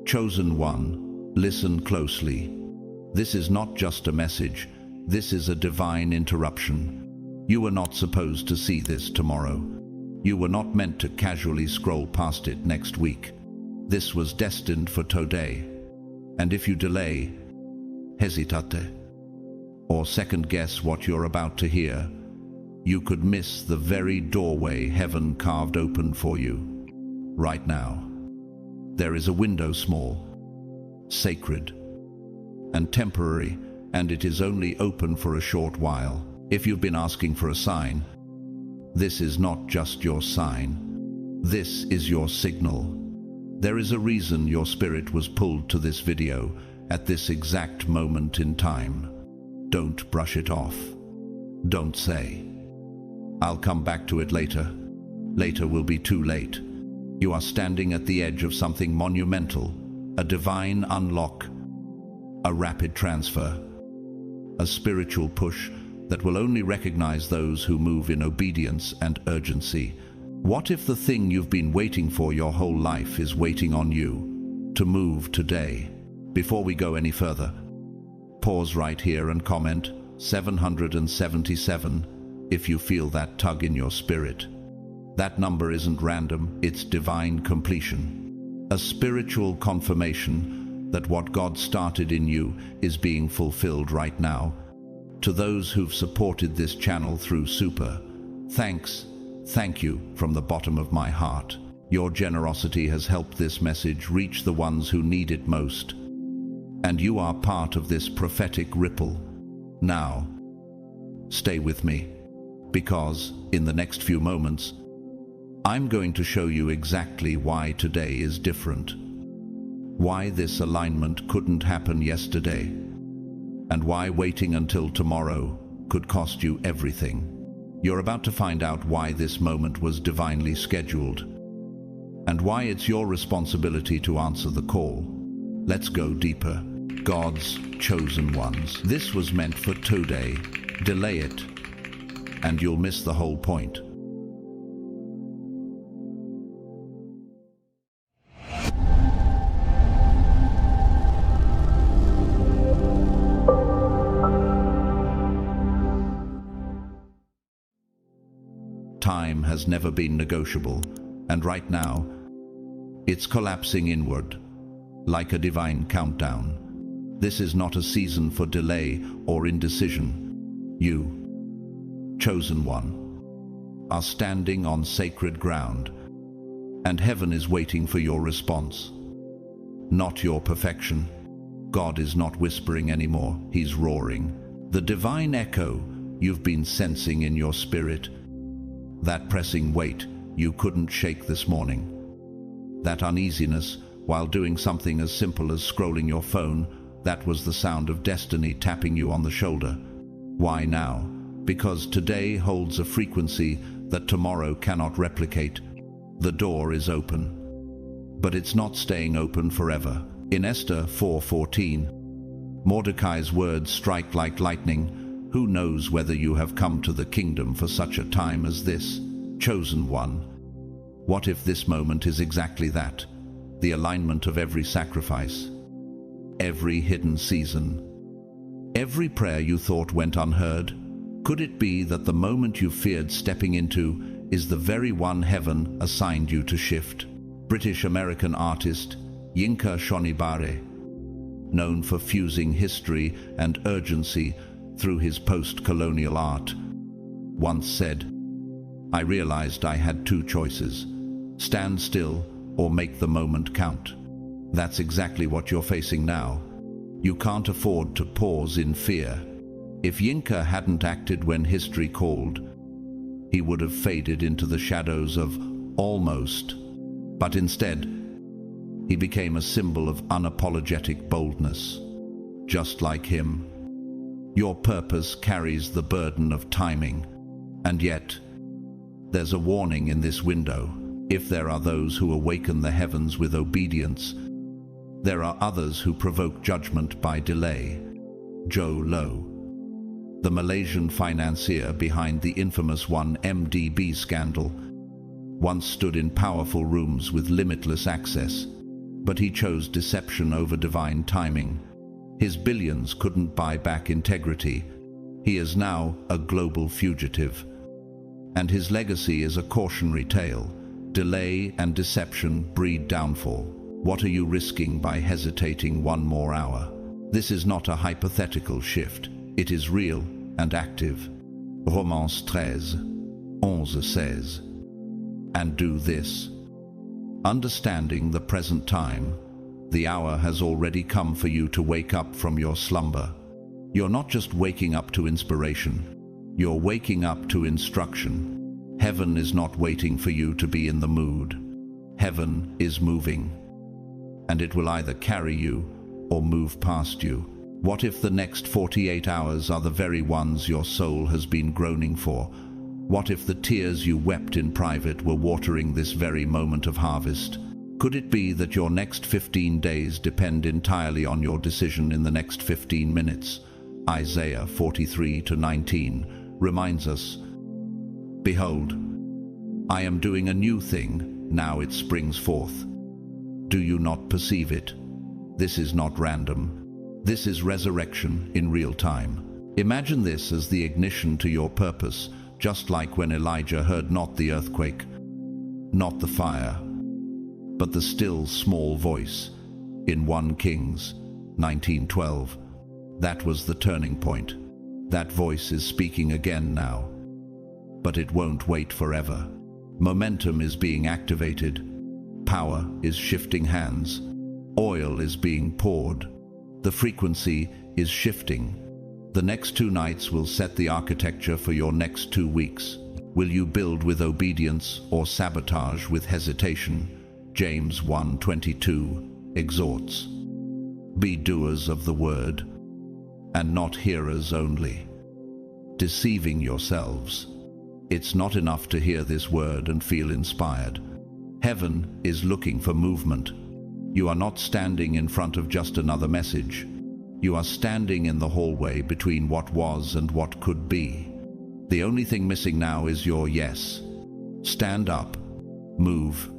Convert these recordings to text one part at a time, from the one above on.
Chosen one, listen closely. This is not just a message, this is a divine interruption. You were not supposed to see this tomorrow. You were not meant to casually scroll past it next week. This was destined for today. And if you delay, hesitate, or second guess what you're about to hear, you could miss the very doorway heaven carved open for you. Right now, there is a window small, sacred, and temporary, and it is only open for a short while. If you've been asking for a sign, this is not just your sign. This is your signal. There is a reason your spirit was pulled to this video at this exact moment in time. Don't brush it off. Don't say, "I'll come back to it later." Later will be too late. You are standing at the edge of something monumental, a divine unlock, a rapid transfer, a spiritual push that will only recognize those who move in obedience and urgency. What if the thing you've been waiting for your whole life is waiting on you to move today? Before we go any further, pause right here and comment 777 if you feel that tug in your spirit. That number isn't random, it's divine completion. A spiritual confirmation that what God started in you is being fulfilled right now. To those who've supported this channel through Super, thank you from the bottom of my heart. Your generosity has helped this message reach the ones who need it most. And you are part of this prophetic ripple. Now, stay with me, because in the next few moments, I'm going to show you exactly why today is different. Why this alignment couldn't happen yesterday, and why waiting until tomorrow could cost you everything. You're about to find out why this moment was divinely scheduled, and why it's your responsibility to answer the call. Let's go deeper. God's chosen ones. This was meant for today. Delay it, and you'll miss the whole point. Time has never been negotiable, and right now, it's collapsing inward, like a divine countdown. This is not a season for delay or indecision. You, chosen one, are standing on sacred ground, and heaven is waiting for your response. Not your perfection. God is not whispering anymore, He's roaring. The divine echo you've been sensing in your spirit, that pressing weight you couldn't shake this morning, that uneasiness while doing something as simple as scrolling your phone, that was the sound of destiny tapping you on the shoulder. Why now? Because today holds a frequency that tomorrow cannot replicate. The door is open, but it's not staying open forever. In Esther 4:14, Mordecai's words strike like lightning. Who knows whether you have come to the kingdom for such a time as this, chosen one? What if this moment is exactly that? The alignment of every sacrifice, every hidden season, every prayer you thought went unheard. Could it be that the moment you feared stepping into is the very one heaven assigned you to shift? British-American artist Yinka Shonibare, known for fusing history and urgency through his post-colonial art, once said, "I realized I had two choices, stand still or make the moment count." That's exactly what you're facing now. You can't afford to pause in fear. If Yinka hadn't acted when history called, he would have faded into the shadows of almost. But instead, he became a symbol of unapologetic boldness. Just like him, your purpose carries the burden of timing. And yet, there's a warning in this window. If there are those who awaken the heavens with obedience, there are others who provoke judgment by delay. Joe Low, the Malaysian financier behind the infamous 1MDB scandal, once stood in powerful rooms with limitless access, But he chose deception over divine timing. His billions couldn't buy back integrity. He is now a global fugitive. And his legacy is a cautionary tale. Delay and deception breed downfall. What are you risking by hesitating one more hour? This is not a hypothetical shift. It is real and active. Romans 13:11 says, "And do this." Understanding the present time, the hour has already come for you to wake up from your slumber. You're not just waking up to inspiration. You're waking up to instruction. Heaven is not waiting for you to be in the mood. Heaven is moving. And it will either carry you or move past you. What if the next 48 hours are the very ones your soul has been groaning for? What if the tears you wept in private were watering this very moment of harvest? Could it be that your next 15 days depend entirely on your decision in the next 15 minutes? Isaiah 43:19 reminds us, "Behold, I am doing a new thing, now it springs forth. Do you not perceive it?" This is not random. This is resurrection in real time. Imagine this as the ignition to your purpose, just like when Elijah heard not the earthquake, not the fire, but the still small voice in 1 Kings 19:12. That was the turning point. That voice is speaking again now. But it won't wait forever. Momentum is being activated. Power is shifting hands. Oil is being poured. The frequency is shifting. The next 2 nights will set the architecture for your next 2 weeks. Will you build with obedience or sabotage with hesitation? James 1:22 exhorts. Be doers of the word, and not hearers only, deceiving yourselves. It's not enough to hear this word and feel inspired. Heaven is looking for movement. You are not standing in front of just another message. You are standing in the hallway between what was and what could be. The only thing missing now is your yes. Stand up. Move.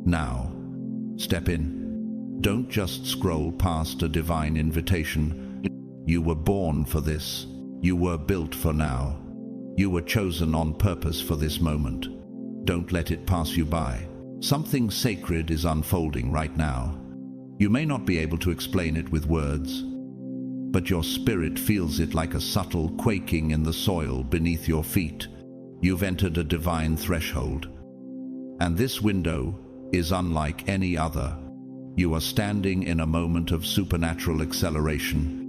Now. Step in. Don't just scroll past a divine invitation. You were born for this. You were built for now. You were chosen on purpose for this moment. Don't let it pass you by. Something sacred is unfolding right now. You may not be able to explain it with words, but your spirit feels it like a subtle quaking in the soil beneath your feet. You've entered a divine threshold. And this window is unlike any other. You are standing in a moment of supernatural acceleration.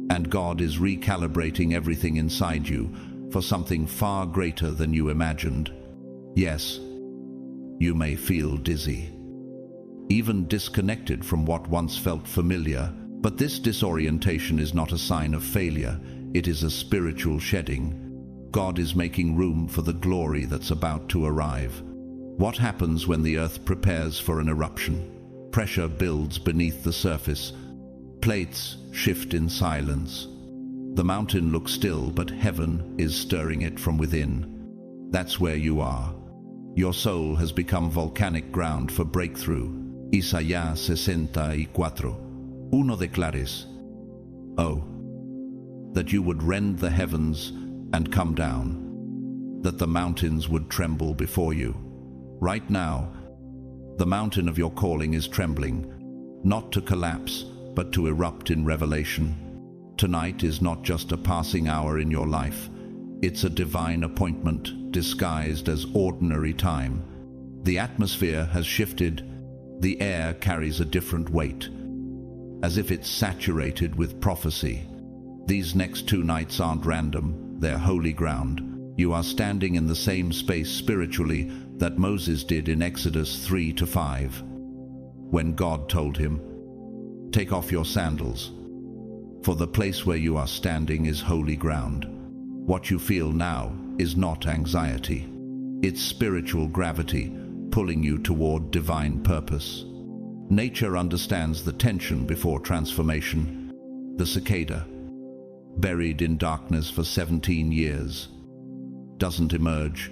And God is recalibrating everything inside you for something far greater than you imagined. Yes, you may feel dizzy, even disconnected from what once felt familiar, but this disorientation is not a sign of failure. It is a spiritual shedding. God is making room for the glory that's about to arrive. What happens when the earth prepares for an eruption? Pressure builds beneath the surface. Plates shift in silence. The mountain looks still, but heaven is stirring it from within. That's where you are. Your soul has become volcanic ground for breakthrough. Isaías 64:1 declares, "Oh, that you would rend the heavens and come down, that the mountains would tremble before you." Right now, the mountain of your calling is trembling, not to collapse, but to erupt in revelation. Tonight is not just a passing hour in your life. It's a divine appointment disguised as ordinary time. The atmosphere has shifted. The air carries a different weight, as if it's saturated with prophecy. These next 2 nights aren't random. They're holy ground. You are standing in the same space spiritually that Moses did in Exodus 3-5, when God told him, "Take off your sandals, for the place where you are standing is holy ground." What you feel now is not anxiety. It's spiritual gravity pulling you toward divine purpose. Nature understands the tension before transformation. The cicada, buried in darkness for 17 years, doesn't emerge.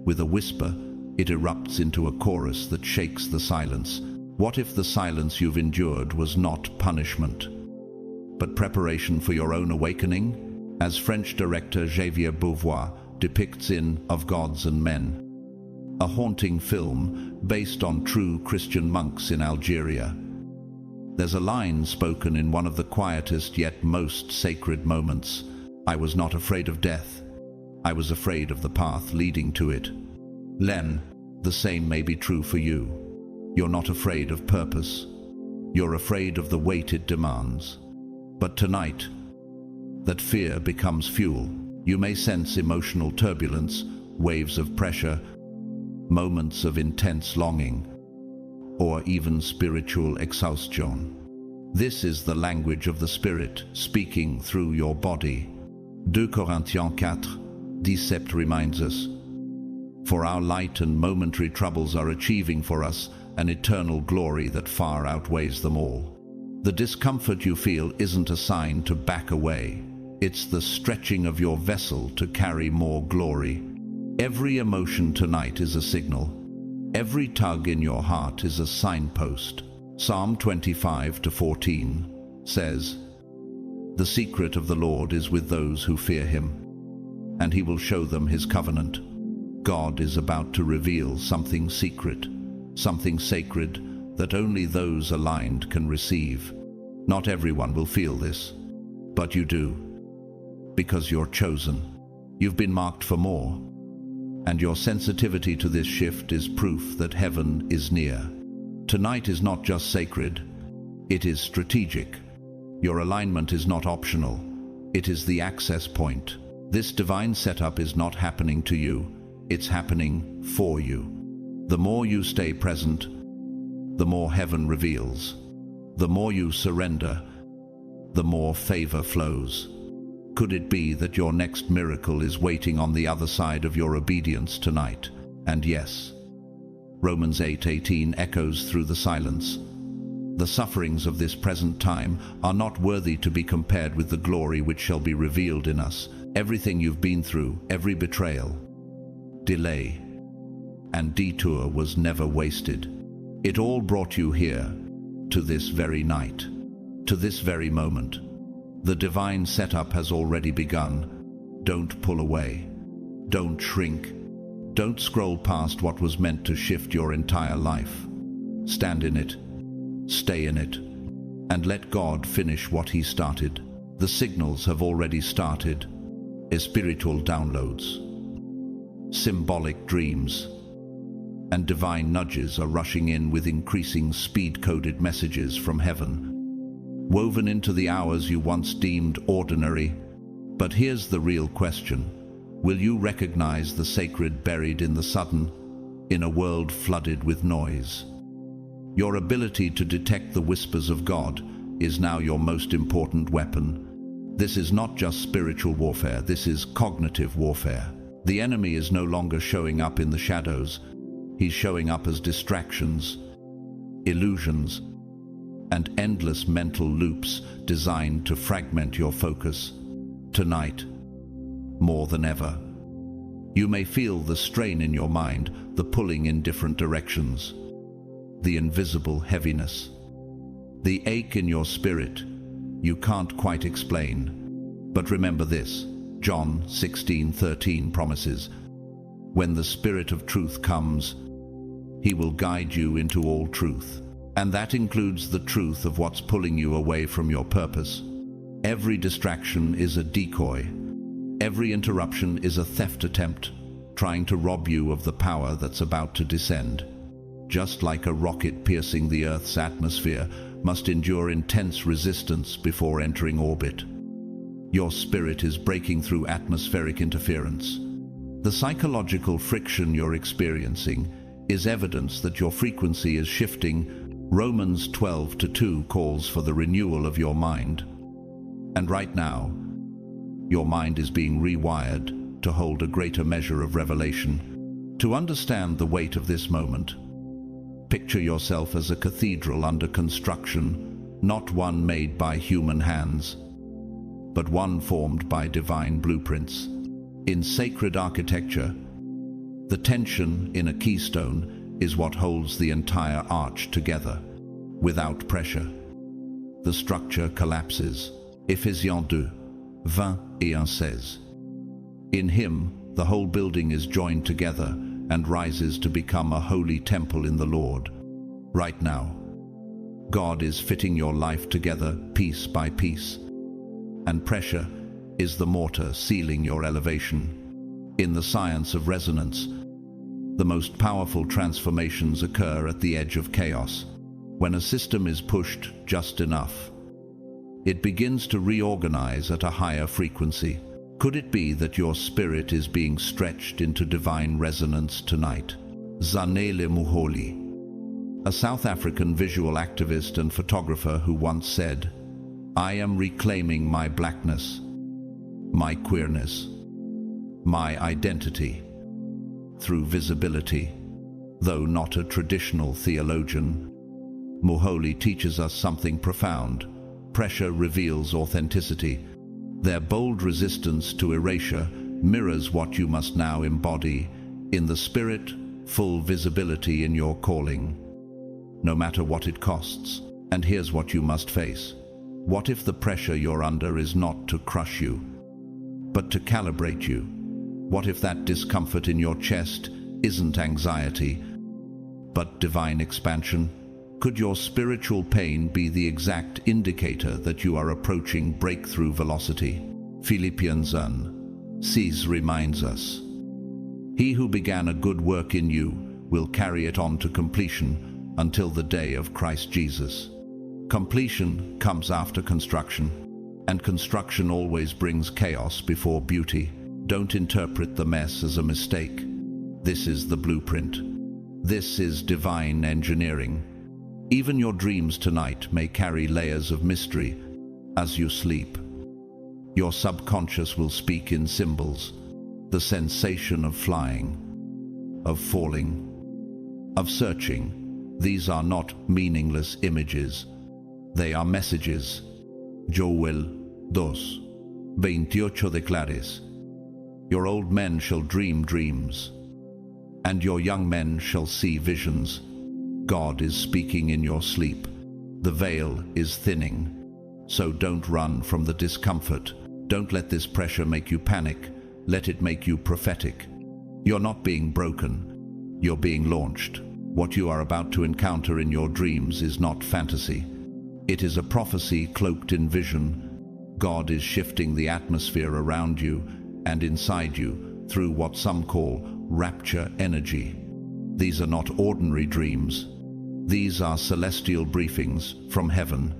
With a whisper, it erupts into a chorus that shakes the silence. What if the silence you've endured was not punishment, but preparation for your own awakening, as French director Javier Beauvoir depicts in Of Gods and Men, a haunting film based on true Christian monks in Algeria. There's a line spoken in one of the quietest yet most sacred moments. I was not afraid of death. I was afraid of the path leading to it. Len, the same may be true for you. You're not afraid of purpose. You're afraid of the weight it demands. But tonight, that fear becomes fuel. You may sense emotional turbulence, waves of pressure, moments of intense longing, or even spiritual exhaustion. This is the language of the Spirit speaking through your body. 2 Corinthians 4:17 reminds us, "For our light and momentary troubles are achieving for us an eternal glory that far outweighs them all." The discomfort you feel isn't a sign to back away. It's the stretching of your vessel to carry more glory. Every emotion tonight is a signal. Every tug in your heart is a signpost. Psalm 25:14 says, "The secret of the Lord is with those who fear him, and he will show them his covenant." God is about to reveal something secret, something sacred that only those aligned can receive. Not everyone will feel this, but you do, because you're chosen. You've been marked for more, and your sensitivity to this shift is proof that heaven is near. Tonight is not just sacred, it is strategic. Your alignment is not optional, it is the access point. This divine setup is not happening to you, it's happening for you. The more you stay present, the more heaven reveals. The more you surrender, the more favor flows. Could it be that your next miracle is waiting on the other side of your obedience tonight? And yes, Romans 8:18 echoes through the silence. The sufferings of this present time are not worthy to be compared with the glory which shall be revealed in us. Everything you've been through, every betrayal, delay, and detour was never wasted. It all brought you here, to this very night, to this very moment. The divine setup has already begun. Don't pull away. Don't shrink. Don't scroll past what was meant to shift your entire life. Stand in it, stay in it, and let God finish what he started. The signals have already started. Spiritual downloads, symbolic dreams, and divine nudges are rushing in with increasing speed-coded messages from heaven, woven into the hours you once deemed ordinary. But here's the real question. Will you recognize the sacred buried in the sudden, in a world flooded with noise? Your ability to detect the whispers of God is now your most important weapon. This is not just spiritual warfare, this is cognitive warfare. The enemy is no longer showing up in the shadows. He's showing up as distractions, illusions, and endless mental loops designed to fragment your focus. Tonight, more than ever, you may feel the strain in your mind, the pulling in different directions, the invisible heaviness, the ache in your spirit you can't quite explain. But remember this, John 16:13 promises, when the Spirit of truth comes, he will guide you into all truth. And that includes the truth of what's pulling you away from your purpose. Every distraction is a decoy. Every interruption is a theft attempt, trying to rob you of the power that's about to descend. Just like a rocket piercing the Earth's atmosphere must endure intense resistance before entering orbit, your spirit is breaking through atmospheric interference. The psychological friction you're experiencing is evidence that your frequency is shifting. Romans 12:2 calls for the renewal of your mind. And right now, your mind is being rewired to hold a greater measure of revelation. To understand the weight of this moment, picture yourself as a cathedral under construction, not one made by human hands, but one formed by divine blueprints. In sacred architecture, the tension in a keystone is what holds the entire arch together. Without pressure, the structure collapses. Ephésiens 2:21 In him, the whole building is joined together and rises to become a holy temple in the Lord. Right now, God is fitting your life together piece by piece, and pressure is the mortar sealing your elevation. In the science of resonance, the most powerful transformations occur at the edge of chaos. When a system is pushed just enough, it begins to reorganize at a higher frequency. Could it be that your spirit is being stretched into divine resonance tonight? Zanele Muholi, a South African visual activist and photographer who once said, "I am reclaiming my blackness, my queerness, my identity through visibility." Though not a traditional theologian, Muholi teaches us something profound. Pressure reveals authenticity. Their bold resistance to erasure mirrors what you must now embody. In the spirit, full visibility in your calling, no matter what it costs. And here's what you must face. What if the pressure you're under is not to crush you, but to calibrate you? What if that discomfort in your chest isn't anxiety, but divine expansion? Could your spiritual pain be the exact indicator that you are approaching breakthrough velocity? Philippians 1:6 reminds us, "He who began a good work in you will carry it on to completion until the day of Christ Jesus." Completion comes after construction, and construction always brings chaos before beauty. Don't interpret the mess as a mistake. This is the blueprint. This is divine engineering. Even your dreams tonight may carry layers of mystery as you sleep. Your subconscious will speak in symbols, the sensation of flying, of falling, of searching. These are not meaningless images. They are messages. Joel 2:28 declares, "Your old men shall dream dreams, and your young men shall see visions." God is speaking in your sleep. The veil is thinning. So don't run from the discomfort. Don't let this pressure make you panic. Let it make you prophetic. You're not being broken. You're being launched. What you are about to encounter in your dreams is not fantasy. It is a prophecy cloaked in vision. God is shifting the atmosphere around you and inside you through what some call rapture energy. These are not ordinary dreams. These are celestial briefings from heaven.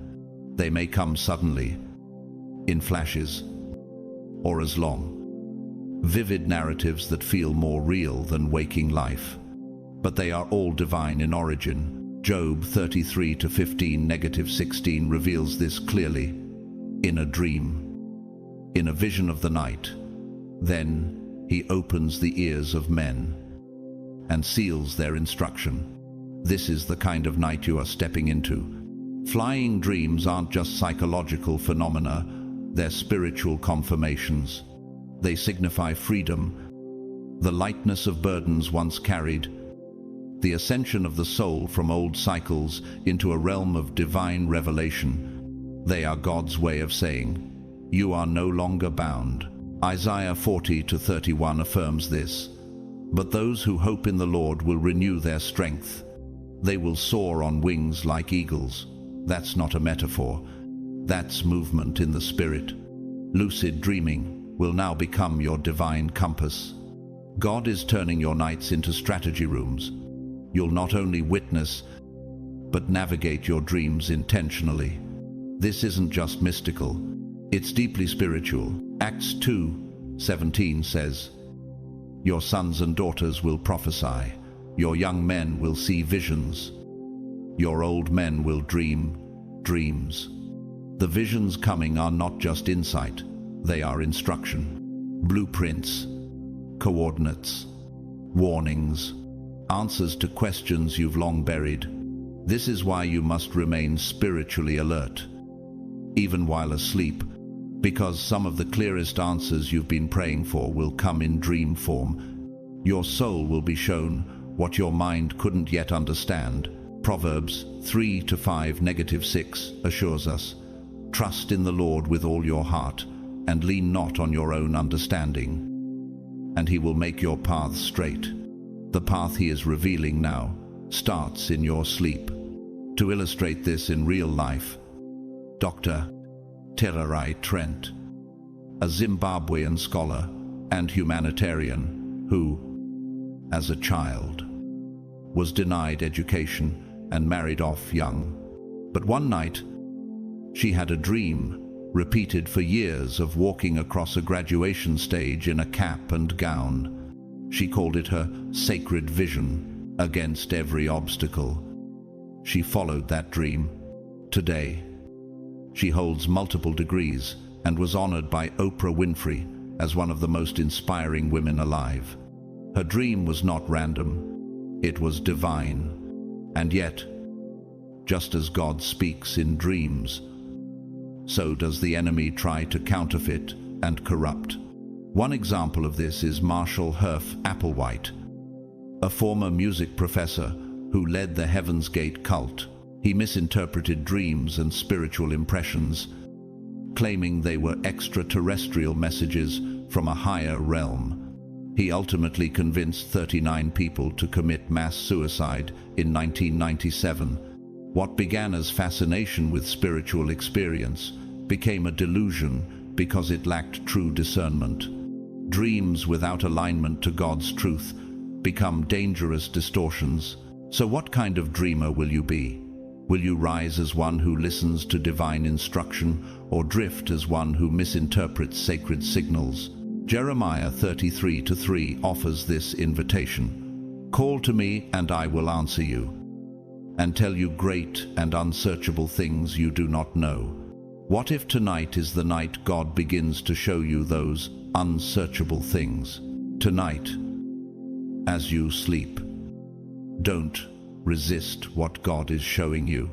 They may come suddenly, in flashes, or as long, vivid narratives that feel more real than waking life. But they are all divine in origin. Job 33:15-16 reveals this clearly. In a dream, in a vision of the night, then he opens the ears of men and seals their instruction. This is the kind of night you are stepping into. Flying dreams aren't just psychological phenomena, they're spiritual confirmations. They signify freedom, the lightness of burdens once carried, the ascension of the soul from old cycles into a realm of divine revelation. They are God's way of saying, "You are no longer bound." Isaiah 40:31 affirms this. "But those who hope in the Lord will renew their strength. They will soar on wings like eagles." That's not a metaphor. That's movement in the spirit. Lucid dreaming will now become your divine compass. God is turning your nights into strategy rooms. You'll not only witness, but navigate your dreams intentionally. This isn't just mystical. It's deeply spiritual. Acts 2:17 says, "Your sons and daughters will prophesy. Your young men will see visions. Your old men will dream dreams." The visions coming are not just insight, they are instruction. Blueprints, coordinates, warnings, answers to questions you've long buried. This is why you must remain spiritually alert, even while asleep, because some of the clearest answers you've been praying for will come in dream form. Your soul will be shown what your mind couldn't yet understand. Proverbs 3:5-6 assures us, "Trust in the Lord with all your heart, and lean not on your own understanding, and he will make your paths straight." The path he is revealing now starts in your sleep. To illustrate this in real life, Dr. Tererai Trent, a Zimbabwean scholar and humanitarian who, as a child, was denied education and married off young. But one night, she had a dream, repeated for years, of walking across a graduation stage in a cap and gown. She called it her sacred vision against every obstacle. She followed that dream. Today, she holds multiple degrees and was honored by Oprah Winfrey as one of the most inspiring women alive. Her dream was not random. It was divine. And yet, just as God speaks in dreams, so does the enemy try to counterfeit and corrupt. One example of this is Marshall Herff Applewhite, a former music professor who led the Heaven's Gate cult. He misinterpreted dreams and spiritual impressions, claiming they were extraterrestrial messages from a higher realm. He ultimately convinced 39 people to commit mass suicide in 1997. What began as fascination with spiritual experience became a delusion because it lacked true discernment. Dreams without alignment to God's truth become dangerous distortions. So what kind of dreamer will you be? Will you rise as one who listens to divine instruction, or drift as one who misinterprets sacred signals? Jeremiah 33:3 offers this invitation. "Call to me, and I will answer you, and tell you great and unsearchable things you do not know." What if tonight is the night God begins to show you those unsearchable things? Tonight, as you sleep, don't resist what God is showing you.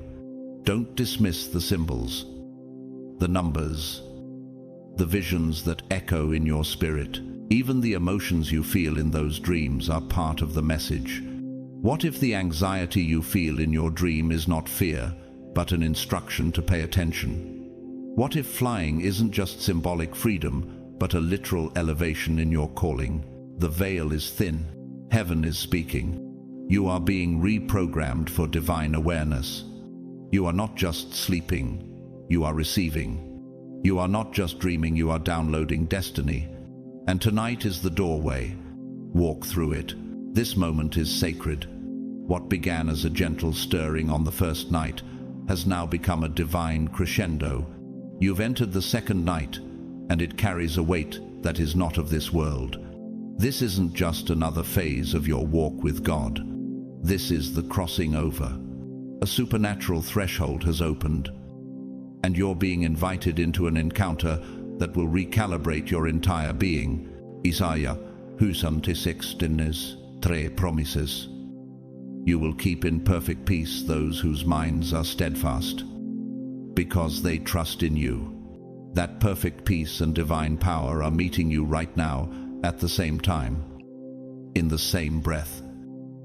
Don't dismiss the symbols, the numbers, the visions that echo in your spirit. Even the emotions you feel in those dreams are part of the message. What if the anxiety you feel in your dream is not fear, but an instruction to pay attention? What if flying isn't just symbolic freedom, but a literal elevation in your calling? The veil is thin. Heaven is speaking. You are being reprogrammed for divine awareness. You are not just sleeping, you are receiving. You are not just dreaming, you are downloading destiny. And tonight is the doorway. Walk through it. This moment is sacred. What began as a gentle stirring on the first night has now become a divine crescendo. You've entered the second night, and it carries a weight that is not of this world. This isn't just another phase of your walk with God. This is the crossing over. A supernatural threshold has opened, and you're being invited into an encounter that will recalibrate your entire being. Isaiah 66:3 promises, "You will keep in perfect peace those whose minds are steadfast, because they trust in you." That perfect peace and divine power are meeting you right now at the same time, in the same breath.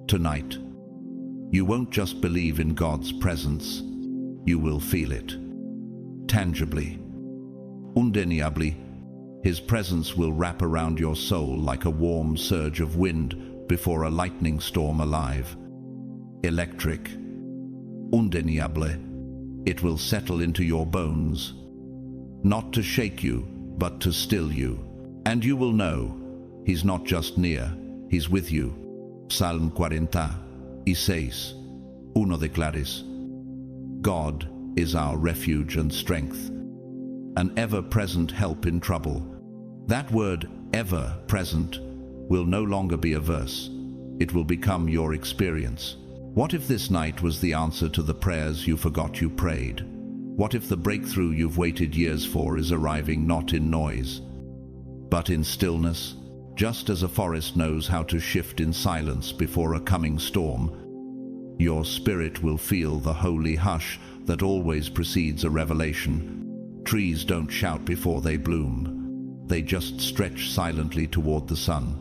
Tonight, you won't just believe in God's presence, you will feel it. Tangibly, undeniably, His presence will wrap around your soul like a warm surge of wind before a lightning storm alive. Electric, undeniable. It will settle into your bones, not to shake you, but to still you. And you will know, He's not just near, He's with you. Psalm 46, 1 declares, "God is our refuge and strength, an ever-present help in trouble." That word, ever-present, will no longer be a verse. It will become your experience. What if this night was the answer to the prayers you forgot you prayed? What if the breakthrough you've waited years for is arriving not in noise, but in stillness? Just as a forest knows how to shift in silence before a coming storm, your spirit will feel the holy hush that always precedes a revelation. Trees don't shout before they bloom. They just stretch silently toward the sun.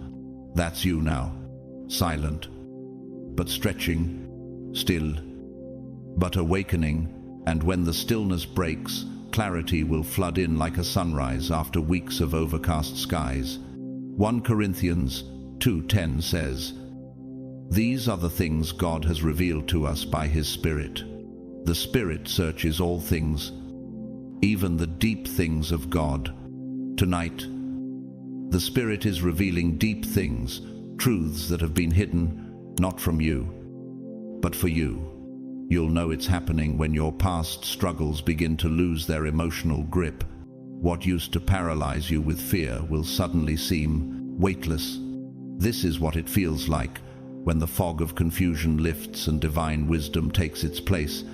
That's you now, silent, but stretching, still, but awakening, and when the stillness breaks, clarity will flood in like a sunrise after weeks of overcast skies. 1 Corinthians 2:10 says, "These are the things God has revealed to us by His Spirit. The Spirit searches all things, even the deep things of God." Tonight, the Spirit is revealing deep things, truths that have been hidden, not from you, but for you. You'll know it's happening when your past struggles begin to lose their emotional grip. What used to paralyze you with fear will suddenly seem weightless. This is what it feels like when the fog of confusion lifts and divine wisdom takes its place.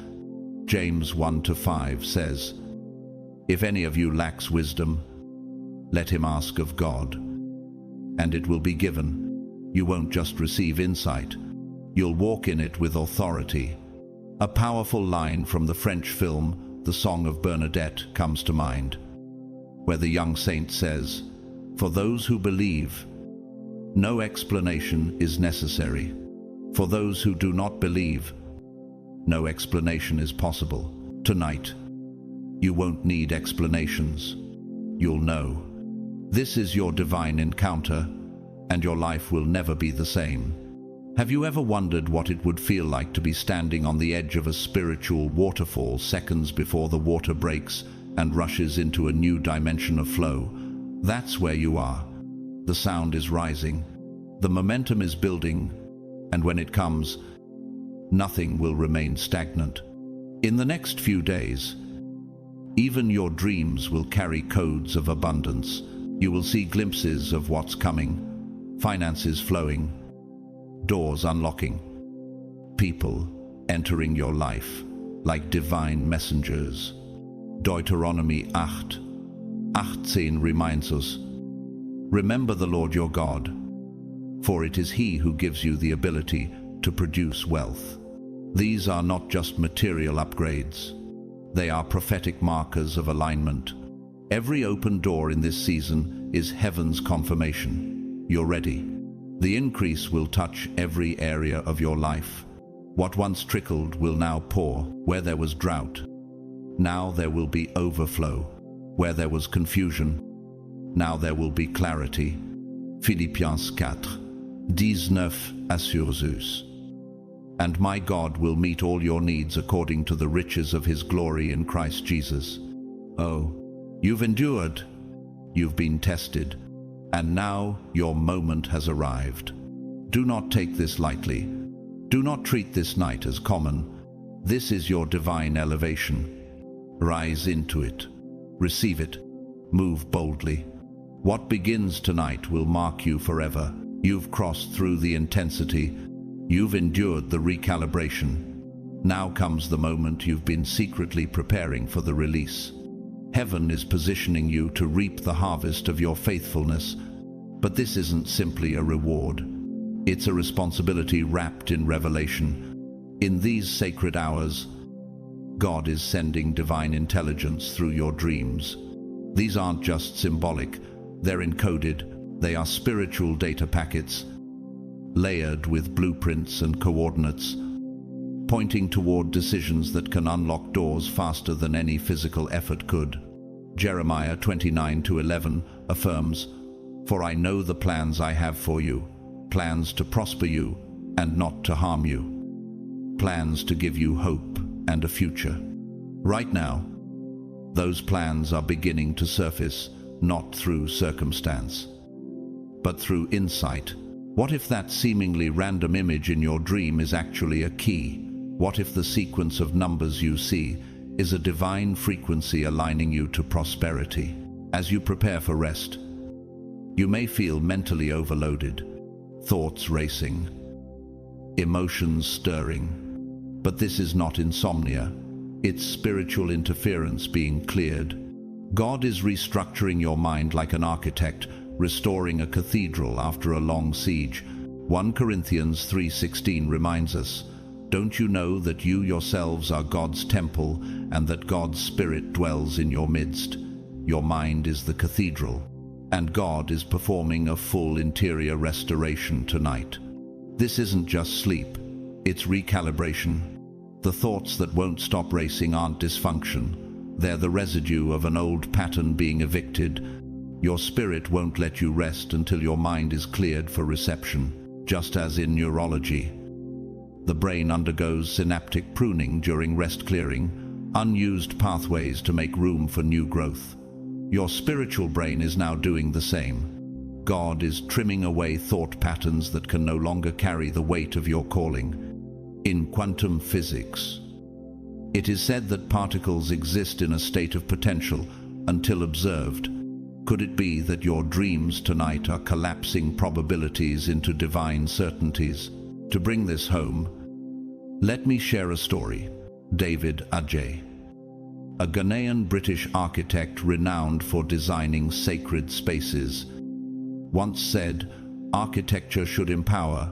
James 1:5 says, "If any of you lacks wisdom, let him ask of God, and it will be given." You won't just receive insight, you'll walk in it with authority. A powerful line from the French film The Song of Bernadette comes to mind, where the young saint says, "For those who believe, no explanation is necessary. For those who do not believe, no explanation is possible." Tonight, you won't need explanations. You'll know. This is your divine encounter, and your life will never be the same. Have you ever wondered what it would feel like to be standing on the edge of a spiritual waterfall seconds before the water breaks and rushes into a new dimension of flow? That's where you are. The sound is rising, the momentum is building, and when it comes, nothing will remain stagnant. In the next few days, even your dreams will carry codes of abundance. You will see glimpses of what's coming, finances flowing, doors unlocking, people entering your life like divine messengers. Deuteronomy 8:18 reminds us, "Remember the Lord your God, for it is He who gives you the ability to produce wealth." These are not just material upgrades. They are prophetic markers of alignment. Every open door in this season is heaven's confirmation. You're ready. The increase will touch every area of your life. What once trickled will now pour. Where there was drought, now there will be overflow. Where there was confusion, now there will be clarity. Philippiens 4:19 assures us. "And my God will meet all your needs according to the riches of His glory in Christ Jesus." Oh, you've endured, you've been tested, and now your moment has arrived. Do not take this lightly. Do not treat this night as common. This is your divine elevation. Rise into it. Receive it. Move boldly. What begins tonight will mark you forever. You've crossed through the intensity. You've endured the recalibration. Now comes the moment you've been secretly preparing for the release. Heaven is positioning you to reap the harvest of your faithfulness, but this isn't simply a reward. It's a responsibility wrapped in revelation. In these sacred hours, God is sending divine intelligence through your dreams. These aren't just symbolic, they're encoded. They are spiritual data packets, layered with blueprints and coordinates, pointing toward decisions that can unlock doors faster than any physical effort could. Jeremiah 29:11 affirms, "For I know the plans I have for you, plans to prosper you and not to harm you, plans to give you hope and a future." Right now, those plans are beginning to surface, not through circumstance, but through insight. What if that seemingly random image in your dream is actually a key? What if the sequence of numbers you see is a divine frequency aligning you to prosperity? As you prepare for rest, you may feel mentally overloaded, thoughts racing, emotions stirring. But this is not insomnia. It's spiritual interference being cleared. God is restructuring your mind like an architect, restoring a cathedral after a long siege. 1 Corinthians 3:16 reminds us, "Don't you know that you yourselves are God's temple and that God's Spirit dwells in your midst?" Your mind is the cathedral, and God is performing a full interior restoration tonight. This isn't just sleep, it's recalibration. The thoughts that won't stop racing aren't dysfunction. They're the residue of an old pattern being evicted. Your spirit won't let you rest until your mind is cleared for reception, just as in neurology. The brain undergoes synaptic pruning during rest clearing, unused pathways to make room for new growth. Your spiritual brain is now doing the same. God is trimming away thought patterns that can no longer carry the weight of your calling. In quantum physics, it is said that particles exist in a state of potential until observed. Could it be that your dreams tonight are collapsing probabilities into divine certainties? To bring this home, let me share a story. David Ajay, a Ghanaian British architect renowned for designing sacred spaces, once said, "Architecture should empower,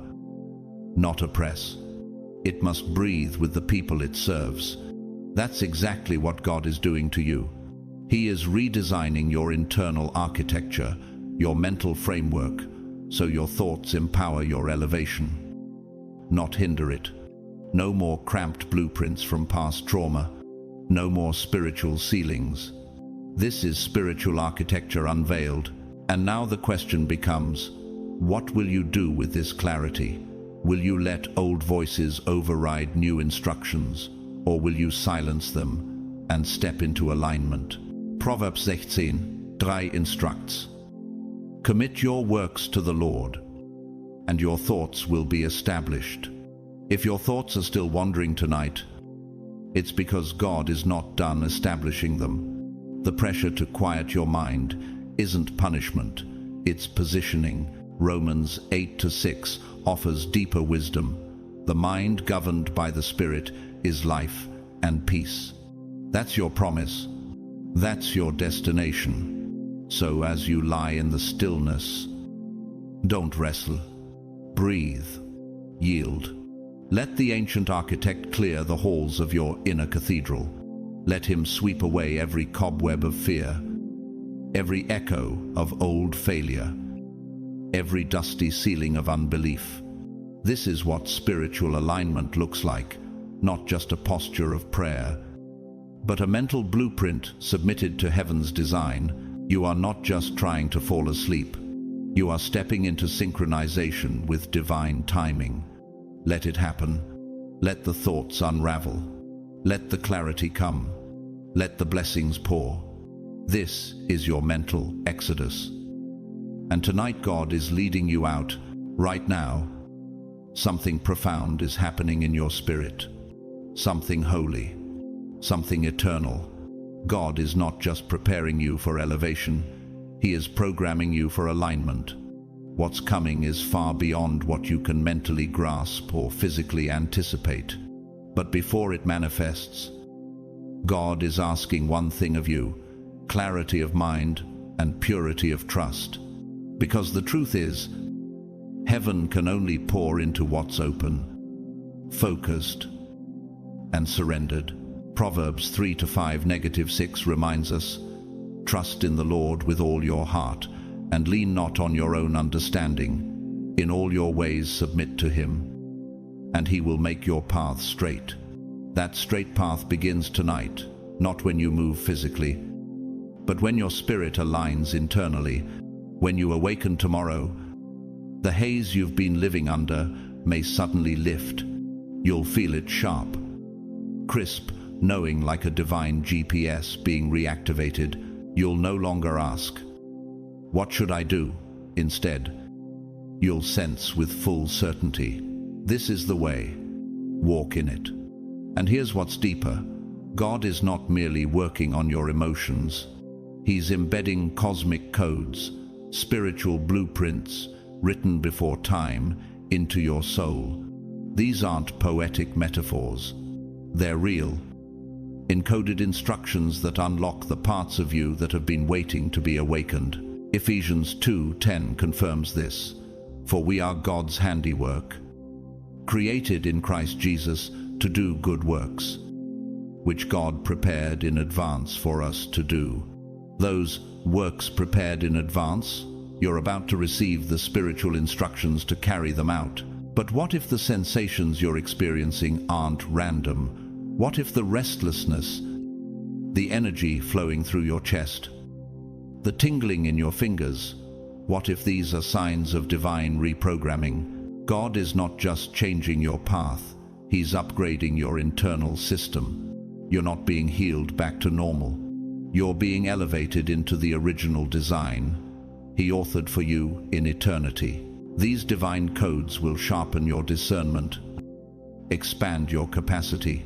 not oppress. It must breathe with the people it serves." That's exactly what God is doing to you. He is redesigning your internal architecture, your mental framework, so your thoughts empower your elevation, not hinder it. No more cramped blueprints from past trauma. No more spiritual ceilings. This is spiritual architecture unveiled. And now the question becomes, what will you do with this clarity? Will you let old voices override new instructions, or will you silence them and step into alignment? Proverbs 16:3 instructs, "Commit your works to the Lord, and your thoughts will be established." If your thoughts are still wandering tonight, it's because God is not done establishing them. The pressure to quiet your mind isn't punishment, it's positioning. Romans 8:6 offers deeper wisdom. The mind governed by the Spirit is life and peace. That's your promise. That's your destination. So as you lie in the stillness, don't wrestle. Breathe. Yield. Let the ancient architect clear the halls of your inner cathedral. Let him sweep away every cobweb of fear, every echo of old failure, every dusty ceiling of unbelief. This is what spiritual alignment looks like, not just a posture of prayer, but a mental blueprint submitted to heaven's design. You are not just trying to fall asleep. You are stepping into synchronization with divine timing. Let it happen. Let the thoughts unravel. Let the clarity come. Let the blessings pour. This is your mental exodus. And tonight God is leading you out. Right now, something profound is happening in your spirit. Something holy. Something eternal. God is not just preparing you for elevation. He is programming you for alignment. What's coming is far beyond what you can mentally grasp or physically anticipate. But before it manifests, God is asking one thing of you: clarity of mind and purity of trust. Because the truth is, heaven can only pour into what's open, focused, and surrendered. Proverbs 3:5-6 reminds us, "Trust in the Lord with all your heart, and lean not on your own understanding. In all your ways submit to him, and he will make your path straight." That straight path begins tonight, not when you move physically, but when your spirit aligns internally. When you awaken tomorrow, the haze you've been living under may suddenly lift. You'll feel it sharp, crisp, knowing like a divine GPS being reactivated. You'll no longer ask, "What should I do?" Instead, you'll sense with full certainty, this is the way. Walk in it. And here's what's deeper. God is not merely working on your emotions. He's embedding cosmic codes, spiritual blueprints written before time, into your soul. These aren't poetic metaphors. They're real, encoded instructions that unlock the parts of you that have been waiting to be awakened. Ephesians 2:10 confirms this. "For we are God's handiwork, created in Christ Jesus to do good works, which God prepared in advance for us to do." Those works prepared in advance, you're about to receive the spiritual instructions to carry them out. But what if the sensations you're experiencing aren't random? What if the restlessness, the energy flowing through your chest, the tingling in your fingers, what if these are signs of divine reprogramming? God is not just changing your path, He's upgrading your internal system. You're not being healed back to normal. You're being elevated into the original design He authored for you in eternity. These divine codes will sharpen your discernment, expand your capacity,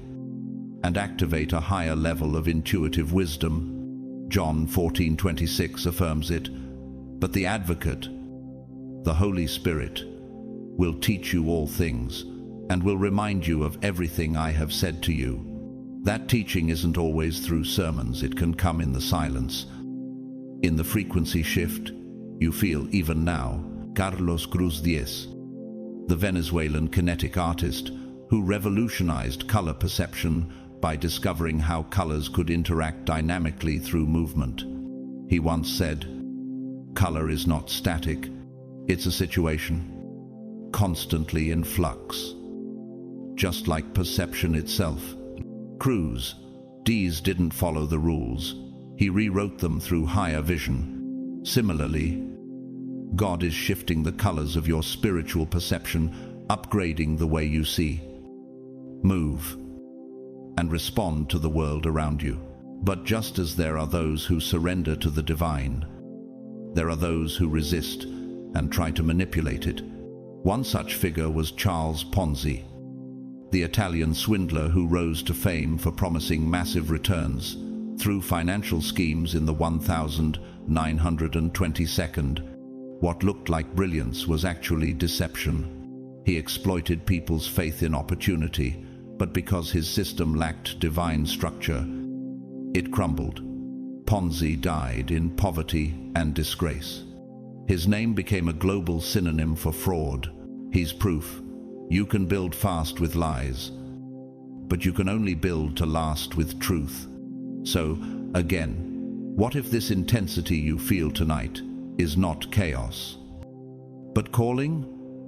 and activate a higher level of intuitive wisdom. John 14:26 affirms it. But the Advocate, the Holy Spirit, will teach you all things and will remind you of everything I have said to you. That teaching isn't always through sermons. It can come in the silence, in the frequency shift you feel even now. Carlos Cruz Diez, the Venezuelan kinetic artist who revolutionized color perception by discovering how colors could interact dynamically through movement. He once said, "Color is not static, it's a situation, constantly in flux." Just like perception itself. Cruz Diez didn't follow the rules. He rewrote them through higher vision. Similarly, God is shifting the colors of your spiritual perception, upgrading the way you see, move, and respond to the world around you. But just as there are those who surrender to the divine, there are those who resist and try to manipulate it. One such figure was Charles Ponzi, the Italian swindler who rose to fame for promising massive returns through financial schemes in the 1922nd. What looked like brilliance was actually deception. He exploited people's faith in opportunity, but because his system lacked divine structure, it crumbled. Ponzi died in poverty and disgrace. His name became a global synonym for fraud. He's proof. You can build fast with lies, but you can only build to last with truth. So, again, what if this intensity you feel tonight is not chaos, but calling?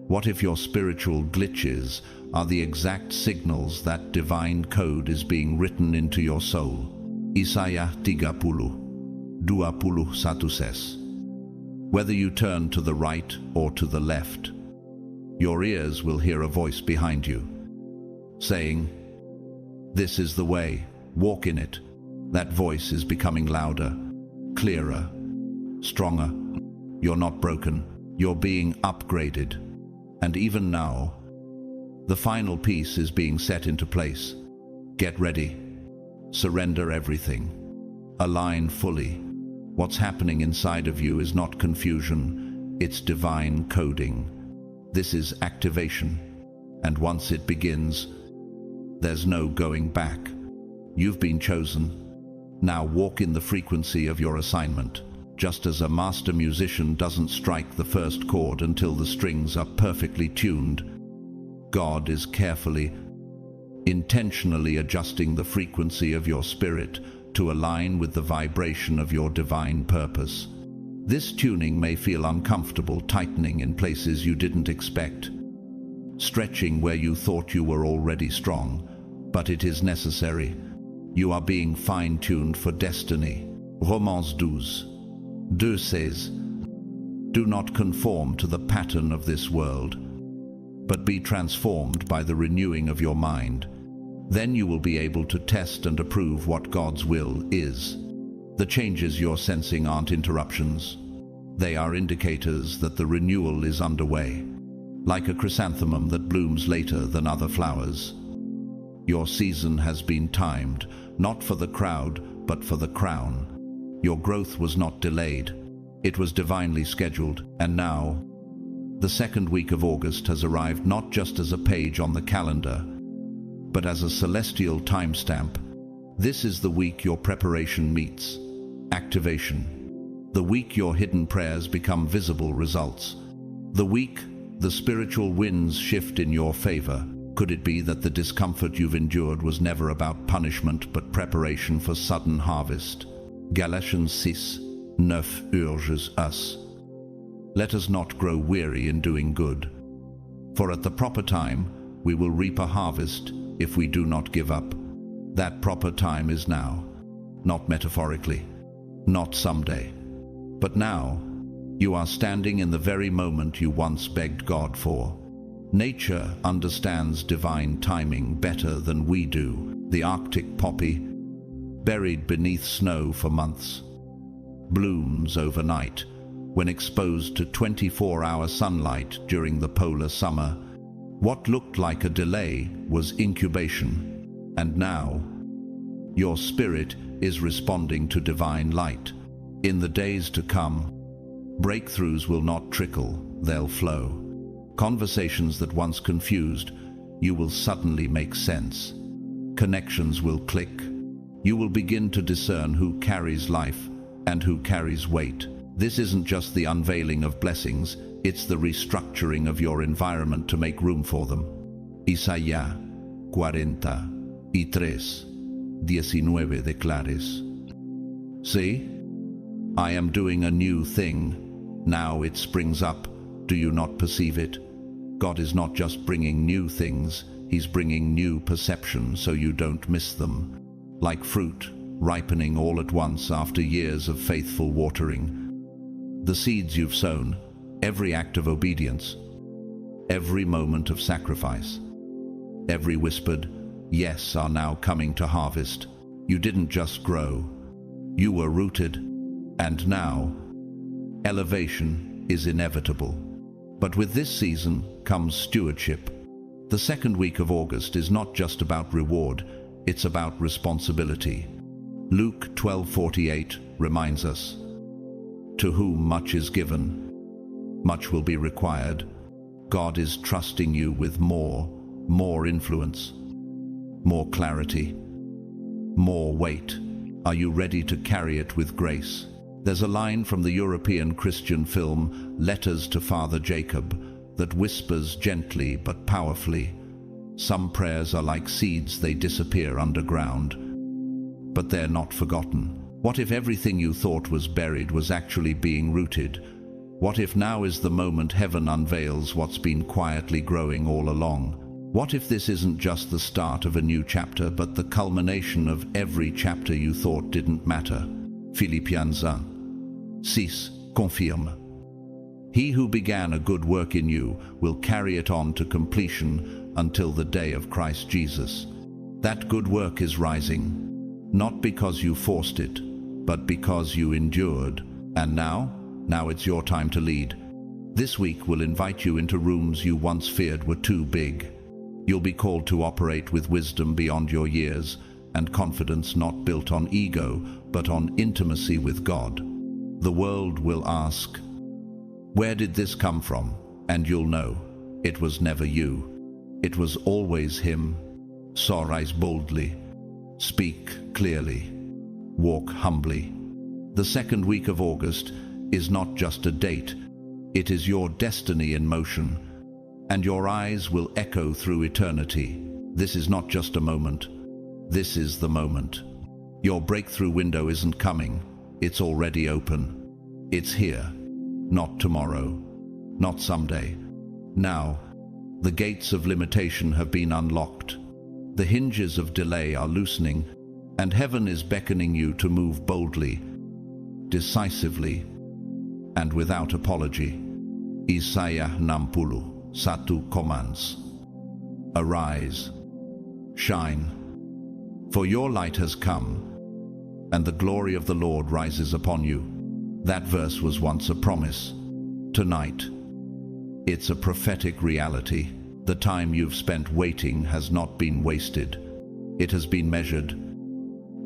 What if your spiritual glitches are the exact signals that divine code is being written into your soul? Isaiah 30:21 says, whether you turn to the right or to the left, your ears will hear a voice behind you, saying, "This is the way, walk in it." That voice is becoming louder, clearer, stronger. You're not broken, you're being upgraded. And even now, the final piece is being set into place. Get ready. Surrender everything. Align fully. What's happening inside of you is not confusion, it's divine coding. This is activation. And once it begins, there's no going back. You've been chosen. Now walk in the frequency of your assignment. Just as a master musician doesn't strike the first chord until the strings are perfectly tuned, God is carefully, intentionally adjusting the frequency of your spirit to align with the vibration of your divine purpose. This tuning may feel uncomfortable, tightening in places you didn't expect, stretching where you thought you were already strong, but it is necessary. You are being fine-tuned for destiny. Romans 12:2 says, "Do not conform to the pattern of this world, but be transformed by the renewing of your mind. Then you will be able to test and approve what God's will is." The changes you're sensing aren't interruptions. They are indicators that the renewal is underway. Like a chrysanthemum that blooms later than other flowers, your season has been timed, not for the crowd, but for the crown. Your growth was not delayed. It was divinely scheduled. And now, the second week of August has arrived not just as a page on the calendar, but as a celestial timestamp. This is the week your preparation meets activation. The week your hidden prayers become visible results. The week the spiritual winds shift in your favor. Could it be that the discomfort you've endured was never about punishment but preparation for sudden harvest? Galatians 6:9 urges us, "Let us not grow weary in doing good, For at the proper time we will reap a harvest if we do not give up. That proper time is now, not metaphorically, not someday, but now. You are standing in the very moment you once begged God for. Nature understands divine timing better than we do. The Arctic poppy, buried beneath snow for months, blooms overnight when exposed to 24-hour sunlight during the polar summer. What looked like a delay was incubation, and now your spirit is responding to divine light. In the days to come, breakthroughs will not trickle, they'll flow. Conversations that once confused, you will suddenly make sense. Connections will click. You will begin to discern who carries life and who carries weight. This isn't just the unveiling of blessings, it's the restructuring of your environment to make room for them. Isaías 43:19 declares, "See, I am doing a new thing. Now it springs up. Do you not perceive it?" God is not just bringing new things, He's bringing new perception so you don't miss them. Like fruit, ripening all at once after years of faithful watering. The seeds you've sown, every act of obedience, every moment of sacrifice, every whispered yes are now coming to harvest. You didn't just grow, you were rooted, and now elevation is inevitable. But with this season comes stewardship. The second week of August is not just about reward, it's about responsibility. Luke 12:48 reminds us, "To whom much is given, much will be required." God is trusting you with more influence, more clarity, more weight. Are you ready to carry it with grace? There's a line from the European Christian film Letters to Father Jacob that whispers gently but powerfully. Some prayers are like seeds, they disappear underground, but they're not forgotten. What if everything you thought was buried was actually being rooted? What if now is the moment heaven unveils what's been quietly growing all along? What if this isn't just the start of a new chapter, but the culmination of every chapter you thought didn't matter? Philippians 1:6 confirme. He who began a good work in you will carry it on to completion until the day of Christ Jesus. That good work is rising, not because you forced it, but because you endured. And now it's your time to lead. This week will invite you into rooms you once feared were too big. You'll be called to operate with wisdom beyond your years and confidence not built on ego, but on intimacy with God. The world will ask, "Where did this come from?" And you'll know, it was never you. It was always Him. So rise boldly, speak clearly, walk humbly. The second week of August is not just a date, it is your destiny in motion, and your eyes will echo through eternity. This is not just a moment, this is the moment. Your breakthrough window isn't coming, it's already open. It's here, not tomorrow, not someday. Now, the gates of limitation have been unlocked. The hinges of delay are loosening, and heaven is beckoning you to move boldly, decisively, and without apology. Isaías 61 commands, "Arise, shine, for your light has come, and the glory of the Lord rises upon you." That verse was once a promise. Tonight, it's a prophetic reality. The time you've spent waiting has not been wasted. It has been measured,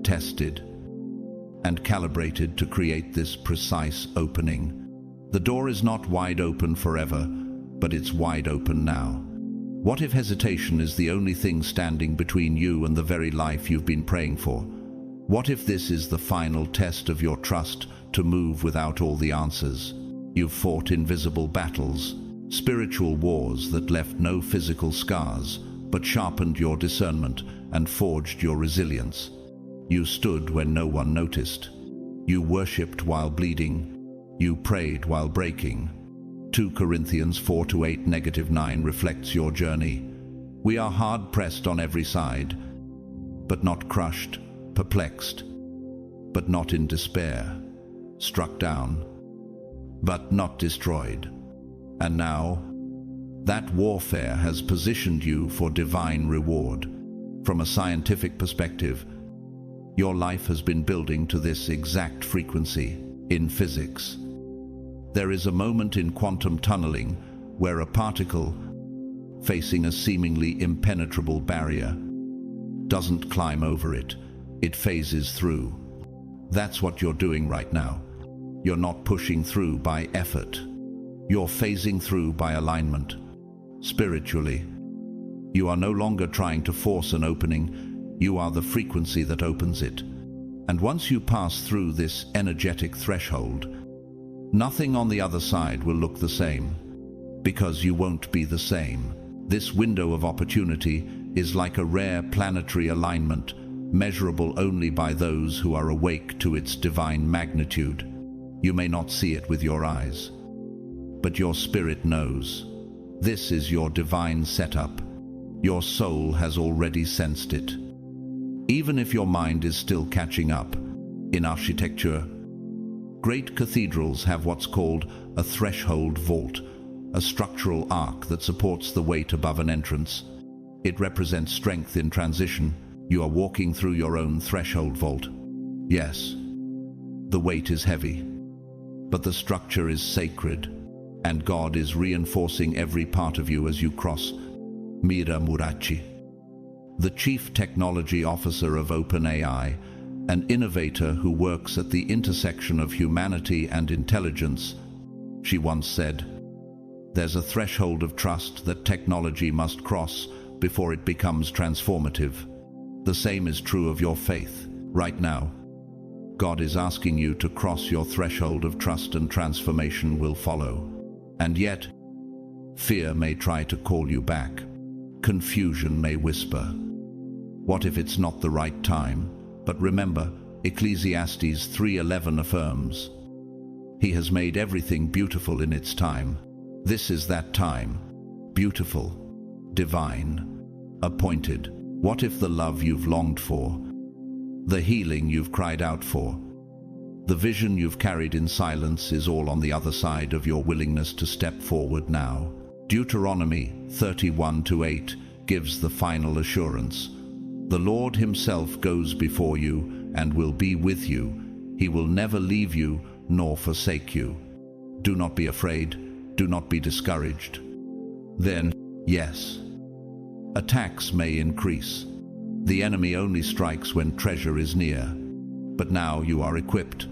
tested, and calibrated to create this precise opening. The door is not wide open forever, but it's wide open now. What if hesitation is the only thing standing between you and the very life you've been praying for? What if this is the final test of your trust to move without all the answers? You've fought invisible battles, spiritual wars that left no physical scars, but sharpened your discernment and forged your resilience. You stood when no one noticed. You worshipped while bleeding. You prayed while breaking. 2 Corinthians 4:8-9 reflects your journey. We are hard-pressed on every side, but not crushed, perplexed, but not in despair, struck down, but not destroyed. And now, that warfare has positioned you for divine reward. From a scientific perspective, your life has been building to this exact frequency. In physics, there is a moment in quantum tunneling where a particle, facing a seemingly impenetrable barrier, doesn't climb over it, it phases through. That's what you're doing right now. You're not pushing through by effort. You're phasing through by alignment. Spiritually, you are no longer trying to force an opening. You are the frequency that opens it. And once you pass through this energetic threshold, nothing on the other side will look the same, because you won't be the same. This window of opportunity is like a rare planetary alignment, measurable only by those who are awake to its divine magnitude. You may not see it with your eyes, but your spirit knows. This is your divine setup. Your soul has already sensed it. Even if your mind is still catching up. In architecture, great cathedrals have what's called a threshold vault, a structural arc that supports the weight above an entrance. It represents strength in transition. You are walking through your own threshold vault. Yes, the weight is heavy, but the structure is sacred, and God is reinforcing every part of you as you cross. Mira Murachi, the Chief Technology Officer of OpenAI, an innovator who works at the intersection of humanity and intelligence, she once said, "There's a threshold of trust that technology must cross before it becomes transformative." The same is true of your faith. Right now, God is asking you to cross your threshold of trust, and transformation will follow. And yet, fear may try to call you back. Confusion may whisper, "What if it's not the right time?" But remember, Ecclesiastes 3:11 affirms, "He has made everything beautiful in its time." This is that time. Beautiful, divine, appointed. What if the love you've longed for, the healing you've cried out for, the vision you've carried in silence is all on the other side of your willingness to step forward now? Deuteronomy 31:8 gives the final assurance. The Lord himself goes before you and will be with you. He will never leave you nor forsake you. Do not be afraid. Do not be discouraged. Then, yes, attacks may increase. The enemy only strikes when treasure is near. But now you are equipped.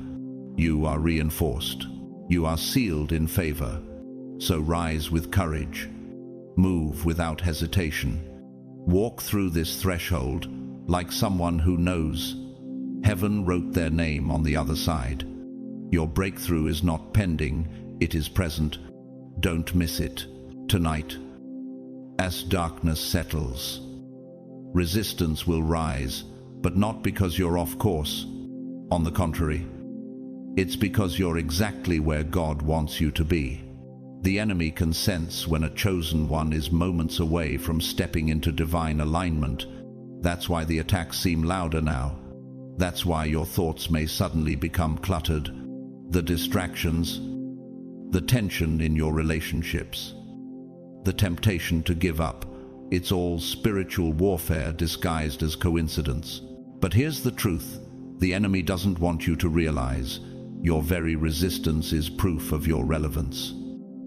You are reinforced. You are sealed in favor. So rise with courage. Move without hesitation. Walk through this threshold like someone who knows. Heaven wrote their name on the other side. Your breakthrough is not pending, it is present. Don't miss it. Tonight, as darkness settles, resistance will rise, but not because you're off course. On the contrary, it's because you're exactly where God wants you to be. The enemy can sense when a chosen one is moments away from stepping into divine alignment. That's why the attacks seem louder now. That's why your thoughts may suddenly become cluttered. The distractions, the tension in your relationships, the temptation to give up. It's all spiritual warfare disguised as coincidence. But here's the truth. The enemy doesn't want you to realize your very resistance is proof of your relevance.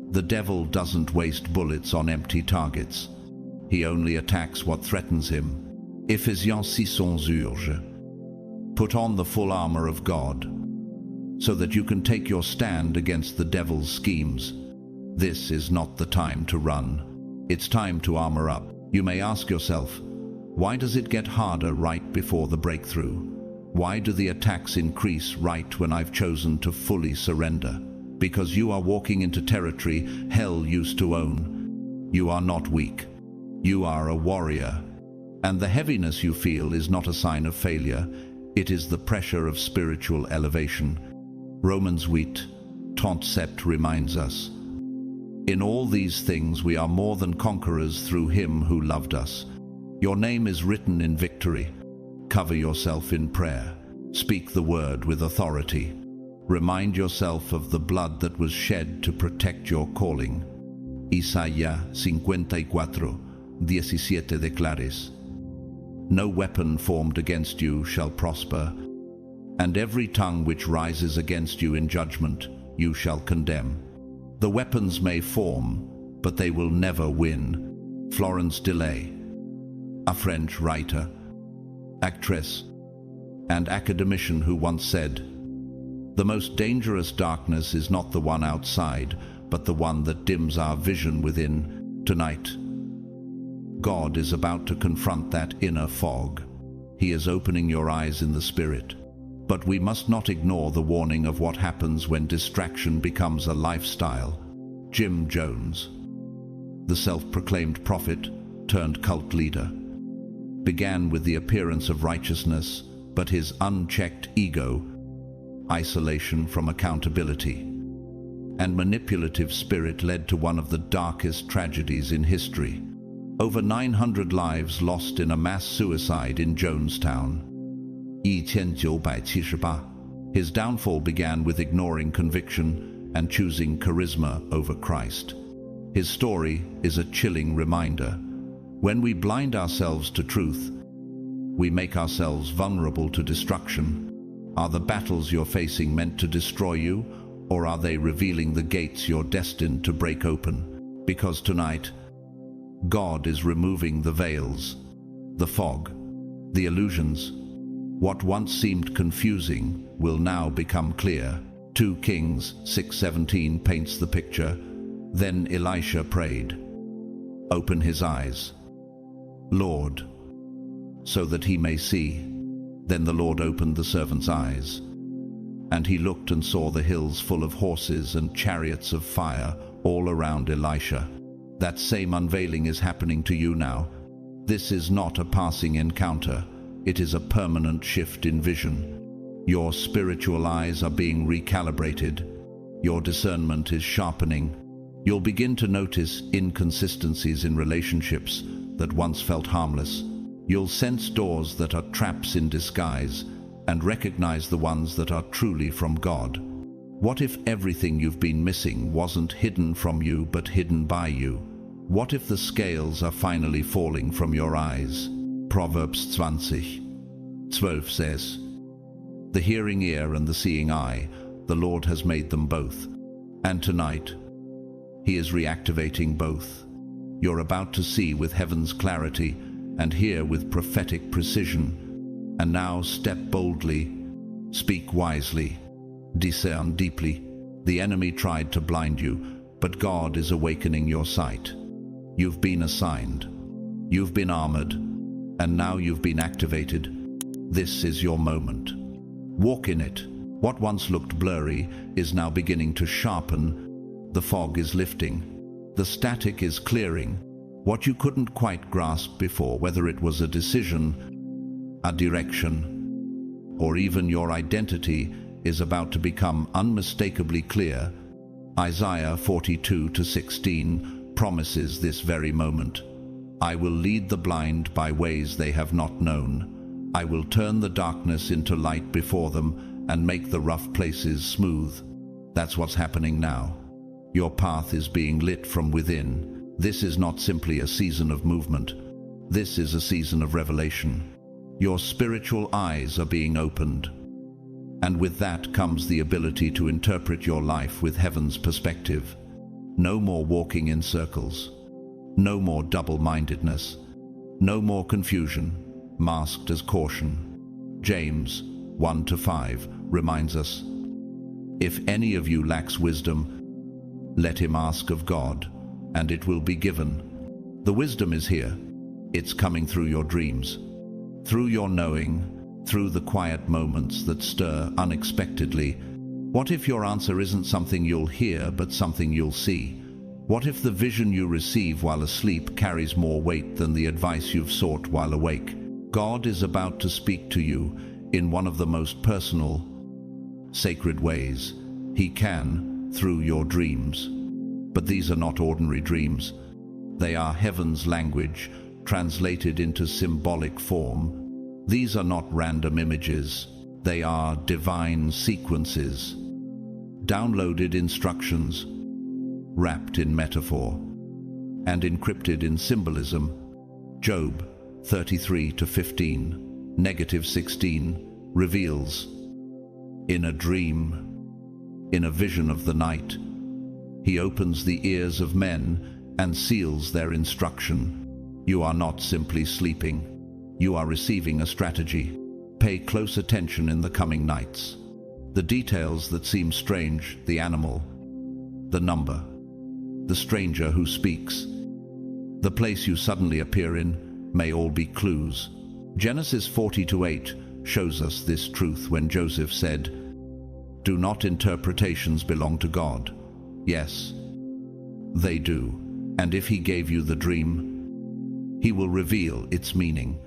The devil doesn't waste bullets on empty targets. He only attacks what threatens him. Ephesians 6:11. Put on the full armor of God, so that you can take your stand against the devil's schemes. This is not the time to run. It's time to armor up. You may ask yourself, why does it get harder right before the breakthrough? Why do the attacks increase right when I've chosen to fully surrender? Because you are walking into territory hell used to own. You are not weak. You are a warrior. And the heaviness you feel is not a sign of failure. It is the pressure of spiritual elevation. Romans 8:37 reminds us, In all these things we are more than conquerors through him who loved us. Your name is written in victory. Cover yourself in prayer. Speak the word with authority. Remind yourself of the blood that was shed to protect your calling. Isaías 54:17 declares, "No weapon formed against you shall prosper, and every tongue which rises against you in judgment you shall condemn." The weapons may form, but they will never win. Florence Delay, a French writer, actress, and academician who once said, "The most dangerous darkness is not the one outside, but the one that dims our vision within." Tonight, God is about to confront that inner fog. He is opening your eyes in the spirit. But we must not ignore the warning of what happens when distraction becomes a lifestyle. Jim Jones, the self-proclaimed prophet turned cult leader, began with the appearance of righteousness, but his unchecked ego, isolation from accountability, and manipulative spirit led to one of the darkest tragedies in history. Over 900 lives lost in a mass suicide in Jonestown. 1978. His downfall began with ignoring conviction and choosing charisma over Christ. His story is a chilling reminder. When we blind ourselves to truth, we make ourselves vulnerable to destruction. Are the battles you're facing meant to destroy you, or are they revealing the gates you're destined to break open? Because tonight, God is removing the veils, the fog, the illusions. What once seemed confusing will now become clear. 2 Kings 6:17 paints the picture. Then Elisha prayed, "Open his eyes, Lord, so that he may see." Then the Lord opened the servant's eyes, and he looked and saw the hills full of horses and chariots of fire all around Elisha. That same unveiling is happening to you now. This is not a passing encounter. It is a permanent shift in vision. Your spiritual eyes are being recalibrated. Your discernment is sharpening. You'll begin to notice inconsistencies in relationships that once felt harmless. You'll sense doors that are traps in disguise and recognize the ones that are truly from God. What if everything you've been missing wasn't hidden from you but hidden by you? What if the scales are finally falling from your eyes? Proverbs 20:12 says, "The hearing ear and the seeing eye, the Lord has made them both." And tonight, He is reactivating both. You're about to see with heaven's clarity and hear with prophetic precision. And now step boldly, speak wisely, discern deeply. The enemy tried to blind you, but God is awakening your sight. You've been assigned, you've been armored, and now you've been activated. This is your moment. Walk in it. What once looked blurry is now beginning to sharpen. The fog is lifting. The static is clearing. What you couldn't quite grasp before, whether it was a decision, a direction, or even your identity, is about to become unmistakably clear. Isaiah 42:16 promises this very moment. "I will lead the blind by ways they have not known. I will turn the darkness into light before them and make the rough places smooth." That's what's happening now. Your path is being lit from within. This is not simply a season of movement. This is a season of revelation. Your spiritual eyes are being opened. And with that comes the ability to interpret your life with heaven's perspective. No more walking in circles. No more double-mindedness. No more confusion, masked as caution. James 1:5 reminds us, "If any of you lacks wisdom, let him ask of God, and it will be given." The wisdom is here. It's coming through your dreams, through your knowing, through the quiet moments that stir unexpectedly. What if your answer isn't something you'll hear, but something you'll see? What if the vision you receive while asleep carries more weight than the advice you've sought while awake? God is about to speak to you in one of the most personal, sacred ways He can, through your dreams. But these are not ordinary dreams. They are heaven's language, translated into symbolic form. These are not random images. They are divine sequences, downloaded instructions, wrapped in metaphor, and encrypted in symbolism. Job 33:15, -16, reveals, in a dream, in a vision of the night, he opens the ears of men and seals their instruction. You are not simply sleeping. You are receiving a strategy. Pay close attention in the coming nights. The details that seem strange, the animal, the number, the stranger who speaks, the place you suddenly appear in, may all be clues. Genesis 40:8 shows us this truth when Joseph said, "Do not interpretations belong to God?" Yes, they do. And if he gave you the dream, he will reveal its meaning.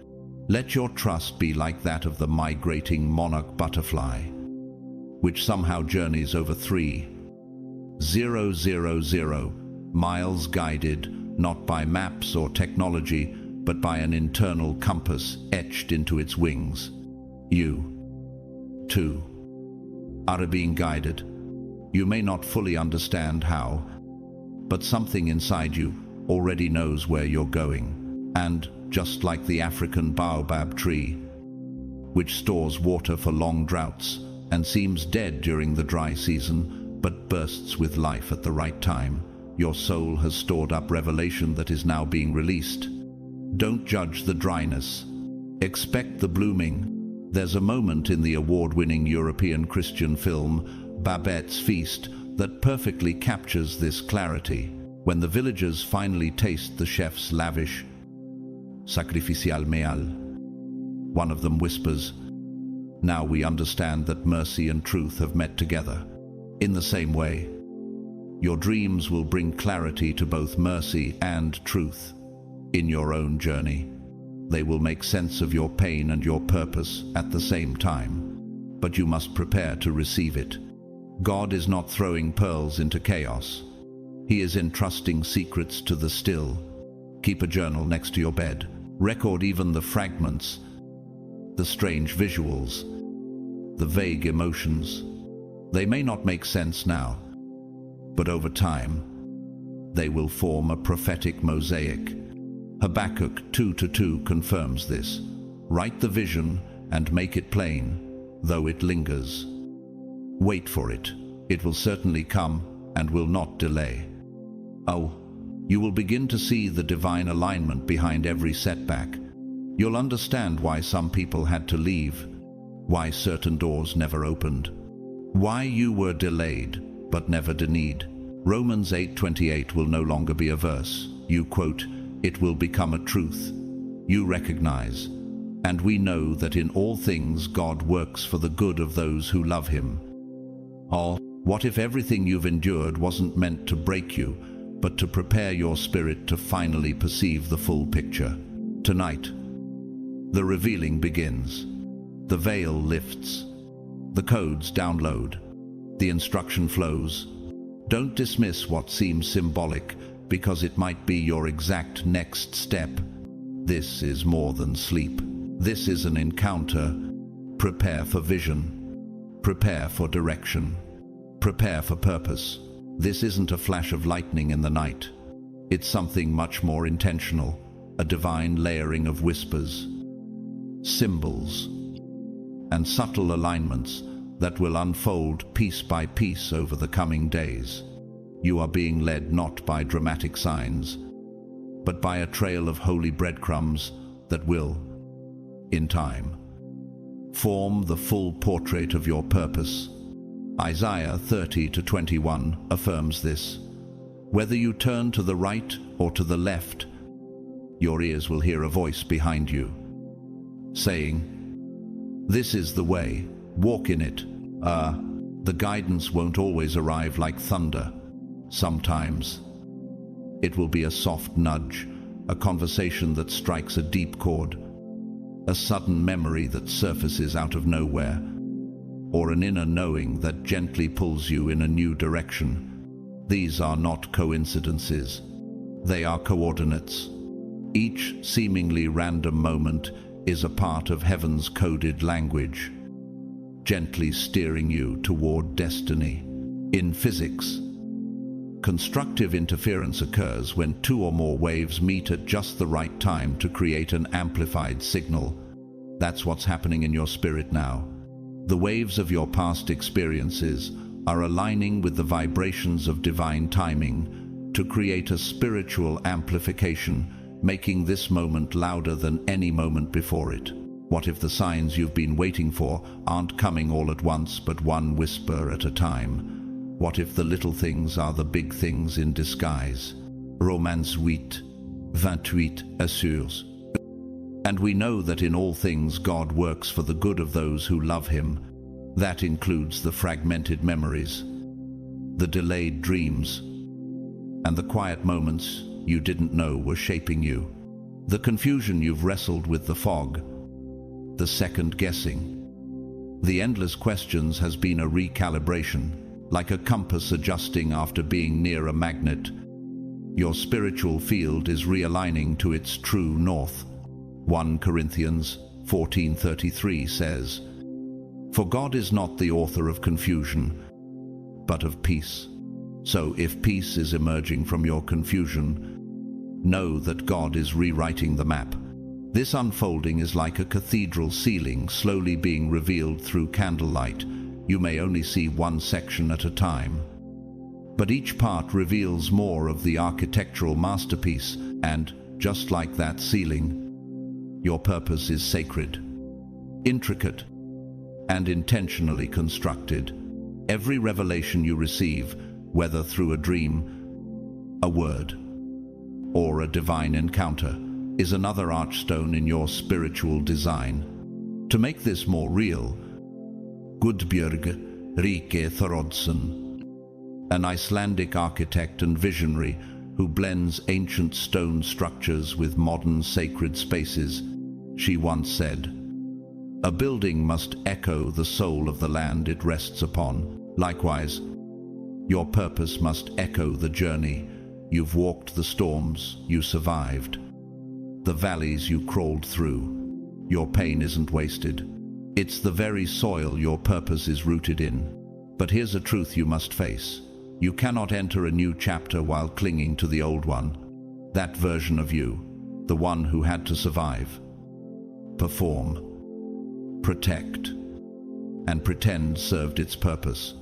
Let your trust be like that of the migrating monarch butterfly, which somehow journeys over 3,000 miles, guided not by maps or technology, but by an internal compass etched into its wings. You, too, are being guided. You may not fully understand how, but something inside you already knows where you're going. And, just like the African baobab tree, which stores water for long droughts and seems dead during the dry season, but bursts with life at the right time, your soul has stored up revelation that is now being released. Don't judge the dryness. Expect the blooming. There's a moment in the award-winning European Christian film, Babette's Feast, that perfectly captures this clarity. When the villagers finally taste the chef's lavish sacrificial meal, one of them whispers, "Now we understand that mercy and truth have met together." In the same way, your dreams will bring clarity to both mercy and truth in your own journey. They will make sense of your pain and your purpose at the same time, but you must prepare to receive it. God is not throwing pearls into chaos. He is entrusting secrets to the still. Keep a journal next to your bed. Record even the fragments, the strange visuals, the vague emotions. They may not make sense now, but over time, they will form a prophetic mosaic. Habakkuk 2:2 confirms this. Write the vision and make it plain, though it lingers. Wait for it. It will certainly come and will not delay. Oh, you will begin to see the divine alignment behind every setback. You'll understand why some people had to leave, why certain doors never opened, why you were delayed but never denied. Romans 8:28 will no longer be a verse. You quote, it will become a truth. You recognize, and we know that in all things God works for the good of those who love him. Oh, what if everything you've endured wasn't meant to break you, but to prepare your spirit to finally perceive the full picture? Tonight, the revealing begins. The veil lifts. The codes download. The instruction flows. Don't dismiss what seems symbolic, because it might be your exact next step. This is more than sleep. This is an encounter. Prepare for vision. Prepare for direction. Prepare for purpose. This isn't a flash of lightning in the night. It's something much more intentional, a divine layering of whispers, symbols, and subtle alignments that will unfold piece by piece over the coming days. You are being led not by dramatic signs, but by a trail of holy breadcrumbs that will, in time, form the full portrait of your purpose. Isaiah 30:21 affirms this. Whether you turn to the right or to the left, your ears will hear a voice behind you, saying, "This is the way, walk in it." The guidance won't always arrive like thunder. Sometimes it will be a soft nudge, a conversation that strikes a deep chord, a sudden memory that surfaces out of nowhere, or an inner knowing that gently pulls you in a new direction. These are not coincidences. They are coordinates. Each seemingly random moment is a part of heaven's coded language, gently steering you toward destiny. In physics, constructive interference occurs when two or more waves meet at just the right time to create an amplified signal. That's what's happening in your spirit now. The waves of your past experiences are aligning with the vibrations of divine timing to create a spiritual amplification, making this moment louder than any moment before it. What if the signs you've been waiting for aren't coming all at once, but one whisper at a time? What if the little things are the big things in disguise? Romans 8:28 assures. And we know that in all things God works for the good of those who love him. That includes the fragmented memories, the delayed dreams, and the quiet moments you didn't know were shaping you. The confusion you've wrestled with, the fog, the second guessing, the endless questions has been a recalibration, like a compass adjusting after being near a magnet. Your spiritual field is realigning to its true north. 1 Corinthians 14:33 says, "For God is not the author of confusion, but of peace." So if peace is emerging from your confusion, know that God is rewriting the map. This unfolding is like a cathedral ceiling slowly being revealed through candlelight. You may only see one section at a time, but each part reveals more of the architectural masterpiece, and, just like that ceiling, your purpose is sacred, intricate, and intentionally constructed. Every revelation you receive, whether through a dream, a word, or a divine encounter, is another archstone in your spiritual design. To make this more real, Gudbjörg Rike Thorodsen, an Icelandic architect and visionary who blends ancient stone structures with modern sacred spaces, she once said, "A building must echo the soul of the land it rests upon." Likewise, your purpose must echo the journey you've walked, the storms you survived, the valleys you crawled through. Your pain isn't wasted. It's the very soil your purpose is rooted in. But here's a truth you must face. You cannot enter a new chapter while clinging to the old one. That version of you, the one who had to survive, perform, protect, and pretend served its purpose.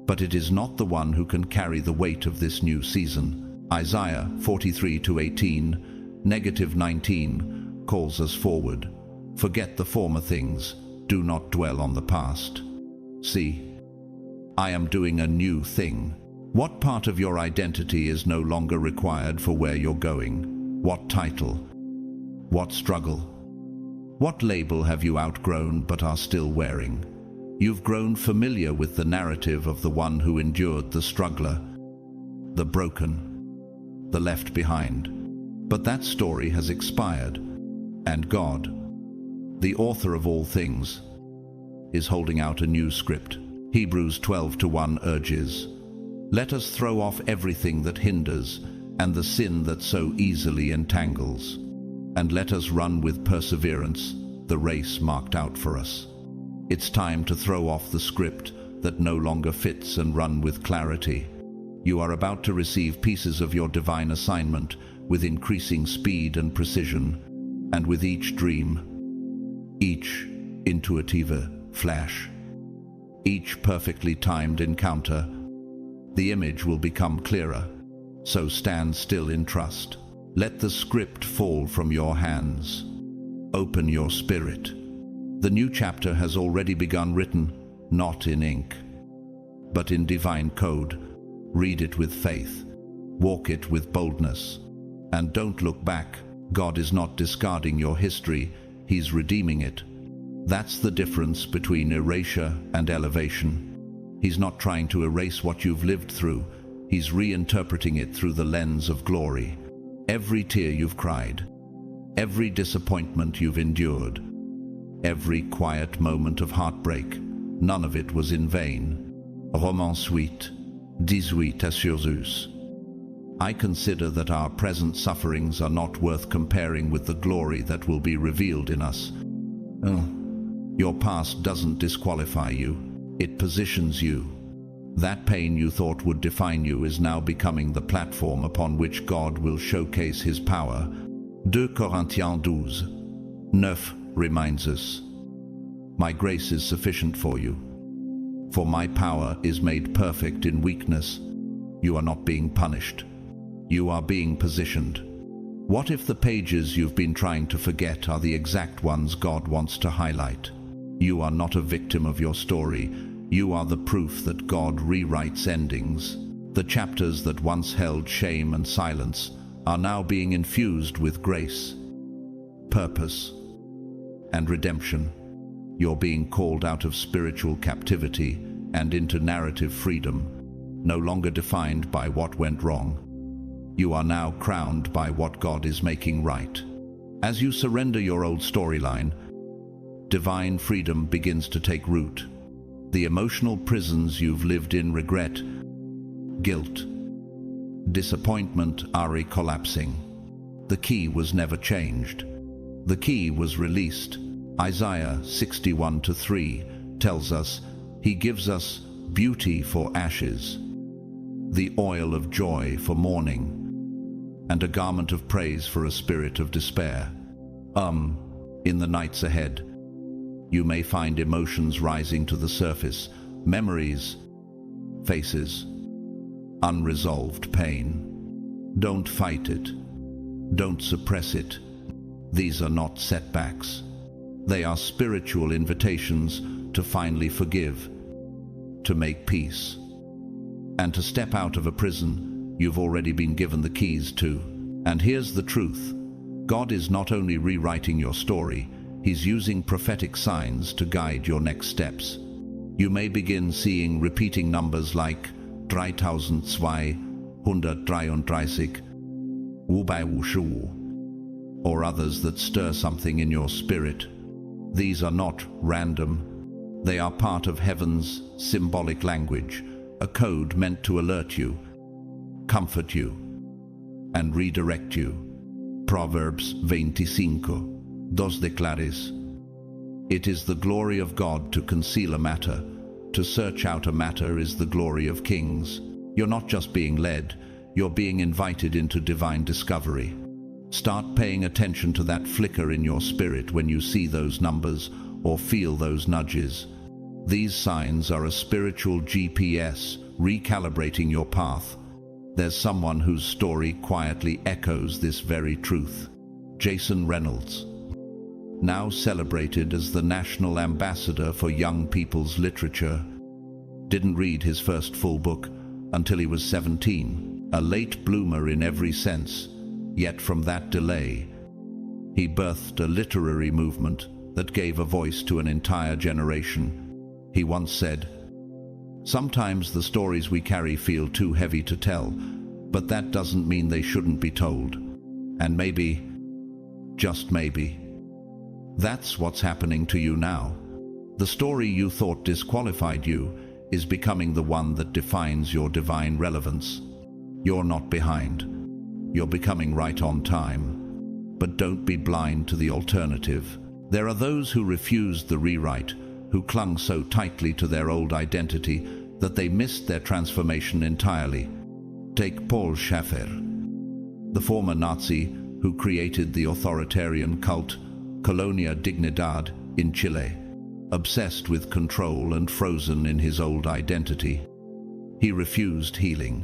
But it is not the one who can carry the weight of this new season. Isaiah 43:18, -19, calls us forward. Forget the former things. Do not dwell on the past. See, I am doing a new thing. What part of your identity is no longer required for where you're going? What title? What struggle? What label have you outgrown but are still wearing? You've grown familiar with the narrative of the one who endured the struggler, the broken, the left behind. But that story has expired, and God, the author of all things, is holding out a new script. Hebrews 12:1 urges, "Let us throw off everything that hinders and the sin that so easily entangles, and let us run with perseverance the race marked out for us." It's time to throw off the script that no longer fits and run with clarity. You are about to receive pieces of your divine assignment with increasing speed and precision, and with each dream, each intuitive flash, each perfectly timed encounter, the image will become clearer. So stand still in trust. Let the script fall from your hands. Open your spirit. The new chapter has already begun, written, not in ink, but in divine code. Read it with faith. Walk it with boldness. And don't look back. God is not discarding your history. He's redeeming it. That's the difference between erasure and elevation. He's not trying to erase what you've lived through. He's reinterpreting it through the lens of glory. Every tear you've cried, every disappointment you've endured, every quiet moment of heartbreak, none of it was in vain. Romans 8, 18 Assurzus. I consider that our present sufferings are not worth comparing with the glory that will be revealed in us. Your past doesn't disqualify you, it positions you. That pain you thought would define you is now becoming the platform upon which God will showcase his power. 2 Corinthians 12:9 reminds us, "My grace is sufficient for you, for my power is made perfect in weakness." You are not being punished. You are being positioned. What if the pages you've been trying to forget are the exact ones God wants to highlight? You are not a victim of your story. You are the proof that God rewrites endings. The chapters that once held shame and silence are now being infused with grace, purpose, and redemption. You're being called out of spiritual captivity and into narrative freedom, no longer defined by what went wrong. You are now crowned by what God is making right. As you surrender your old storyline, divine freedom begins to take root. The emotional prisons you've lived in, regret, guilt, disappointment, are collapsing. The key was never changed. The key was released. Isaiah 61:3 tells us, "He gives us beauty for ashes, the oil of joy for mourning, and a garment of praise for a spirit of despair." In the nights ahead, you may find emotions rising to the surface, memories, faces, unresolved pain. Don't fight it. Don't suppress it. These are not setbacks. They are spiritual invitations to finally forgive, to make peace, and to step out of a prison you've already been given the keys to. And here's the truth. God is not only rewriting your story, he's using prophetic signs to guide your next steps. You may begin seeing repeating numbers like 3233, or others that stir something in your spirit. These are not random. They are part of heaven's symbolic language, a code meant to alert you, comfort you, and redirect you. Proverbs 25:2 declares, "It is the glory of God to conceal a matter. To search out a matter is the glory of kings." You're not just being led, you're being invited into divine discovery. Start paying attention to that flicker in your spirit when you see those numbers or feel those nudges. These signs are a spiritual GPS recalibrating your path. There's someone whose story quietly echoes this very truth. Jason Reynolds, now celebrated as the National Ambassador for Young People's Literature, didn't read his first full book until he was 17, a late bloomer in every sense. Yet from that delay, he birthed a literary movement that gave a voice to an entire generation. He once said, "Sometimes the stories we carry feel too heavy to tell, but that doesn't mean they shouldn't be told. And maybe, just maybe, that's what's happening to you now. The story you thought disqualified you is becoming the one that defines your divine relevance. You're not behind. You're becoming right on time. But don't be blind to the alternative. There are those who refused the rewrite, who clung so tightly to their old identity that they missed their transformation entirely. Take Paul Schaffer, the former Nazi who created the authoritarian cult Colonia Dignidad in Chile, obsessed with control and frozen in his old identity. He refused healing,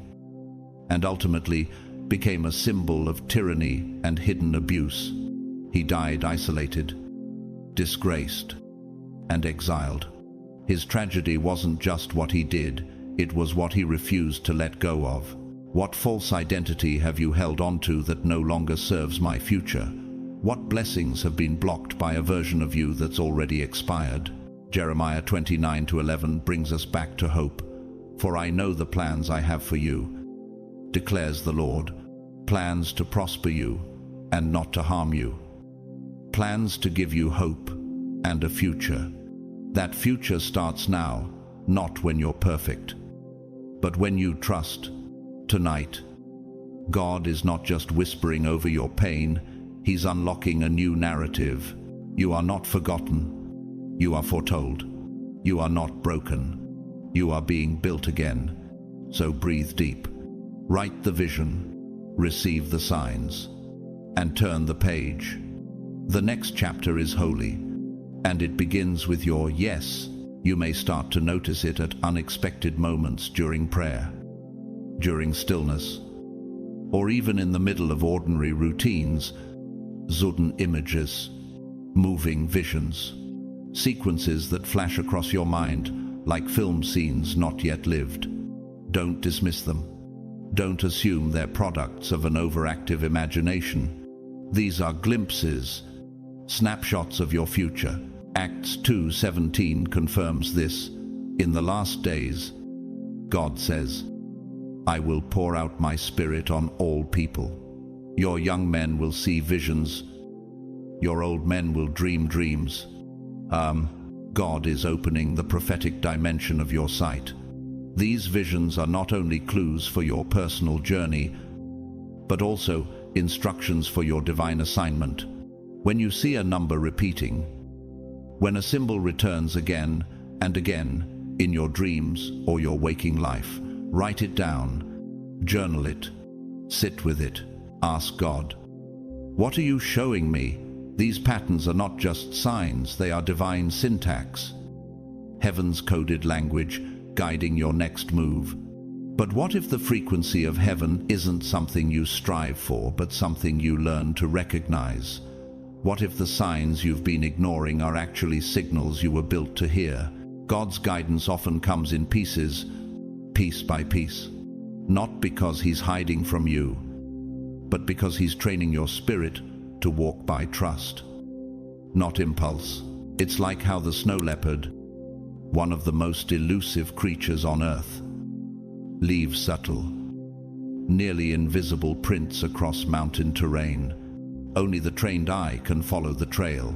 and ultimately became a symbol of tyranny and hidden abuse. He died isolated, disgraced, and exiled. His tragedy wasn't just what he did, it was what he refused to let go of. What false identity have you held onto that no longer serves my future? What blessings have been blocked by a version of you that's already expired? Jeremiah 29:11 brings us back to hope. "For I know the plans I have for you, declares the Lord, plans to prosper you and not to harm you, plans to give you hope and a future." That future starts now, not when you're perfect, But when you trust, tonight, God is not just whispering over your pain, He's unlocking a new narrative. You are not forgotten. You are foretold. You are not broken. You are being built again. So breathe deep. Write the vision. Receive the signs. And turn the page. The next chapter is holy, and it begins with your yes. You may start to notice it at unexpected moments during prayer, during stillness, or even in the middle of ordinary routines. Sudden images, moving visions, sequences that flash across your mind like film scenes not yet lived. Don't dismiss them. Don't assume they're products of an overactive imagination. These are glimpses, snapshots of your future. Acts 2:17 confirms this. In the last days, God says, I will pour out my spirit on all people. Your young men will see visions. Your old men will dream dreams. God is opening the prophetic dimension of your sight. These visions are not only clues for your personal journey, but also instructions for your divine assignment. When you see a number repeating, when a symbol returns again and again in your dreams or your waking life, write it down, journal it, sit with it, ask God, what are you showing me? These patterns are not just signs, they are divine syntax, heaven's coded language guiding your next move. But what if the frequency of heaven isn't something you strive for, but something you learn to recognize? What if the signs you've been ignoring are actually signals you were built to hear? God's guidance often comes in pieces, piece by piece. Not because He's hiding from you, but because He's training your spirit to walk by trust, not impulse. It's like how the snow leopard, one of the most elusive creatures on earth, leaves subtle, nearly invisible prints across mountain terrain. Only the trained eye can follow the trail.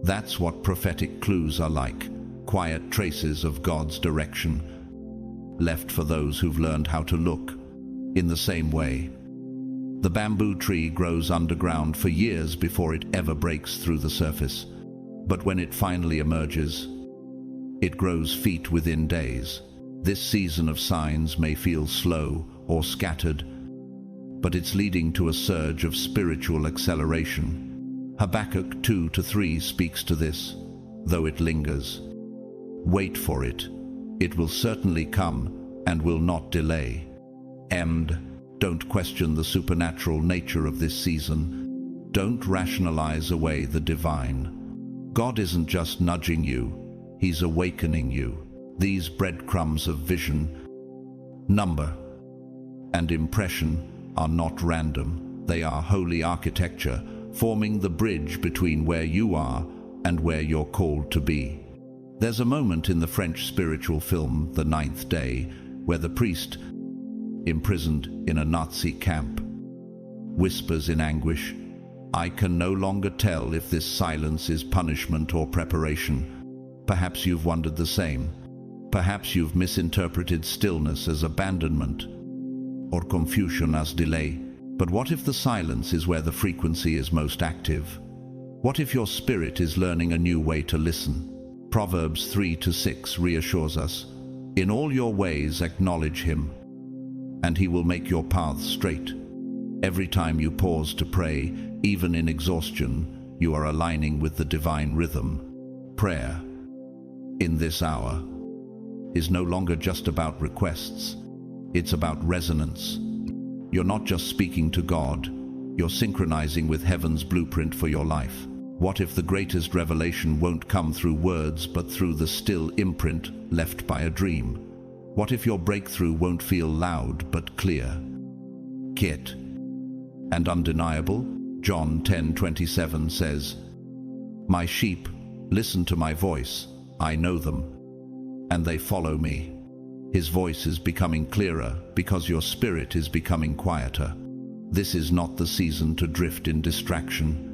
That's what prophetic clues are like, quiet traces of God's direction, left for those who've learned how to look. In the same way, the bamboo tree grows underground for years before it ever breaks through the surface. But when it finally emerges, it grows feet within days. This season of signs may feel slow or scattered, but it's leading to a surge of spiritual acceleration. Habakkuk 2-3 speaks to this, though it lingers. Wait for it. It will certainly come and will not delay. Don't question the supernatural nature of this season. Don't rationalize away the divine. God isn't just nudging you, He's awakening you. These breadcrumbs of vision, number, and impression are not random. They are holy architecture, forming the bridge between where you are and where you're called to be. There's a moment in the French spiritual film, The Ninth Day, where the priest, imprisoned in a Nazi camp, whispers in anguish, I can no longer tell if this silence is punishment or preparation. Perhaps you've wondered the same. Perhaps you've misinterpreted stillness as abandonment or confusion as delay. But what if the silence is where the frequency is most active? What if your spirit is learning a new way to listen? Proverbs 3-6 reassures us, in all your ways acknowledge Him, and He will make your paths straight. Every time you pause to pray, even in exhaustion, you are aligning with the divine rhythm. Prayer, in this hour, is no longer just about requests. It's about resonance. You're not just speaking to God, you're synchronizing with heaven's blueprint for your life. What if the greatest revelation won't come through words, but through the still imprint left by a dream? What if your breakthrough won't feel loud, but clear, quiet, and undeniable? John 10:27 says, My sheep listen to my voice, I know them, and they follow me. His voice is becoming clearer because your spirit is becoming quieter. This is not the season to drift in distraction.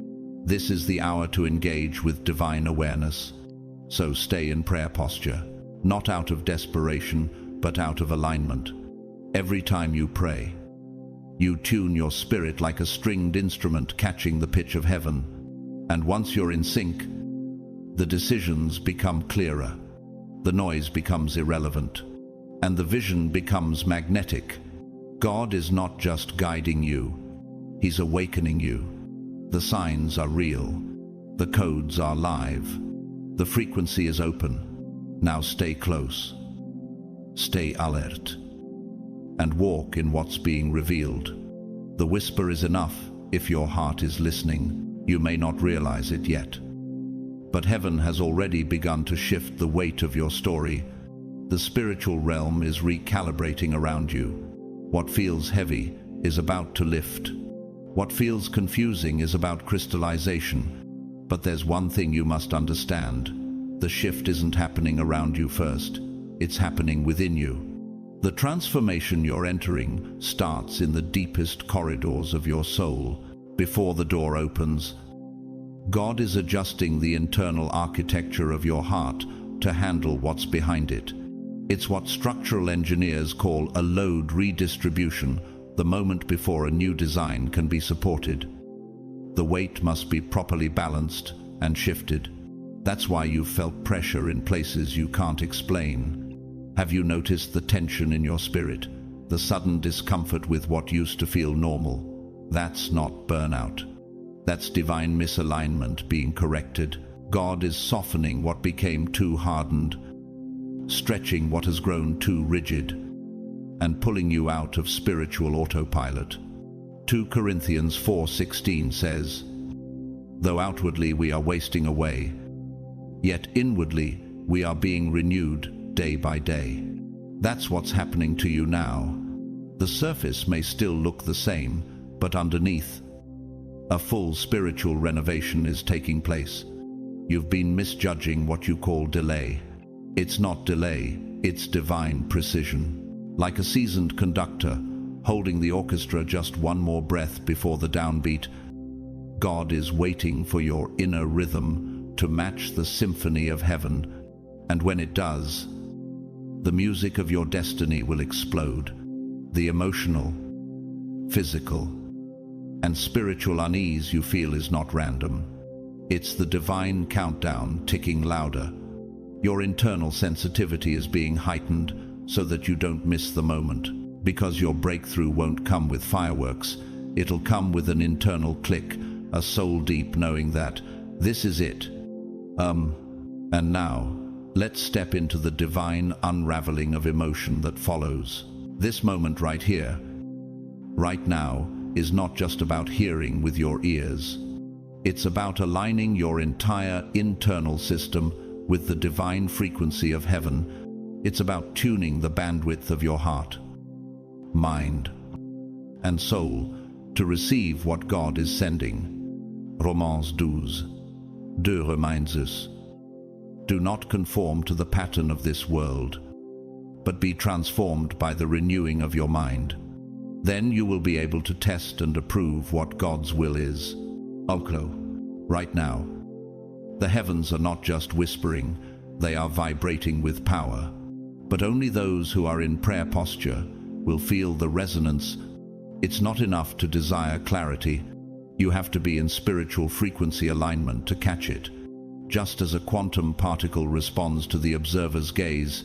This is the hour to engage with divine awareness. So stay in prayer posture, not out of desperation, but out of alignment. Every time you pray, you tune your spirit like a stringed instrument catching the pitch of heaven. And once you're in sync, the decisions become clearer, the noise becomes irrelevant, and the vision becomes magnetic. God is not just guiding you, He's awakening you. The signs are real, the codes are live, the frequency is open. Now stay close, stay alert, and walk in what's being revealed. The whisper is enough if your heart is listening. You may not realize it yet, but heaven has already begun to shift the weight of your story. The spiritual realm is recalibrating around you. What feels heavy is about to lift. What feels confusing is about crystallization. But there's one thing you must understand. The shift isn't happening around you first. It's happening within you. The transformation you're entering starts in the deepest corridors of your soul. Before the door opens, God is adjusting the internal architecture of your heart to handle what's behind it. It's what structural engineers call a load redistribution, the moment before a new design can be supported. The weight must be properly balanced and shifted. That's why you've felt pressure in places you can't explain. Have you noticed the tension in your spirit, the sudden discomfort with what used to feel normal? That's not burnout. That's divine misalignment being corrected. God is softening what became too hardened, stretching what has grown too rigid, and pulling you out of spiritual autopilot. 2 Corinthians 4:16 says, "Though outwardly we are wasting away, yet inwardly we are being renewed day by day." That's what's happening to you now. The surface may still look the same, but underneath, a full spiritual renovation is taking place. You've been misjudging what you call delay. It's not delay, it's divine precision. Like a seasoned conductor, holding the orchestra just one more breath before the downbeat, God is waiting for your inner rhythm to match the symphony of heaven. And when it does, the music of your destiny will explode. The emotional, physical, and spiritual unease you feel is not random. It's the divine countdown ticking louder. Your internal sensitivity is being heightened so that you don't miss the moment. Because your breakthrough won't come with fireworks, it'll come with an internal click, a soul-deep knowing that this is it. And now, let's step into the divine unraveling of emotion that follows. This moment right here, right now, is not just about hearing with your ears. It's about aligning your entire internal system with the divine frequency of heaven. It's about tuning the bandwidth of your heart, mind, and soul to receive what God is sending. Romans 12:2 reminds us, "Do not conform to the pattern of this world, but be transformed by the renewing of your mind. Then you will be able to test and approve what God's will is." Right now, the heavens are not just whispering, they are vibrating with power. But only those who are in prayer posture will feel the resonance. It's not enough to desire clarity. You have to be in spiritual frequency alignment to catch it. Just as a quantum particle responds to the observer's gaze,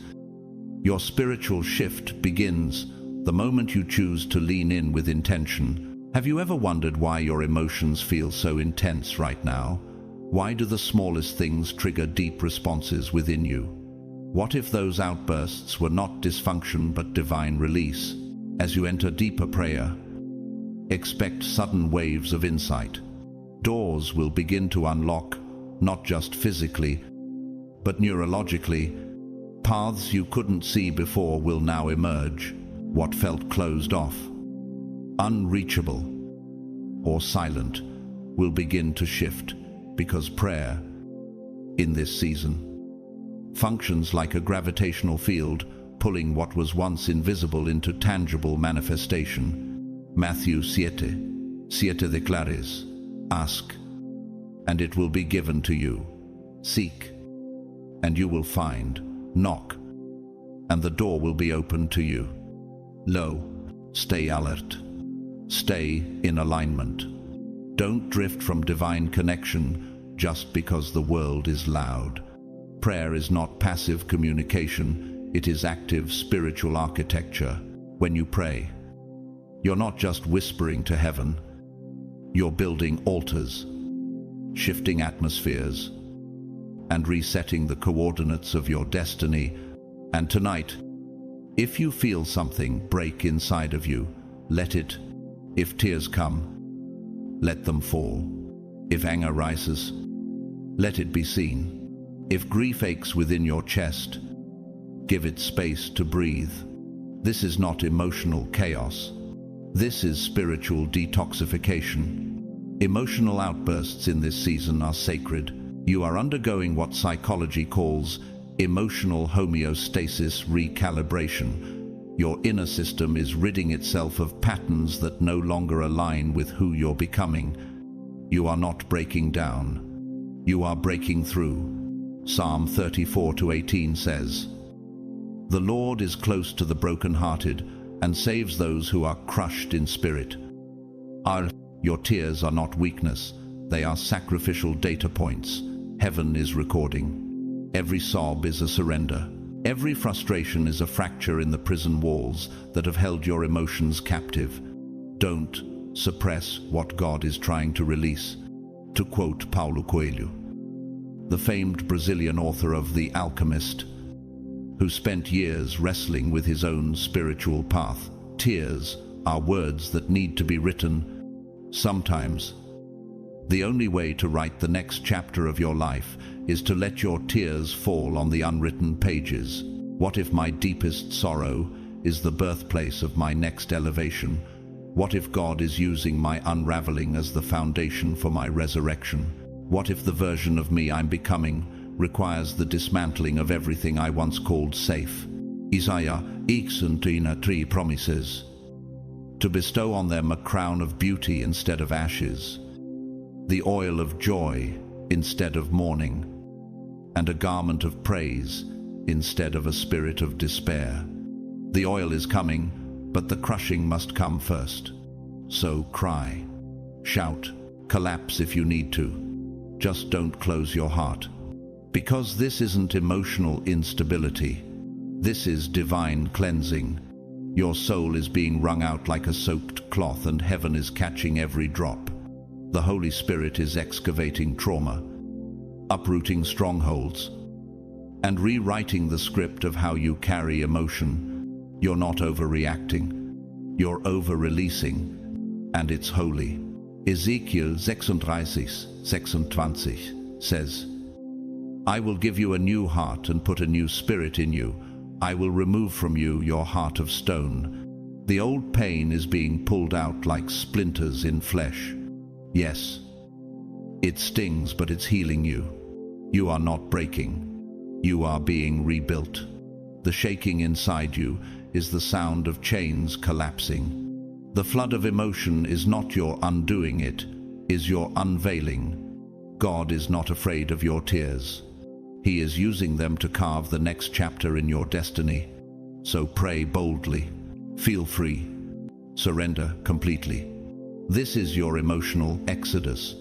your spiritual shift begins the moment you choose to lean in with intention. Have you ever wondered why your emotions feel so intense right now? Why do the smallest things trigger deep responses within you? What if those outbursts were not dysfunction but divine release? As you enter deeper prayer, expect sudden waves of insight. Doors will begin to unlock, not just physically, but neurologically. Paths you couldn't see before will now emerge. What felt closed off, unreachable, or silent will begin to shift, because prayer, in this season, functions like a gravitational field, pulling what was once invisible into tangible manifestation. Matthew 7:7 declares, "Ask, and it will be given to you. Seek, and you will find. Knock, and the door will be opened to you." low. Stay alert. Stay in alignment. Don't drift from divine connection just because the world is loud. Prayer is not passive communication, it is active spiritual architecture. When you pray, you're not just whispering to heaven, you're building altars, shifting atmospheres, and resetting the coordinates of your destiny. And tonight, if you feel something break inside of you, let it. If tears come, let them fall. If anger rises, let it be seen. If grief aches within your chest, give it space to breathe. This is not emotional chaos. This is spiritual detoxification. Emotional outbursts in this season are sacred. You are undergoing what psychology calls emotional homeostasis recalibration. Your inner system is ridding itself of patterns that no longer align with who you're becoming. You are not breaking down. You are breaking through. Psalm 34:18 says, "The Lord is close to the brokenhearted and saves those who are crushed in spirit." Your tears are not weakness. They are sacrificial data points. Heaven is recording. Every sob is a surrender. Every frustration is a fracture in the prison walls that have held your emotions captive. Don't suppress what God is trying to release. To quote Paulo Coelho, the famed Brazilian author of The Alchemist, who spent years wrestling with his own spiritual path, tears are words that need to be written. Sometimes, the only way to write the next chapter of your life is to let your tears fall on the unwritten pages. What if my deepest sorrow is the birthplace of my next elevation? What if God is using my unraveling as the foundation for my resurrection? What if the version of me I'm becoming requires the dismantling of everything I once called safe? Isaiah 63 promises to bestow on them a crown of beauty instead of ashes, the oil of joy instead of mourning, and a garment of praise instead of a spirit of despair. The oil is coming, but the crushing must come first. So cry, shout, collapse if you need to. Just don't close your heart. Because this isn't emotional instability. This is divine cleansing. Your soul is being wrung out like a soaked cloth, and heaven is catching every drop. The Holy Spirit is excavating trauma, uprooting strongholds, and rewriting the script of how you carry emotion. You're not overreacting. You're over-releasing, and it's holy. Ezekiel 36:26 says, "I will give you a new heart and put a new spirit in you. I will remove from you your heart of stone." The old pain is being pulled out like splinters in flesh. Yes, it stings, but it's healing you. You are not breaking. You are being rebuilt. The shaking inside you is the sound of chains collapsing. The flood of emotion is not your undoing, it is your unveiling. God is not afraid of your tears. He is using them to carve the next chapter in your destiny. So pray boldly, feel free, surrender completely. This is your emotional exodus,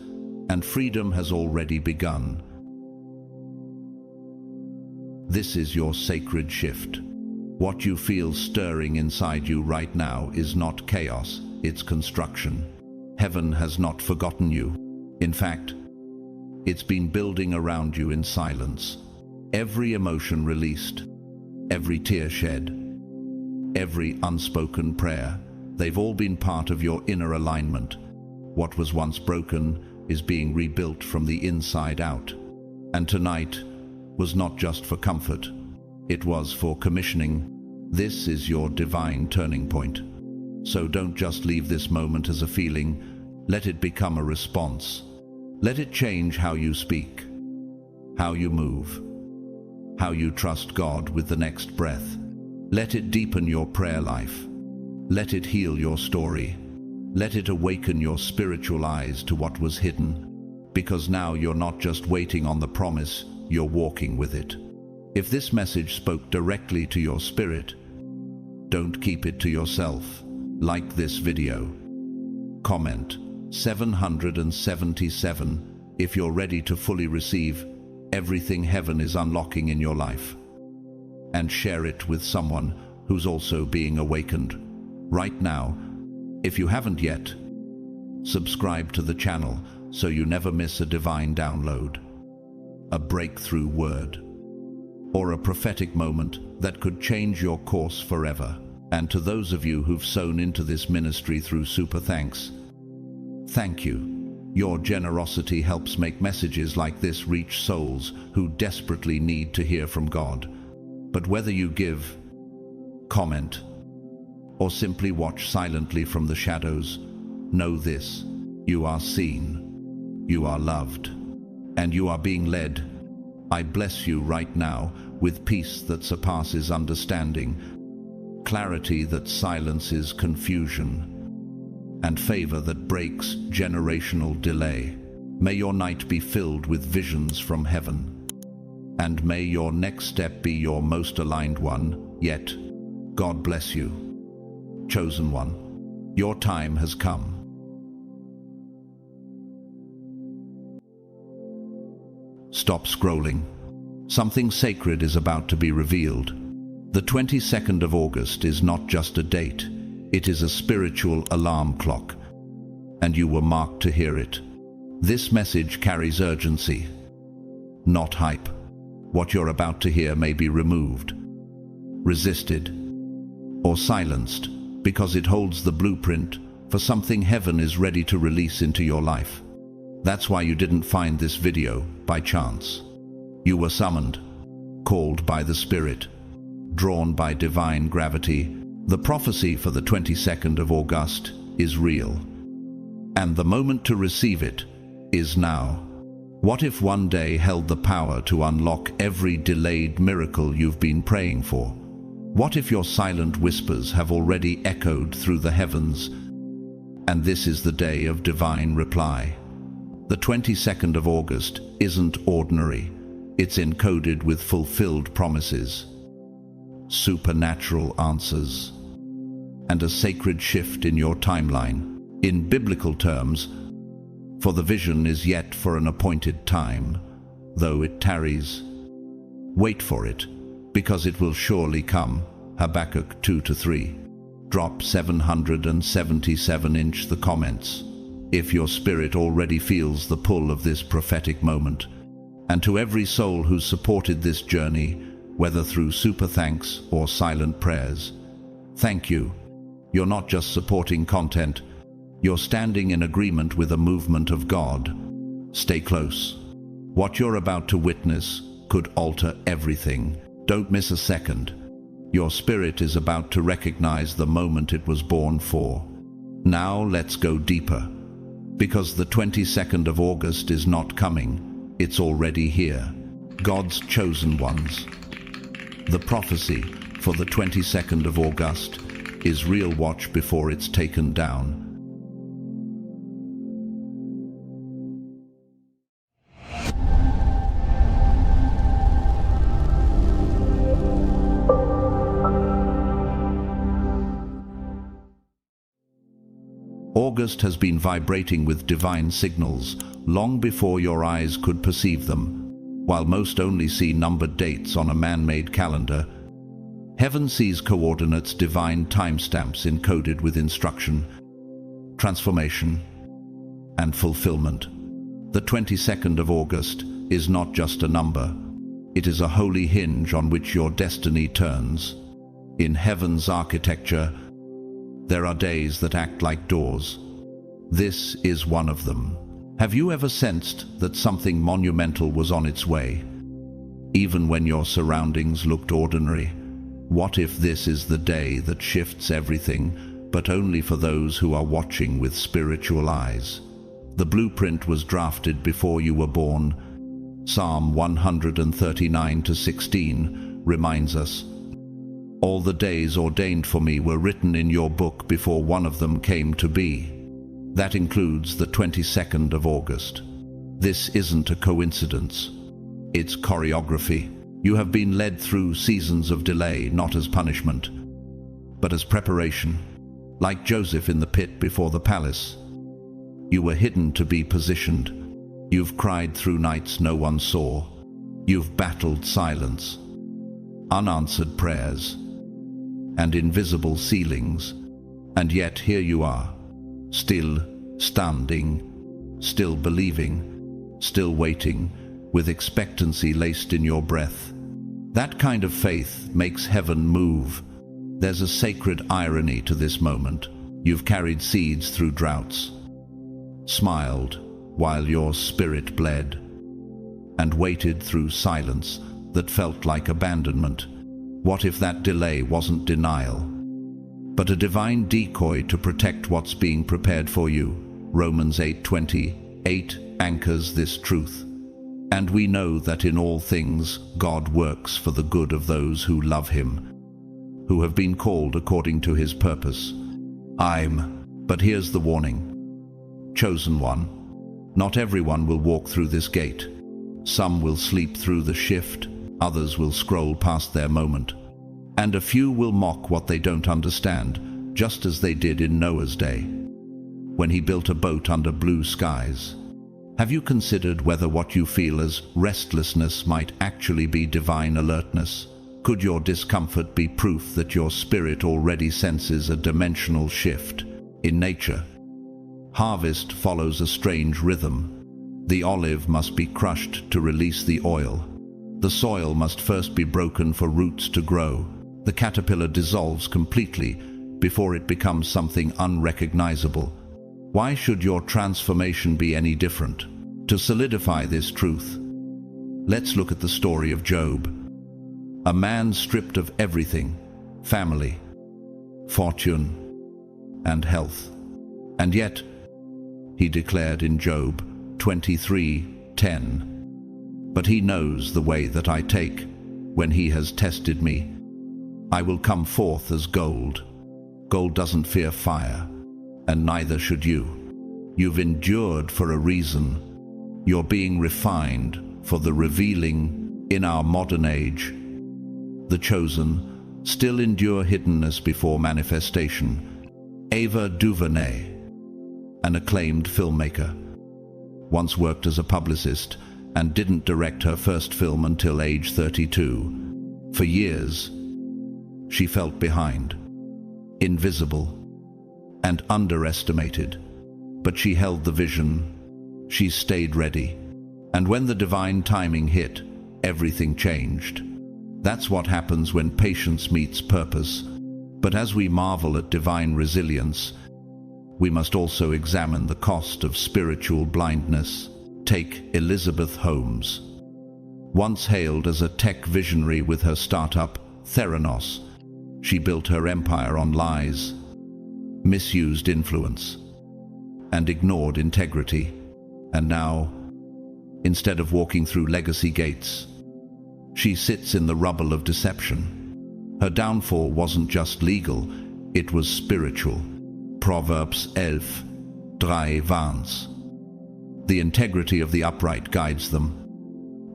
and freedom has already begun. This is your sacred shift. What you feel stirring inside you right now is not chaos, it's construction. Heaven has not forgotten you. In fact, it's been building around you in silence. Every emotion released, every tear shed, every unspoken prayer, they've all been part of your inner alignment. What was once broken is being rebuilt from the inside out. And tonight was not just for comfort, it was for commissioning. This is your divine turning point. So don't just leave this moment as a feeling, let it become a response. Let it change how you speak, how you move, how you trust God with the next breath. Let it deepen your prayer life. Let it heal your story. Let it awaken your spiritual eyes to what was hidden. Because now you're not just waiting on the promise, you're walking with it. If this message spoke directly to your spirit, Don't keep it to yourself. Like this video. Comment 777 if you're ready to fully receive everything heaven is unlocking in your life. And share it with someone who's also being awakened right now. If you haven't yet, subscribe to the channel so you never miss a divine download, a breakthrough word, or a prophetic moment that could change your course forever. And to those of you who've sown into this ministry through super thanks, thank you. Your generosity helps make messages like this reach souls who desperately need to hear from God. But whether you give, comment, or simply watch silently from the shadows, know this: you are seen, you are loved, and you are being led. I bless you right now with peace that surpasses understanding, clarity that silences confusion, and favor that breaks generational delay. May your night be filled with visions from heaven, and may your next step be your most aligned one yet. God bless you, chosen one. Your time has come. Stop scrolling. Something sacred is about to be revealed. The 22nd of August is not just a date, it is a spiritual alarm clock, and you were marked to hear it. This message carries urgency, not hype. What you're about to hear may be removed, resisted, or silenced because it holds the blueprint for something heaven is ready to release into your life. That's why you didn't find this video by chance. You were summoned, called by the Spirit, drawn by divine gravity. The prophecy for the 22nd of August is real, and the moment to receive it is now. What if one day held the power to unlock every delayed miracle you've been praying for? What if your silent whispers have already echoed through the heavens, and this is the day of divine reply? The 22nd of August isn't ordinary. It's encoded with fulfilled promises, supernatural answers, and a sacred shift in your timeline. In biblical terms, for the vision is yet for an appointed time, though it tarries. Wait for it, because it will surely come. Habakkuk 2-3. Drop 777 the comments if your spirit already feels the pull of this prophetic moment. And to every soul who's supported this journey, whether through super thanks or silent prayers, thank you. You're not just supporting content, you're standing in agreement with a movement of God. Stay close. What you're about to witness could alter everything. Don't miss a second. Your spirit is about to recognize the moment it was born for. Now let's go deeper. Because the 22nd of August is not coming, it's already here. God's chosen ones. The prophecy for the 22nd of August is real. Watch before it's taken down. August has been vibrating with divine signals long before your eyes could perceive them. While most only see numbered dates on a man-made calendar, heaven sees coordinates, divine timestamps encoded with instruction, transformation, and fulfillment. The 22nd of August is not just a number. It is a holy hinge on which your destiny turns. In heaven's architecture, there are days that act like doors. This is one of them. Have you ever sensed that something monumental was on its way, even when your surroundings looked ordinary? What if this is the day that shifts everything, but only for those who are watching with spiritual eyes? The blueprint was drafted before you were born. Psalm 139:16 reminds us, "All the days ordained for me were written in your book before one of them came to be." That includes the 22nd of August. This isn't a coincidence. It's choreography. You have been led through seasons of delay, not as punishment, but as preparation. Like Joseph in the pit before the palace. You were hidden to be positioned. You've cried through nights no one saw. You've battled silence, unanswered prayers, and invisible ceilings. And yet here you are, still standing, still believing, still waiting, with expectancy laced in your breath. That kind of faith makes heaven move. There's a sacred irony to this moment. You've carried seeds through droughts, smiled while your spirit bled, and waited through silence that felt like abandonment. What if that delay wasn't denial, but a divine decoy to protect what's being prepared for you? Romans 8:28 anchors this truth. And we know that in all things God works for the good of those who love him, who have been called according to his purpose. But here's the warning. Chosen one. Not everyone will walk through this gate. Some will sleep through the shift, others will scroll past their moment. And a few will mock what they don't understand, just as they did in Noah's day, when he built a boat under blue skies. Have you considered whether what you feel as restlessness might actually be divine alertness? Could your discomfort be proof that your spirit already senses a dimensional shift? In nature, harvest follows a strange rhythm. The olive must be crushed to release the oil. The soil must first be broken for roots to grow. The caterpillar dissolves completely before it becomes something unrecognizable. Why should your transformation be any different? To solidify this truth, let's look at the story of Job. A man stripped of everything, family, fortune, and health. And yet, he declared in Job 23:10, "But he knows the way that I take. When he has tested me, I will come forth as gold. Gold doesn't fear fire, and neither should you. You've endured for a reason. You're being refined for the revealing. In our modern age, the chosen still endure hiddenness before manifestation. Ava DuVernay, an acclaimed filmmaker, once worked as a publicist and didn't direct her first film until age 32. For years, she felt behind, invisible, and underestimated. But she held the vision. She stayed ready. And when the divine timing hit, everything changed. That's what happens when patience meets purpose. But as we marvel at divine resilience, we must also examine the cost of spiritual blindness. Take Elizabeth Holmes. Once hailed as a tech visionary with her startup, Theranos, she built her empire on lies, misused influence, and ignored integrity. And now, instead of walking through legacy gates, she sits in the rubble of deception. Her downfall wasn't just legal, it was spiritual. Proverbs 11:3 warns. The integrity of the upright guides them,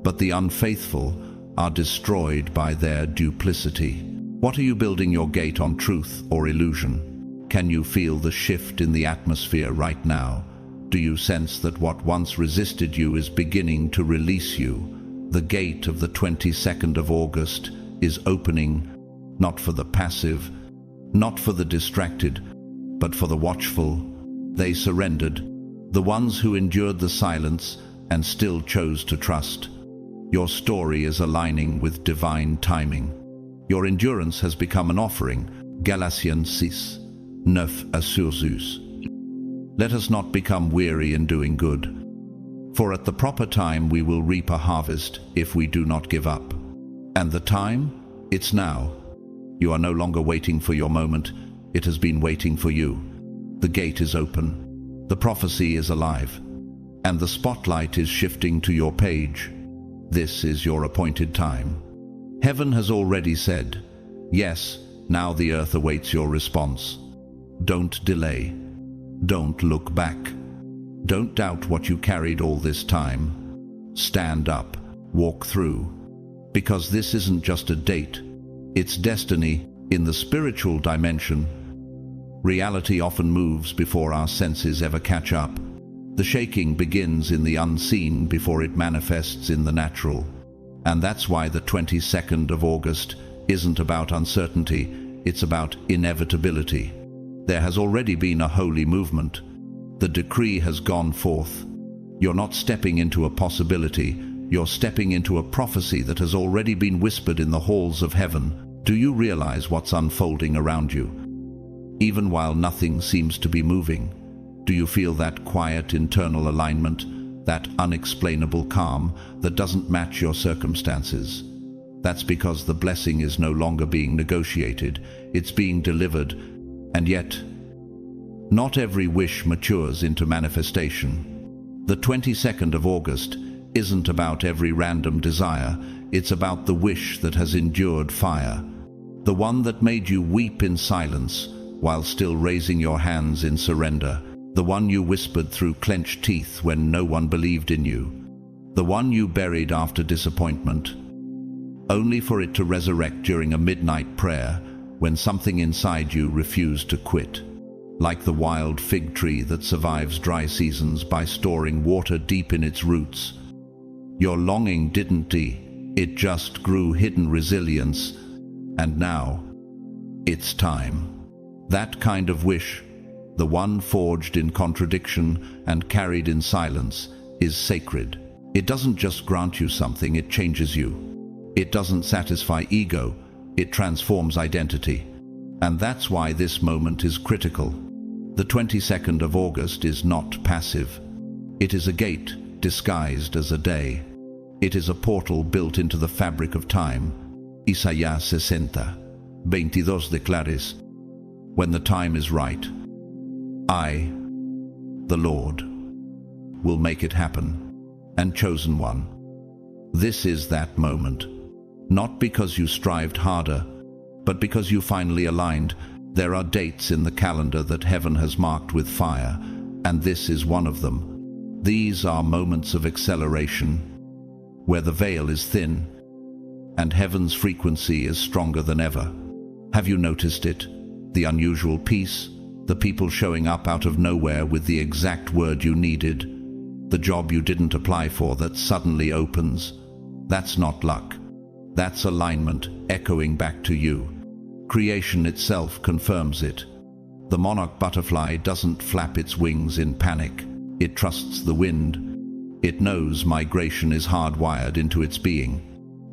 but the unfaithful are destroyed by their duplicity. What are you building your gate on, truth or illusion? Can you feel the shift in the atmosphere right now? Do you sense that what once resisted you is beginning to release you? The gate of the 22nd of August is opening, not for the passive, not for the distracted, but for the watchful. They surrendered, the ones who endured the silence and still chose to trust. Your story is aligning with divine timing. Your endurance has become an offering. Galatians 6:9. Let us not become weary in doing good, for at the proper time we will reap a harvest if we do not give up. And the time? It's now. You are no longer waiting for your moment. It has been waiting for you. The gate is open. The prophecy is alive. And the spotlight is shifting to your page. This is your appointed time. Heaven has already said, yes, now the earth awaits your response. Don't delay. Don't look back. Don't doubt what you carried all this time. Stand up, walk through. Because this isn't just a date, it's destiny. In the spiritual dimension, reality often moves before our senses ever catch up. The shaking begins in the unseen before it manifests in the natural. And that's why the 22nd of August isn't about uncertainty, it's about inevitability. There has already been a holy movement. The decree has gone forth. You're not stepping into a possibility, you're stepping into a prophecy that has already been whispered in the halls of heaven. Do you realize what's unfolding around you? Even while nothing seems to be moving, do you feel that quiet internal alignment, that unexplainable calm that doesn't match your circumstances? That's because the blessing is no longer being negotiated, it's being delivered. And yet, not every wish matures into manifestation. The 22nd of August isn't about every random desire, it's about the wish that has endured fire. The one that made you weep in silence while still raising your hands in surrender. The one you whispered through clenched teeth when no one believed in you. The one you buried after disappointment, only for it to resurrect during a midnight prayer when something inside you refused to quit. Like the wild fig tree that survives dry seasons by storing water deep in its roots. Your longing didn't die, it just grew hidden resilience. And now, it's time. That kind of wish, the one forged in contradiction and carried in silence, is sacred. It doesn't just grant you something, it changes you. It doesn't satisfy ego, it transforms identity. And that's why this moment is critical. The 22nd of August is not passive. It is a gate disguised as a day. It is a portal built into the fabric of time. Isaías 60:22 declares, when the time is right, I, the Lord, will make it happen. And chosen one. This is that moment. Not because you strived harder, but because you finally aligned. There are dates in the calendar that heaven has marked with fire, and this is one of them. These are moments of acceleration, where the veil is thin, and heaven's frequency is stronger than ever. Have you noticed it? The unusual peace, the people showing up out of nowhere with the exact word you needed, the job you didn't apply for that suddenly opens. That's not luck. That's alignment echoing back to you. Creation itself confirms it. The monarch butterfly doesn't flap its wings in panic. It trusts the wind. It knows migration is hardwired into its being.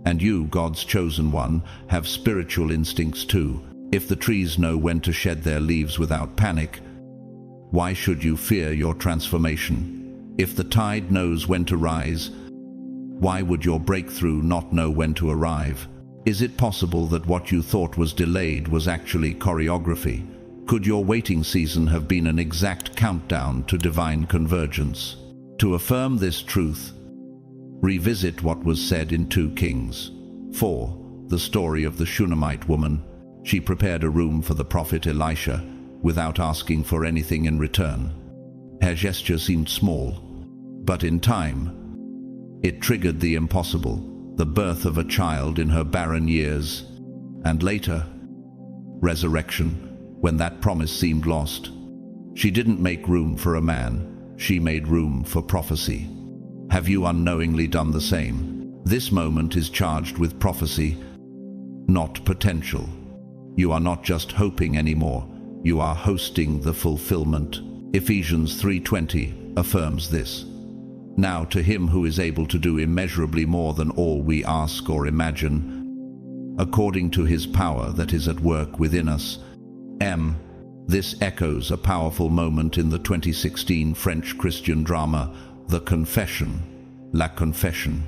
And you, God's chosen one, have spiritual instincts too. If the trees know when to shed their leaves without panic, why should you fear your transformation? If the tide knows when to rise, why would your breakthrough not know when to arrive? Is it possible that what you thought was delayed was actually choreography? Could your waiting season have been an exact countdown to divine convergence? To affirm this truth, revisit what was said in 2 Kings 4, the story of the Shunammite woman. She prepared a room for the prophet Elisha without asking for anything in return. Her gesture seemed small, but in time, it triggered the impossible, the birth of a child in her barren years, and later, resurrection, when that promise seemed lost. She didn't make room for a man, she made room for prophecy. Have you unknowingly done the same? This moment is charged with prophecy, not potential. You are not just hoping anymore, you are hosting the fulfillment. Ephesians 3:20 affirms this. Now to him who is able to do immeasurably more than all we ask or imagine, according to his power that is at work within us. This echoes a powerful moment in the 2016 French Christian drama, The Confession, La Confession,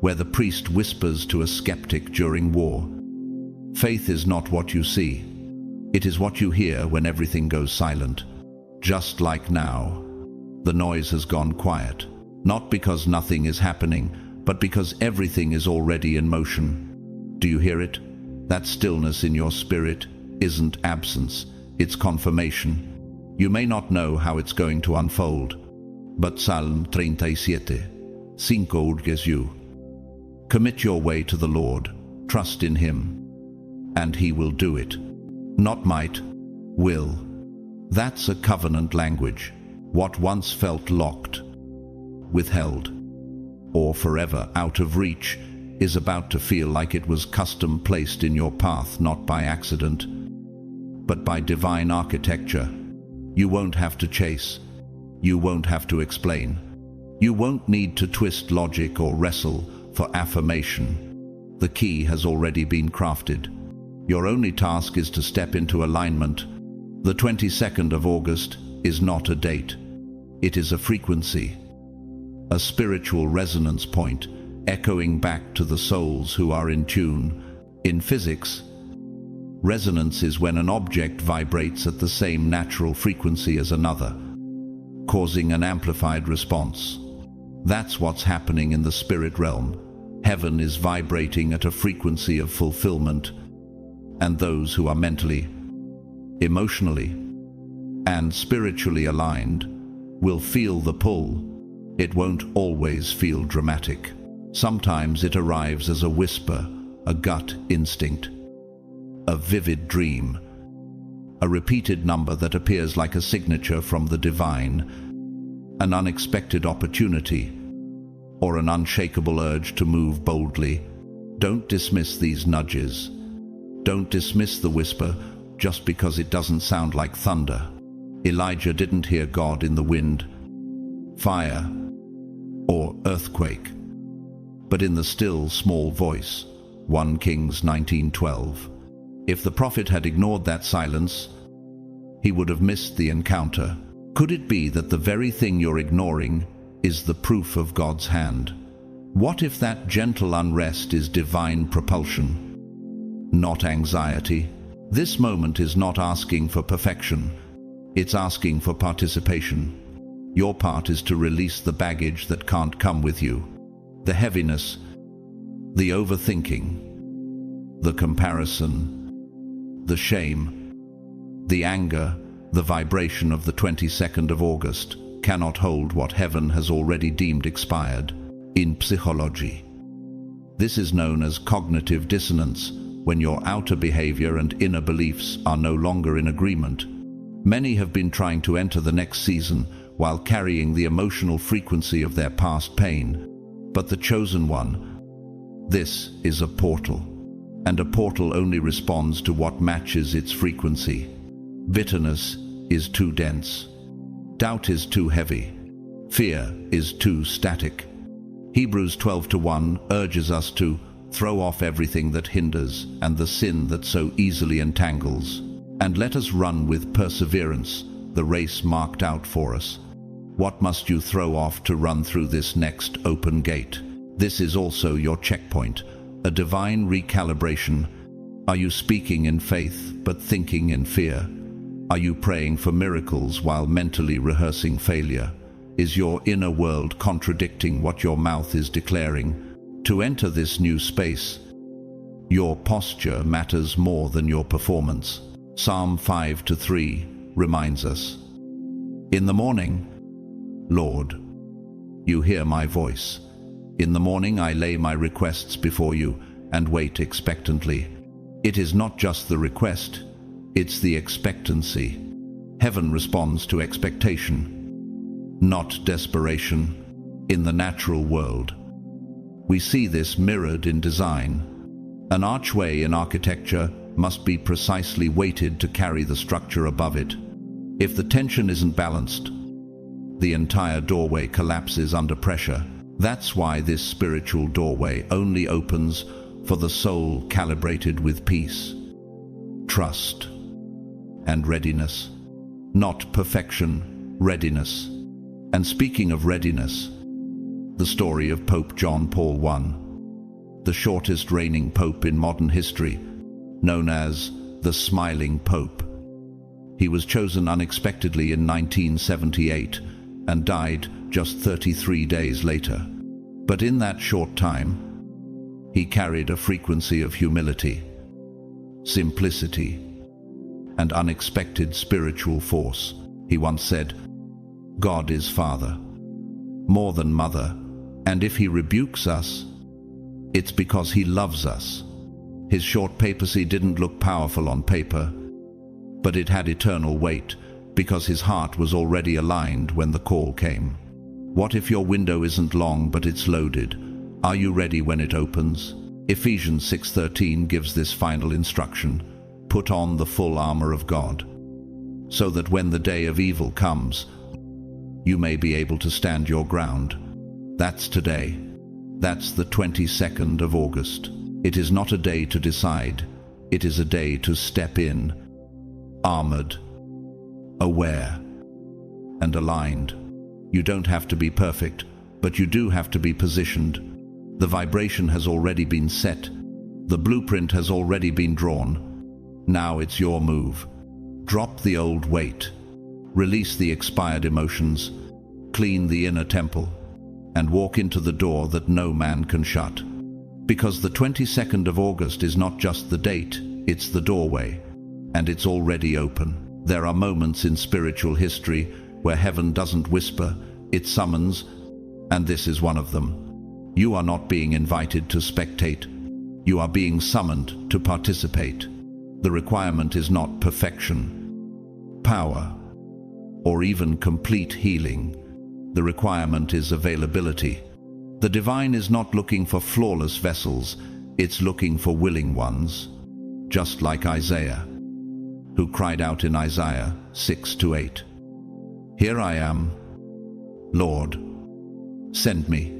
where the priest whispers to a skeptic during war. Faith is not what you see. It is what you hear when everything goes silent. Just like now, the noise has gone quiet, not because nothing is happening, but because everything is already in motion. Do you hear it? That stillness in your spirit isn't absence, it's confirmation. You may not know how it's going to unfold, but Psalm 37:5 urges you. Commit your way to the Lord, trust in him, and he will do it. Not might, will. That's a covenant language. What once felt locked, withheld, or forever out of reach is about to feel like it was custom placed in your path, not by accident, but by divine architecture. You won't have to chase. You won't have to explain. You won't need to twist logic or wrestle for affirmation. The key has already been crafted. Your only task is to step into alignment. The 22nd of August is not a date. It is a frequency, a spiritual resonance point, echoing back to the souls who are in tune. In physics, resonance is when an object vibrates at the same natural frequency as another, causing an amplified response. That's what's happening in the spirit realm. Heaven is vibrating at a frequency of fulfillment, and those who are mentally, emotionally, and spiritually aligned will feel the pull. It won't always feel dramatic. Sometimes it arrives as a whisper, a gut instinct, a vivid dream, a repeated number that appears like a signature from the divine, an unexpected opportunity, or an unshakable urge to move boldly. Don't dismiss these nudges. Don't dismiss the whisper just because it doesn't sound like thunder. Elijah didn't hear God in the wind, fire, or earthquake, but in the still small voice. 1 Kings 19:12. If the prophet had ignored that silence, he would have missed the encounter. Could it be that the very thing you're ignoring is the proof of God's hand? What if that gentle unrest is divine propulsion, not anxiety? This moment is not asking for perfection. It's asking for participation. Your part is to release the baggage that can't come with you. The heaviness, the overthinking, the comparison, the shame, the anger. The vibration of the 22nd of August cannot hold what heaven has already deemed expired. In psychology, this is known as cognitive dissonance, when your outer behavior and inner beliefs are no longer in agreement. Many have been trying to enter the next season while carrying the emotional frequency of their past pain. But the chosen one, this is a portal, and a portal only responds to what matches its frequency. Bitterness is too dense. Doubt is too heavy. Fear is too static. Hebrews 12:1 urges us to throw off everything that hinders and the sin that so easily entangles, and let us run with perseverance the race marked out for us. What must you throw off to run through this next open gate? This is also your checkpoint, a divine recalibration. Are you speaking in faith but thinking in fear? Are you praying for miracles while mentally rehearsing failure? Is your inner world contradicting what your mouth is declaring? To enter this new space, your posture matters more than your performance. Psalm 5:3 reminds us, "In the morning, Lord, you hear my voice. In the morning I lay my requests before you and wait expectantly." It is not just the request, it's the expectancy. Heaven responds to expectation, not desperation. In the natural world, we see this mirrored in design. An archway in architecture must be precisely weighted to carry the structure above it. If the tension isn't balanced, the entire doorway collapses under pressure. That's why this spiritual doorway only opens for the soul calibrated with peace, trust, and readiness. Not perfection, readiness. And speaking of readiness, the story of Pope John Paul I, the shortest reigning pope in modern history, known as the Smiling Pope. He was chosen unexpectedly in 1978 and died just 33 days later. But in that short time, he carried a frequency of humility, simplicity, and unexpected spiritual force. He once said, "God is Father, more than mother, and if he rebukes us, it's because he loves us." His short papacy didn't look powerful on paper, but it had eternal weight because his heart was already aligned when the call came. What if your window isn't long but it's loaded? Are you ready when it opens? Ephesians 6:13 gives this final instruction: put on the full armor of God, so that when the day of evil comes, you may be able to stand your ground. That's today. That's the 22nd of August. It is not a day to decide. It is a day to step in, armored, aware, and aligned. You don't have to be perfect, but you do have to be positioned. The vibration has already been set. The blueprint has already been drawn. Now it's your move. Drop the old weight. Release the expired emotions. Clean the inner temple. And walk into the door that no man can shut. Because the 22nd of August is not just the date, it's the doorway. And it's already open. There are moments in spiritual history where heaven doesn't whisper, it summons, and this is one of them. You are not being invited to spectate. You are being summoned to participate. The requirement is not perfection, power, or even complete healing. The requirement is availability. The divine is not looking for flawless vessels, it's looking for willing ones. Just like Isaiah, who cried out in Isaiah 6-8, "Here I am, Lord, send me."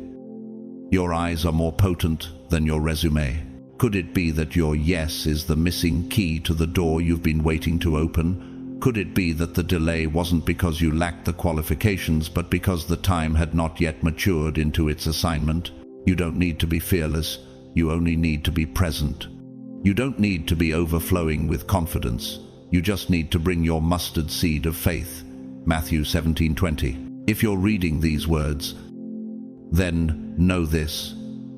Your eyes are more potent than your resume. Could it be that your yes is the missing key to the door you've been waiting to open? Could it be that the delay wasn't because you lacked the qualifications, but because the time had not yet matured into its assignment? You don't need to be fearless, you only need to be present. You don't need to be overflowing with confidence, you just need to bring your mustard seed of faith. Matthew 17:20. If you're reading these words, then know this: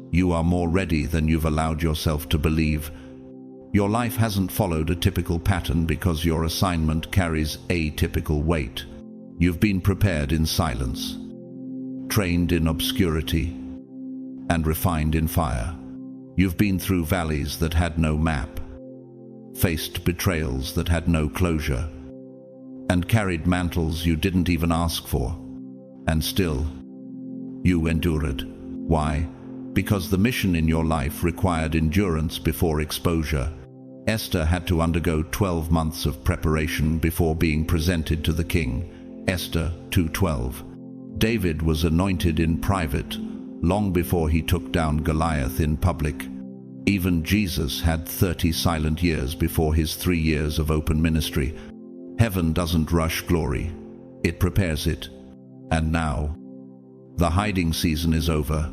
you are more ready than you've allowed yourself to believe. Your life hasn't followed a typical pattern because your assignment carries atypical weight. You've been prepared in silence, trained in obscurity, and refined in fire. You've been through valleys that had no map, faced betrayals that had no closure, and carried mantles you didn't even ask for. And still, you endured. Why? Because the mission in your life required endurance before exposure. Esther had to undergo 12 months of preparation before being presented to the king. Esther 2:12. David was anointed in private long before he took down Goliath in public. Even Jesus had 30 silent years before his 3 years of open ministry. Heaven doesn't rush glory, it prepares it. And now, the hiding season is over.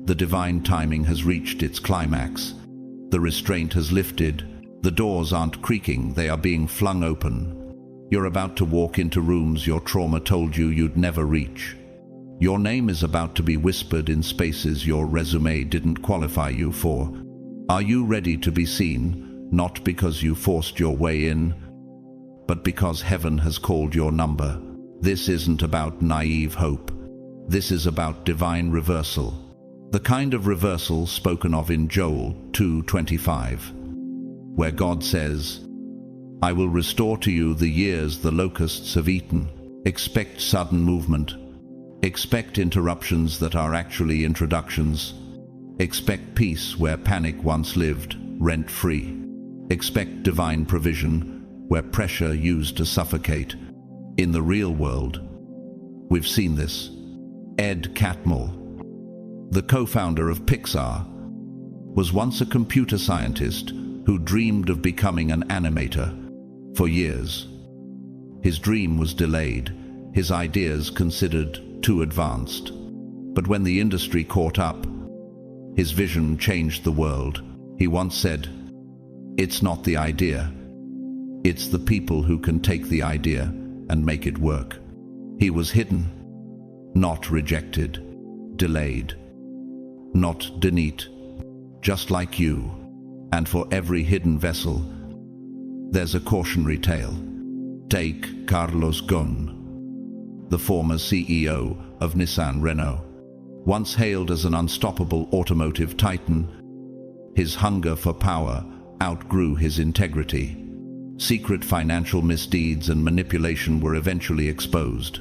The divine timing has reached its climax. The restraint has lifted. The doors aren't creaking, they are being flung open. You're about to walk into rooms your trauma told you you'd never reach. Your name is about to be whispered in spaces your resume didn't qualify you for. Are you ready to be seen, not because you forced your way in, but because heaven has called your number? This isn't about naive hope. This is about divine reversal. The kind of reversal spoken of in Joel 2:25, where God says, "I will restore to you the years the locusts have eaten." Expect sudden movement. Expect interruptions that are actually introductions. Expect peace where panic once lived, rent-free. Expect divine provision where pressure used to suffocate. In the real world, we've seen this. Ed Catmull, the co-founder of Pixar, was once a computer scientist who dreamed of becoming an animator for years. His dream was delayed, his ideas considered too advanced. But when the industry caught up, his vision changed the world. He once said, "It's not the idea, it's the people who can take the idea and make it work." He was hidden, not rejected, delayed, not denied, just like you. And for every hidden vessel, there's a cautionary tale. Take Carlos Ghosn, the former CEO of Nissan Renault. Once hailed as an unstoppable automotive titan, his hunger for power outgrew his integrity. Secret financial misdeeds and manipulation were eventually exposed,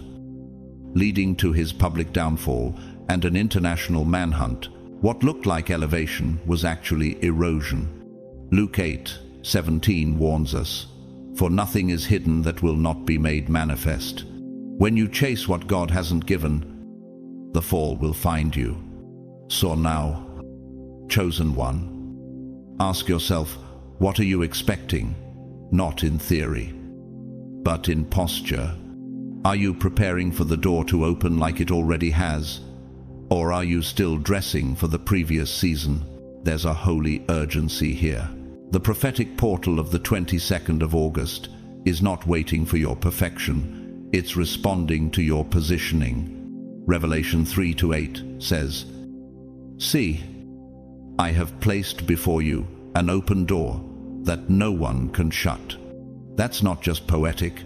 leading to his public downfall and an international manhunt. What looked like elevation was actually erosion. Luke 8:17 warns us, "For nothing is hidden that will not be made manifest." When you chase what God hasn't given, the fall will find you. So now, chosen one, ask yourself, what are you expecting? Not in theory, but in posture. Are you preparing for the door to open like it already has? Or are you still dressing for the previous season? There's a holy urgency here. The prophetic portal of the 22nd of August is not waiting for your perfection. It's responding to your positioning. Revelation 3:8 says, "See, I have placed before you an open door that no one can shut." That's not just poetic,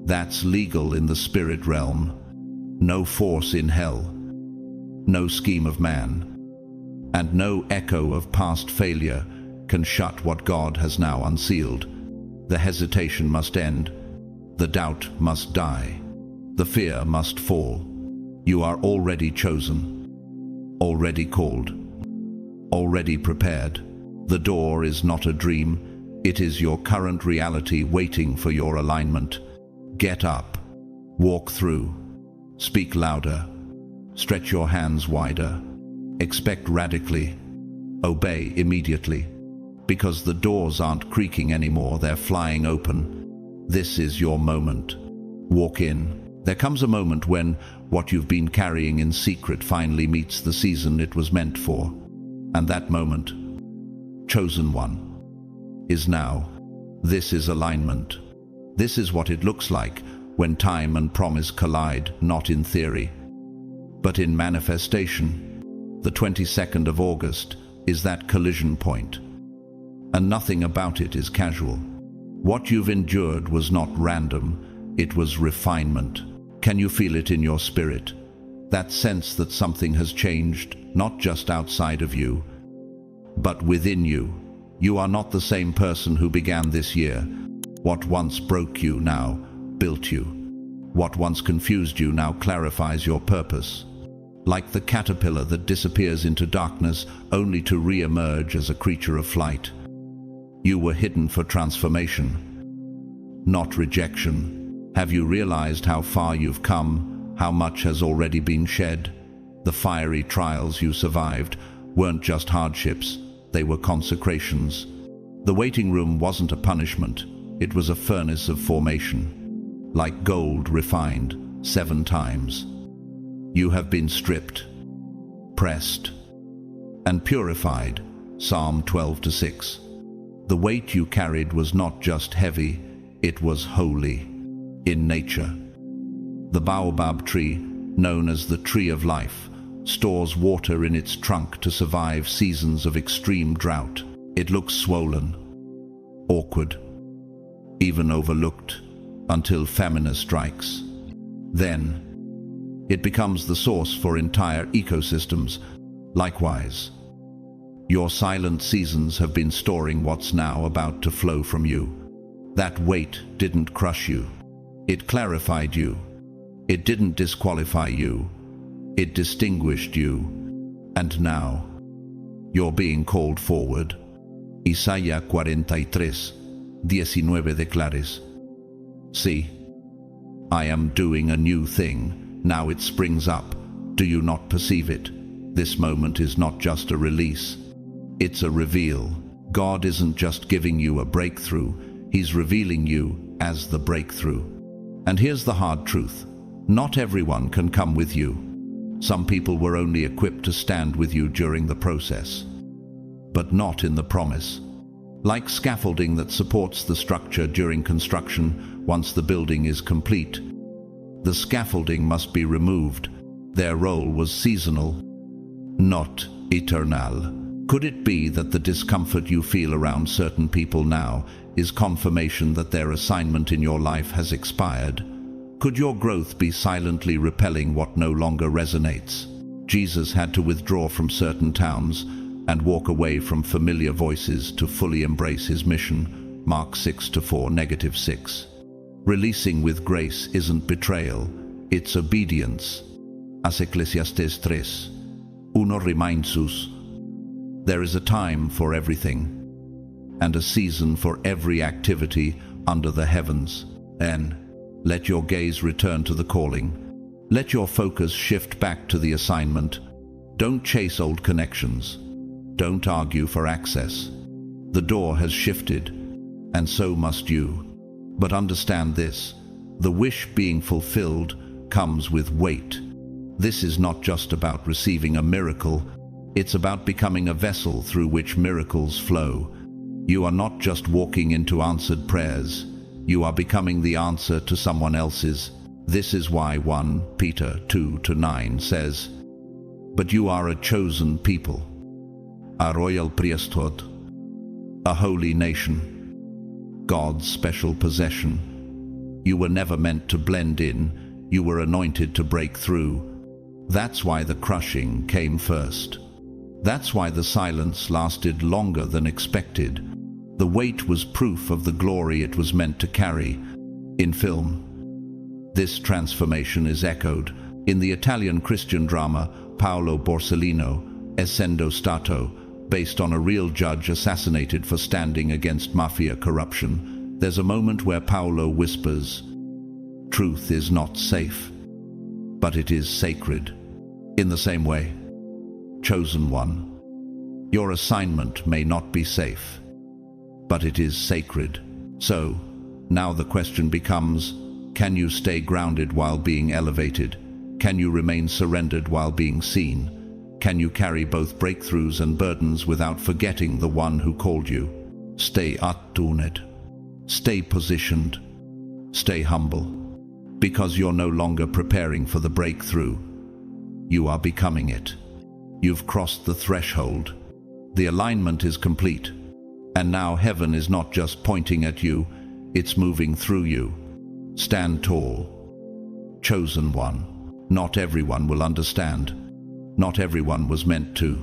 that's legal in the spirit realm. No force in hell, no scheme of man, and no echo of past failure can shut what God has now unsealed. The hesitation must end, the doubt must die, the fear must fall. You are already chosen, already called, already prepared. The door is not a dream, it is your current reality waiting for your alignment. Get up, walk through, speak louder, stretch your hands wider, expect radically, obey immediately, because the doors aren't creaking anymore, they're flying open. This is your moment. Walk in. There comes a moment when what you've been carrying in secret finally meets the season it was meant for. And that moment, chosen one, is now. This is alignment. This is what it looks like when time and promise collide, not in theory, but in manifestation. The 22nd of August is that collision point, and nothing about it is casual. What you've endured was not random, it was refinement. Can you feel it in your spirit? That sense that something has changed, not just outside of you, but within you. You are not the same person who began this year. What once broke you now built you. What once confused you now clarifies your purpose. Like the caterpillar that disappears into darkness only to re-emerge as a creature of flight. You were hidden for transformation, not rejection. Have you realized how far you've come, how much has already been shed? The fiery trials you survived weren't just hardships, they were consecrations. The waiting room wasn't a punishment, it was a furnace of formation, like gold refined 7 times. You have been stripped, pressed, and purified, Psalm 12:6. The weight you carried was not just heavy, it was holy. In nature, the baobab tree, known as the tree of life, stores water in its trunk to survive seasons of extreme drought. It looks swollen, awkward, even overlooked, until famine strikes. Then, it becomes the source for entire ecosystems. Likewise, your silent seasons have been storing what's now about to flow from you. That weight didn't crush you. It clarified you. It didn't disqualify you. It distinguished you. And now, you're being called forward. Isaías 43:19 declares, "See, I am doing a new thing. Now it springs up. Do you not perceive it? This moment is not just a release. It's a reveal. God isn't just giving you a breakthrough. He's revealing you as the breakthrough. And here's the hard truth. Not everyone can come with you. Some people were only equipped to stand with you during the process, but not in the promise. Like scaffolding that supports the structure during construction, once the building is complete, the scaffolding must be removed. Their role was seasonal, not eternal. Could it be that the discomfort you feel around certain people now is confirmation that their assignment in your life has expired? Could your growth be silently repelling what no longer resonates? Jesus had to withdraw from certain towns, and walk away from familiar voices to fully embrace his mission. Mark 6:4-6. Releasing with grace isn't betrayal, it's obedience. As Ecclesiastes 3:1 There is a time for everything, and a season for every activity under the heavens. Then, let your gaze return to the calling. Let your focus shift back to the assignment. Don't chase old connections. Don't argue for access. The door has shifted, and so must you. But understand this, the wish being fulfilled comes with weight. This is not just about receiving a miracle, it's about becoming a vessel through which miracles flow. You are not just walking into answered prayers, you are becoming the answer to someone else's. This is why 1 Peter 2:9 says, "But you are a chosen people, a royal priesthood, a holy nation, God's special possession." You were never meant to blend in, you were anointed to break through. That's why the crushing came first. That's why the silence lasted longer than expected. The weight was proof of the glory it was meant to carry. In film, this transformation is echoed in the Italian Christian drama Paolo Borsellino, Essendo Stato, based on a real judge assassinated for standing against mafia corruption. There's a moment where Paolo whispers, "Truth is not safe, but it is sacred." In the same way, chosen one, your assignment may not be safe, but it is sacred. So, now the question becomes, can you stay grounded while being elevated? Can you remain surrendered while being seen? Can you carry both breakthroughs and burdens without forgetting the one who called you? Stay attuned. Stay positioned. Stay humble. Because you're no longer preparing for the breakthrough. You are becoming it. You've crossed the threshold. The alignment is complete. And now heaven is not just pointing at you, it's moving through you. Stand tall. Chosen one. Not everyone will understand. Not everyone was meant to.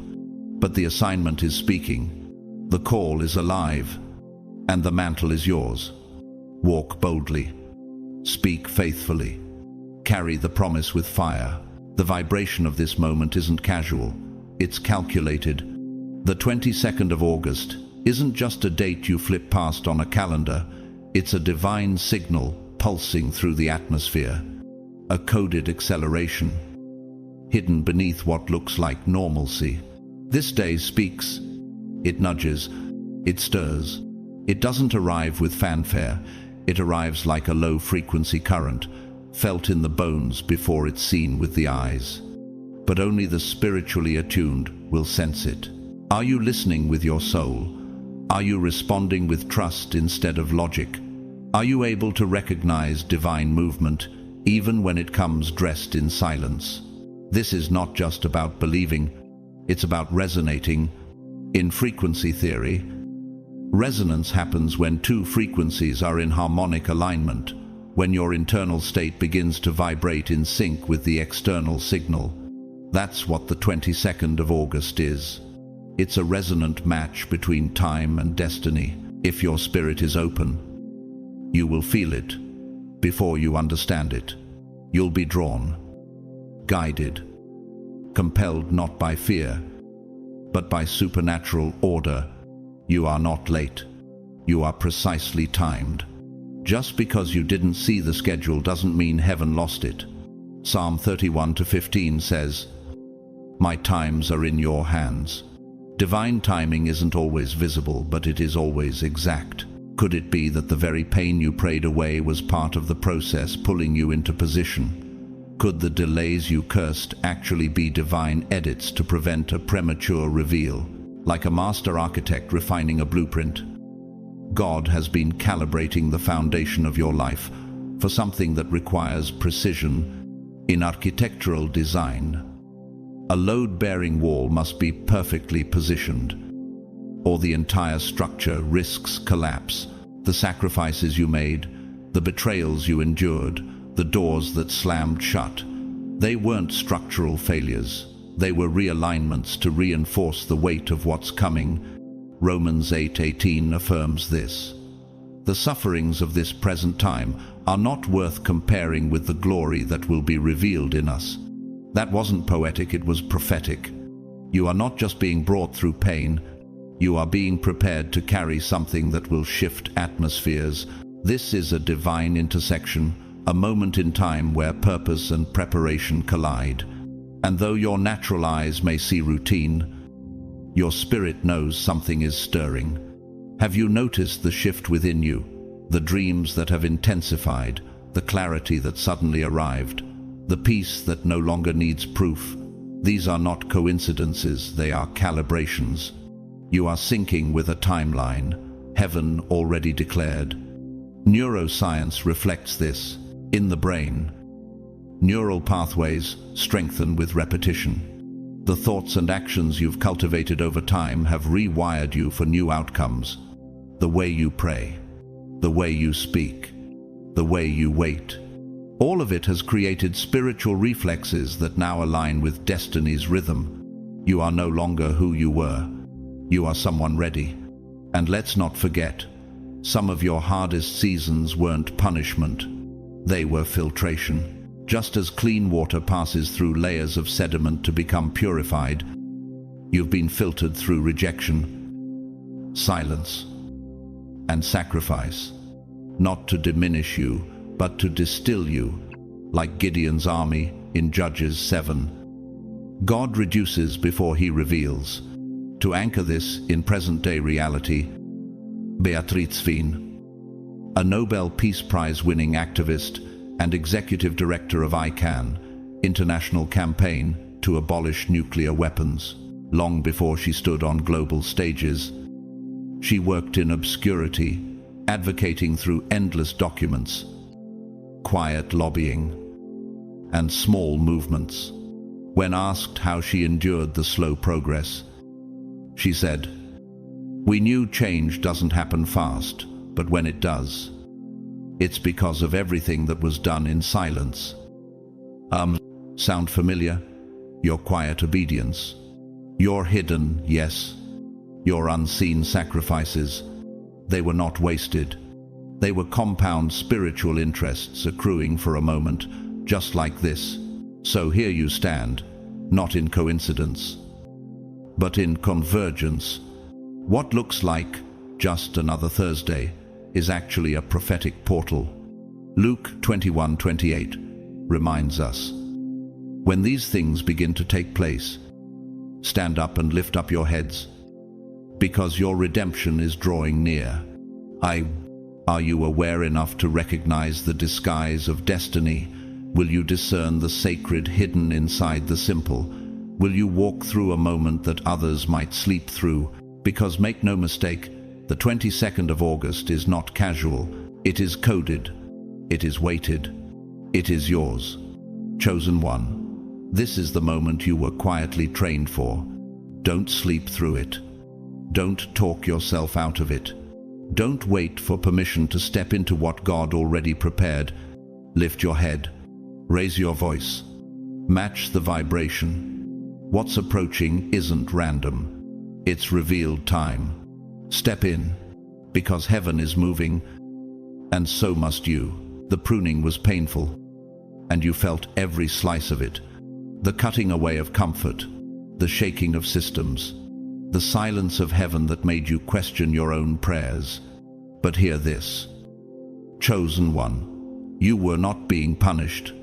But the assignment is speaking. The call is alive. And the mantle is yours. Walk boldly. Speak faithfully. Carry the promise with fire. The vibration of this moment isn't casual. It's calculated. The 22nd of August isn't just a date you flip past on a calendar. It's a divine signal pulsing through the atmosphere. A coded acceleration, hidden beneath what looks like normalcy. This day speaks. It nudges. It stirs. It doesn't arrive with fanfare. It arrives like a low-frequency current, felt in the bones before it's seen with the eyes. But only the spiritually attuned will sense it. Are you listening with your soul? Are you responding with trust instead of logic? Are you able to recognize divine movement, even when it comes dressed in silence? This is not just about believing, it's about resonating. In frequency theory, resonance happens when two frequencies are in harmonic alignment, when your internal state begins to vibrate in sync with the external signal. That's what the 22nd of August is. It's a resonant match between time and destiny. If your spirit is open, you will feel it. Before you understand it, you'll be drawn, guided, compelled not by fear, but by supernatural order. You are not late. You are precisely timed. Just because you didn't see the schedule doesn't mean heaven lost it. Psalm 31:15 says, "My times are in your hands." Divine timing isn't always visible, but it is always exact. Could it be that the very pain you prayed away was part of the process pulling you into position? Could the delays you cursed actually be divine edits to prevent a premature reveal? Like a master architect refining a blueprint, God has been calibrating the foundation of your life for something that requires precision. In architectural design, a load-bearing wall must be perfectly positioned, or the entire structure risks collapse. The sacrifices you made, the betrayals you endured, the doors that slammed shut, they weren't structural failures. They were realignments to reinforce the weight of what's coming. Romans 8:18 affirms this. The sufferings of this present time are not worth comparing with the glory that will be revealed in us. That wasn't poetic, it was prophetic. You are not just being brought through pain, you are being prepared to carry something that will shift atmospheres. This is a divine intersection, a moment in time where purpose and preparation collide. And though your natural eyes may see routine, your spirit knows something is stirring. Have you noticed the shift within you? The dreams that have intensified, the clarity that suddenly arrived, the peace that no longer needs proof. These are not coincidences, they are calibrations. You are syncing with a timeline, heaven already declared. Neuroscience reflects this. In the brain, neural pathways strengthen with repetition. The thoughts and actions you've cultivated over time have rewired you for new outcomes. The way you pray, the way you speak, the way you wait. All of it has created spiritual reflexes that now align with destiny's rhythm. You are no longer who you were. You are someone ready. And let's not forget, some of your hardest seasons weren't punishment. They were filtration. Just as clean water passes through layers of sediment to become purified, you've been filtered through rejection, silence, and sacrifice. Not to diminish you, but to distill you, like Gideon's army in Judges 7. God reduces before he reveals. To anchor this in present-day reality, Beatrice Fien, a Nobel Peace Prize-winning activist and executive director of ICAN, International Campaign to Abolish Nuclear Weapons, long before she stood on global stages. She worked in obscurity, advocating through endless documents, quiet lobbying, and small movements. When asked how she endured the slow progress, she said, "We knew change doesn't happen fast, but when it does, it's because of everything that was done in silence." Sound familiar? Your quiet obedience, your hidden yes, your unseen sacrifices. They were not wasted. They were compound spiritual interests accruing for a moment, just like this. So here you stand, not in coincidence, but in convergence. What looks like just another Thursday is actually a prophetic portal. Luke 21:28 reminds us, when these things begin to take place, stand up and lift up your heads, because your redemption is drawing near. Are you aware enough to recognize the disguise of destiny? Will you discern the sacred hidden inside the simple? Will you walk through a moment that others might sleep through? Because make no mistake, the 22nd of August is not casual. It is coded. It is weighted. It is yours. Chosen one. This is the moment you were quietly trained for. Don't sleep through it. Don't talk yourself out of it. Don't wait for permission to step into what God already prepared. Lift your head. Raise your voice. Match the vibration. What's approaching isn't random. It's revealed time. Step in, because heaven is moving, and so must you. The pruning was painful, and you felt every slice of it. The cutting away of comfort, the shaking of systems, the silence of heaven that made you question your own prayers. But hear this. Chosen one, you were not being punished.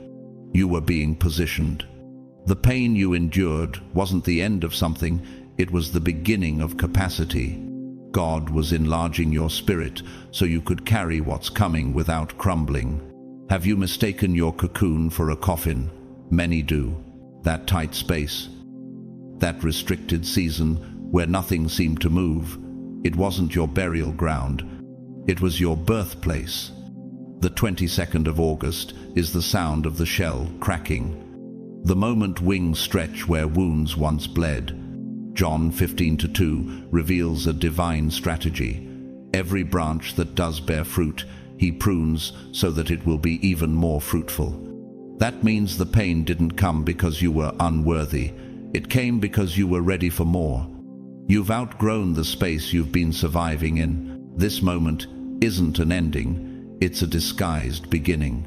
You were being positioned. The pain you endured wasn't the end of something, it was the beginning of capacity. God was enlarging your spirit so you could carry what's coming without crumbling. Have you mistaken your cocoon for a coffin? Many do. That tight space, that restricted season where nothing seemed to move. It wasn't your burial ground. It was your birthplace. The 22nd of August is the sound of the shell cracking. The moment wings stretch where wounds once bled. John 15:2 reveals a divine strategy. Every branch that does bear fruit, he prunes so that it will be even more fruitful. That means the pain didn't come because you were unworthy. It came because you were ready for more. You've outgrown the space you've been surviving in. This moment isn't an ending, it's a disguised beginning.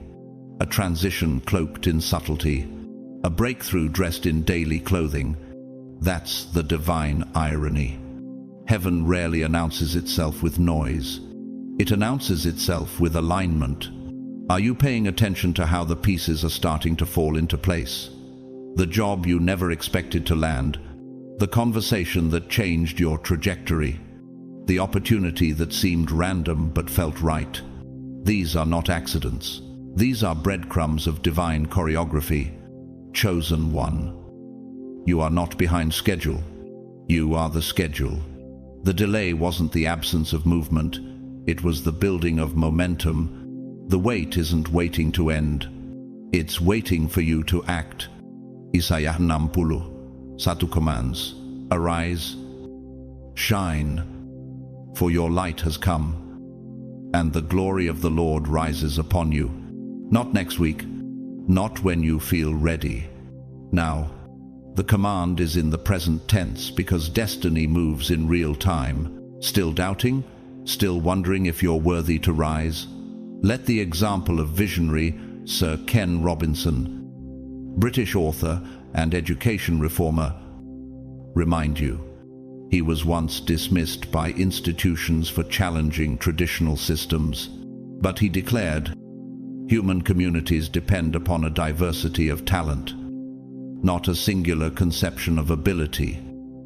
A transition cloaked in subtlety. A breakthrough dressed in daily clothing. That's the divine irony. Heaven rarely announces itself with noise. It announces itself with alignment. Are you paying attention to how the pieces are starting to fall into place? The job you never expected to land. The conversation that changed your trajectory. The opportunity that seemed random but felt right. These are not accidents. These are breadcrumbs of divine choreography. Chosen one. You are not behind schedule. You are the schedule. The delay wasn't the absence of movement. It was the building of momentum. The wait isn't waiting to end. It's waiting for you to act. Isaiah 60, 1 commands. Arise, shine, for your light has come, and the glory of the Lord rises upon you. Not next week, not when you feel ready. Now, the command is in the present tense because destiny moves in real time. Still doubting? Still wondering if you're worthy to rise? Let the example of visionary Sir Ken Robinson, British author and education reformer, remind you. He was once dismissed by institutions for challenging traditional systems, but he declared, human communities depend upon a diversity of talent, not a singular conception of ability.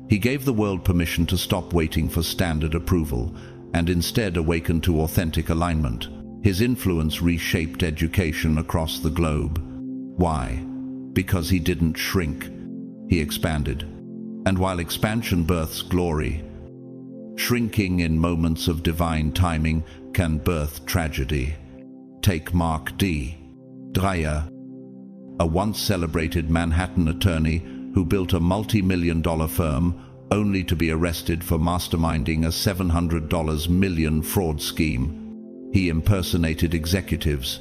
He gave the world permission to stop waiting for standard approval and instead awaken to authentic alignment. His influence reshaped education across the globe. Why? Because he didn't shrink, he expanded. And while expansion births glory, shrinking in moments of divine timing can birth tragedy. Take Mark D. Dreyer, a once celebrated Manhattan attorney who built a multi-million-dollar firm only to be arrested for masterminding a $700 million fraud scheme. He impersonated executives,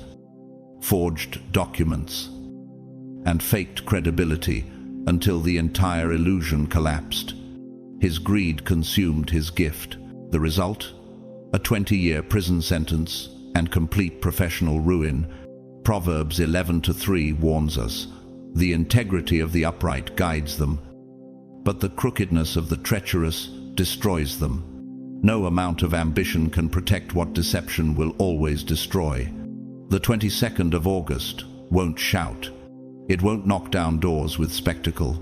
forged documents, and faked credibility until the entire illusion collapsed. His greed consumed his gift. The result? A 20-year prison sentence and complete professional ruin. Proverbs 11:3 warns us, the integrity of the upright guides them, but the crookedness of the treacherous destroys them. No amount of ambition can protect what deception will always destroy. The 22nd of August won't shout. It won't knock down doors with spectacle,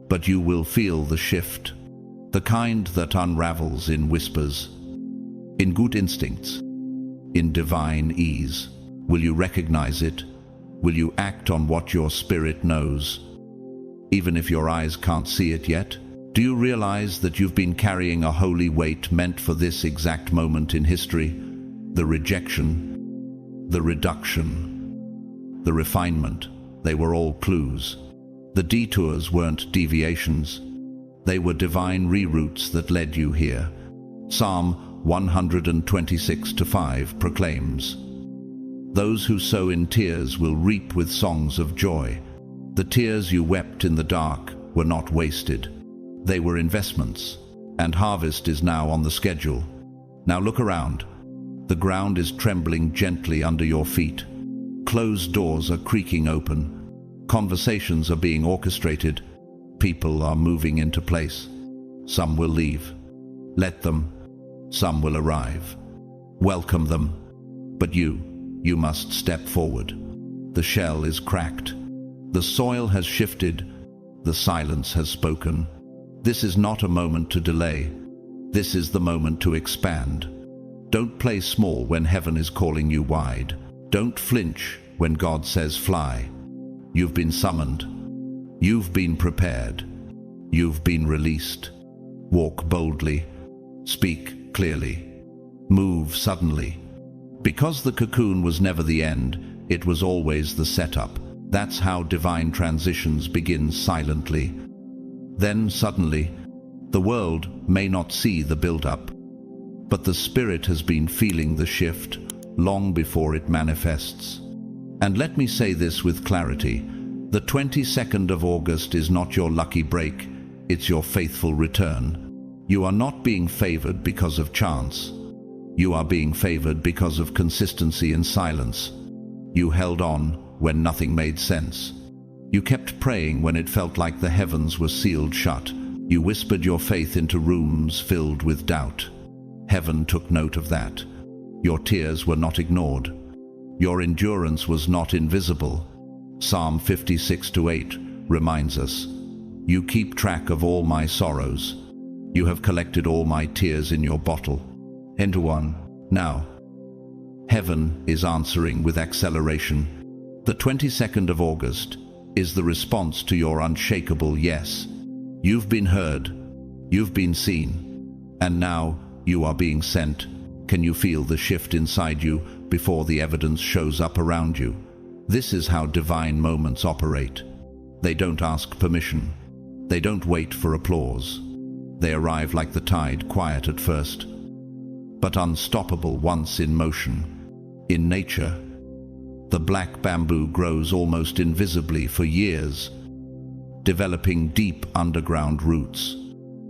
but you will feel the shift, the kind that unravels in whispers, in good instincts, in divine ease. Will you recognize it? Will you act on what your spirit knows, even if your eyes can't see it yet? Do you realize that you've been carrying a holy weight meant for this exact moment in history? The rejection, the reduction, the refinement, they were all clues. The detours weren't deviations. They were divine reroutes that led you here. Psalm 126:5 proclaims, "Those who sow in tears will reap with songs of joy." The tears you wept in the dark were not wasted. They were investments, and harvest is now on the schedule. Now look around. The ground is trembling gently under your feet. Closed doors are creaking open. Conversations are being orchestrated. People are moving into place. Some will leave. Let them. Some will arrive. Welcome them. But you must step forward. The shell is cracked. The soil has shifted. The silence has spoken. This is not a moment to delay. This is the moment to expand. Don't play small when heaven is calling you wide. Don't flinch when God says fly. You've been summoned. You've been prepared. You've been released. Walk boldly. Speak clearly. Move suddenly. Because the cocoon was never the end, it was always the setup. That's how divine transitions begin silently. Then suddenly, the world may not see the build-up, but the spirit has been feeling the shift long before it manifests. And let me say this with clarity, The 22nd of August is not your lucky break, it's your faithful return. You are not being favored because of chance. You are being favored because of consistency and silence. You held on when nothing made sense. You kept praying when it felt like the heavens were sealed shut. You whispered your faith into rooms filled with doubt. Heaven took note of that. Your tears were not ignored. Your endurance was not invisible. Psalm 56:8 reminds us, "You keep track of all my sorrows. You have collected all my tears in your bottle." Enter one. Now, heaven is answering with acceleration. The 22nd of August is the response to your unshakable yes. You've been heard. You've been seen. And now you are being sent. Can you feel the shift inside you before the evidence shows up around you? This is how divine moments operate. They don't ask permission. They don't wait for applause. They arrive like the tide, quiet at first, but unstoppable once in motion. In nature, the black bamboo grows almost invisibly for years, developing deep underground roots.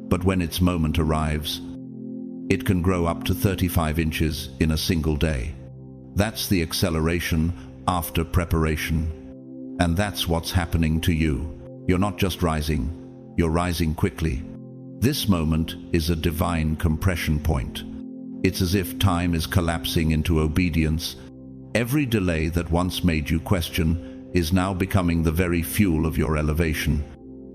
But when its moment arrives, it can grow up to 35 inches in a single day. That's the acceleration after preparation. And that's what's happening to you. You're not just rising, you're rising quickly. This moment is a divine compression point. It's as if time is collapsing into obedience. Every delay that once made you question is now becoming the very fuel of your elevation.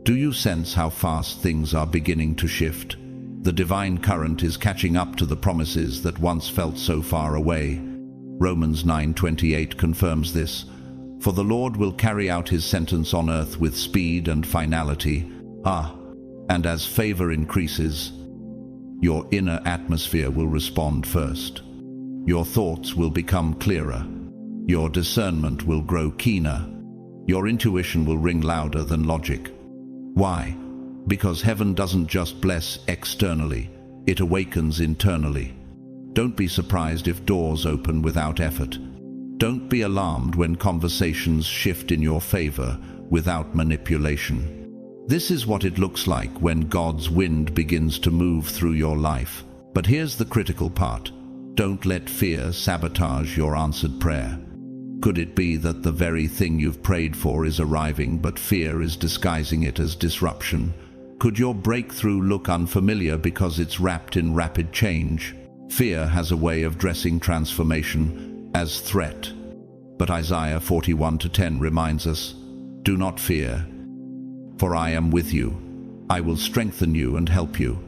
Do you sense how fast things are beginning to shift? The divine current is catching up to the promises that once felt so far away. Romans 9:28 confirms this. For the Lord will carry out his sentence on earth with speed and finality. And as favor increases, your inner atmosphere will respond first. Your thoughts will become clearer. Your discernment will grow keener. Your intuition will ring louder than logic. Why? Because heaven doesn't just bless externally, it awakens internally. Don't be surprised if doors open without effort. Don't be alarmed when conversations shift in your favor without manipulation. This is what it looks like when God's wind begins to move through your life. But here's the critical part. Don't let fear sabotage your answered prayer. Could it be that the very thing you've prayed for is arriving, but fear is disguising it as disruption? Could your breakthrough look unfamiliar because it's wrapped in rapid change? Fear has a way of dressing transformation as threat. But Isaiah 41:10 reminds us, "Do not fear, for I am with you. I will strengthen you and help you.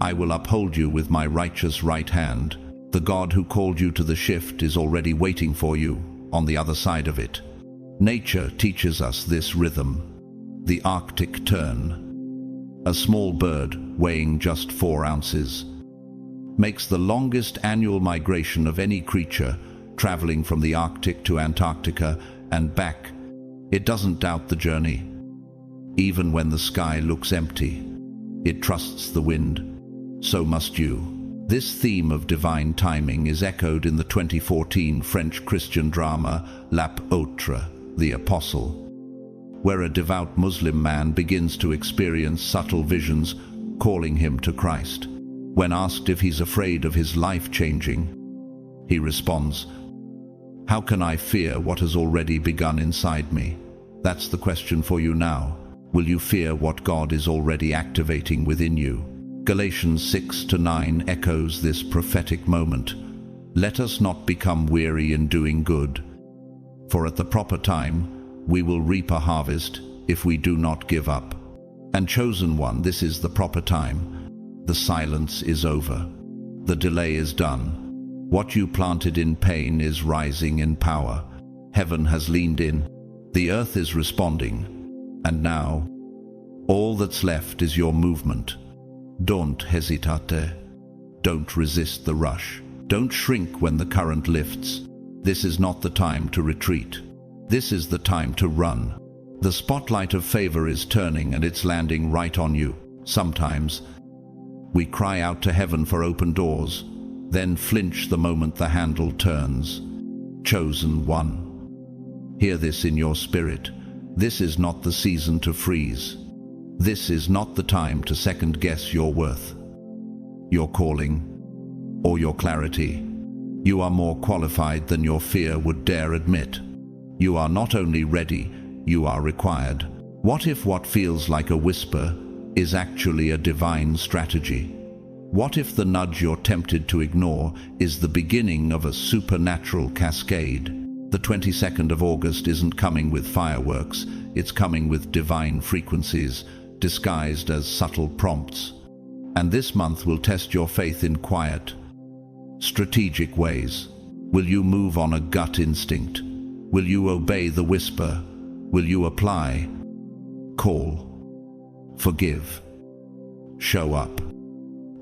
I will uphold you with my righteous right hand." The God who called you to the shift is already waiting for you on the other side of it. Nature teaches us this rhythm. The Arctic tern, a small bird weighing just 4 ounces, makes the longest annual migration of any creature, traveling from the Arctic to Antarctica and back. It doesn't doubt the journey. Even when the sky looks empty, it trusts the wind. So must you. This theme of divine timing is echoed in the 2014 French Christian drama L'Apôtre, the Apostle, where a devout Muslim man begins to experience subtle visions calling him to Christ. When asked if he's afraid of his life changing, he responds, "How can I fear what has already begun inside me?" That's the question for you now. Will you fear what God is already activating within you? Galatians 6-9 echoes this prophetic moment. Let us not become weary in doing good, for at the proper time we will reap a harvest if we do not give up. And chosen one, this is the proper time. The silence is over. The delay is done. What you planted in pain is rising in power. Heaven has leaned in. The earth is responding. And now, all that's left is your movement. Don't hesitate. Don't resist the rush. Don't shrink when the current lifts. This is not the time to retreat. This is the time to run. The spotlight of favor is turning and it's landing right on you. Sometimes we cry out to heaven for open doors, then flinch the moment the handle turns. Chosen one. Hear this in your spirit. This is not the season to freeze. This is not the time to second-guess your worth, your calling, or your clarity. You are more qualified than your fear would dare admit. You are not only ready, you are required. What if what feels like a whisper is actually a divine strategy? What if the nudge you're tempted to ignore is the beginning of a supernatural cascade? The 22nd of August isn't coming with fireworks, it's coming with divine frequencies, disguised as subtle prompts. And this month will test your faith in quiet, strategic ways. Will you move on a gut instinct? Will you obey the whisper? Will you apply, call, forgive, show up,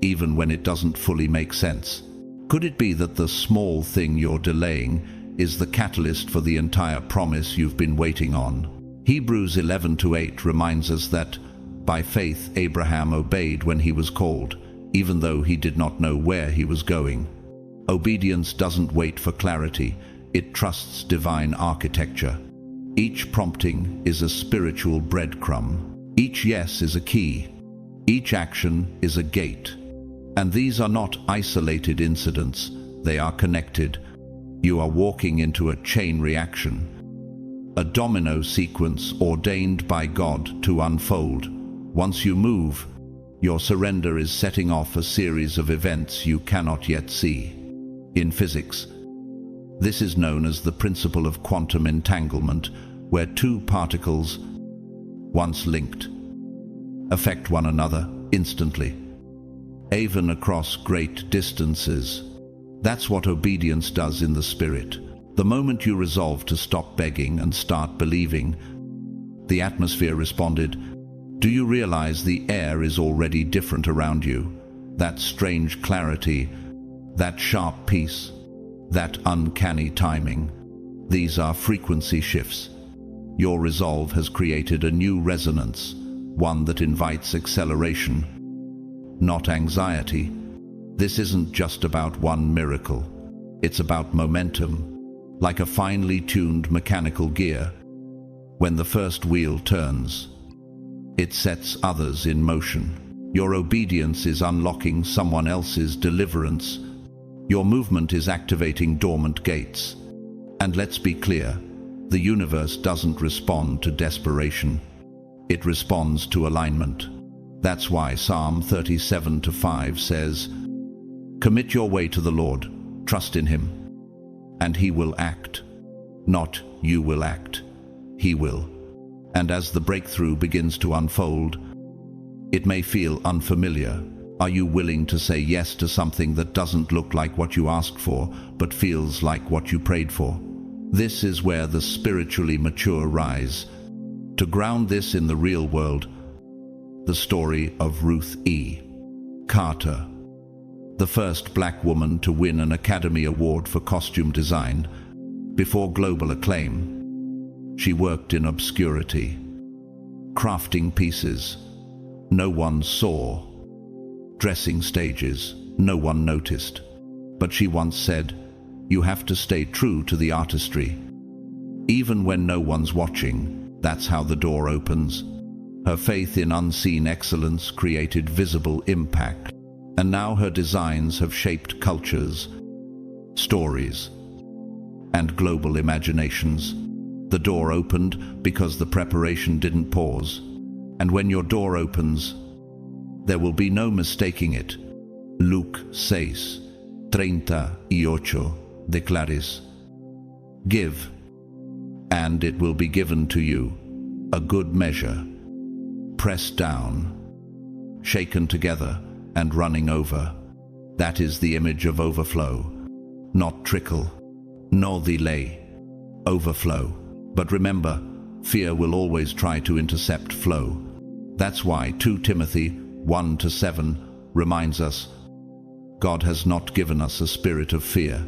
even when it doesn't fully make sense? Could it be that the small thing you're delaying is the catalyst for the entire promise you've been waiting on? Hebrews 11:8 reminds us that, by faith Abraham obeyed when he was called, even though he did not know where he was going. Obedience doesn't wait for clarity, it trusts divine architecture. Each prompting is a spiritual breadcrumb. Each yes is a key. Each action is a gate. And these are not isolated incidents, they are connected. You are walking into a chain reaction, a domino sequence ordained by God to unfold. Once you move, your surrender is setting off a series of events you cannot yet see. In physics, this is known as the principle of quantum entanglement, where two particles, once linked, affect one another instantly, even across great distances. That's what obedience does in the spirit. The moment you resolve to stop begging and start believing, the atmosphere responded. Do you realize the air is already different around you? That strange clarity, that sharp peace, that uncanny timing. These are frequency shifts. Your resolve has created a new resonance, one that invites acceleration, not anxiety. This isn't just about one miracle. It's about momentum, like a finely tuned mechanical gear. When the first wheel turns, it sets others in motion. Your obedience is unlocking someone else's deliverance. Your movement is activating dormant gates. And let's be clear, the universe doesn't respond to desperation. It responds to alignment. That's why Psalm 37:5 says, "Commit your way to the Lord, trust in Him, and He will act." Not you will act, He will. And as the breakthrough begins to unfold, it may feel unfamiliar. Are you willing to say yes to something that doesn't look like what you asked for, but feels like what you prayed for? This is where the spiritually mature rise. To ground this in the real world, the story of Ruth E. Carter, the first black woman to win an Academy Award for costume design. Before global acclaim, she worked in obscurity, crafting pieces no one saw, dressing stages no one noticed. But she once said, "You have to stay true to the artistry. Even when no one's watching." That's how the door opens. Her faith in unseen excellence created visible impact. And now her designs have shaped cultures, stories, and global imaginations. The door opened because the preparation didn't pause. And when your door opens, there will be no mistaking it. Luke 6:38 declares, "Give, and it will be given to you, a good measure, pressed down, shaken together, and running over." That is the image of overflow, not trickle, nor delay. Overflow. But remember, fear will always try to intercept flow. That's why 2 Timothy 1:7 reminds us, God has not given us a spirit of fear,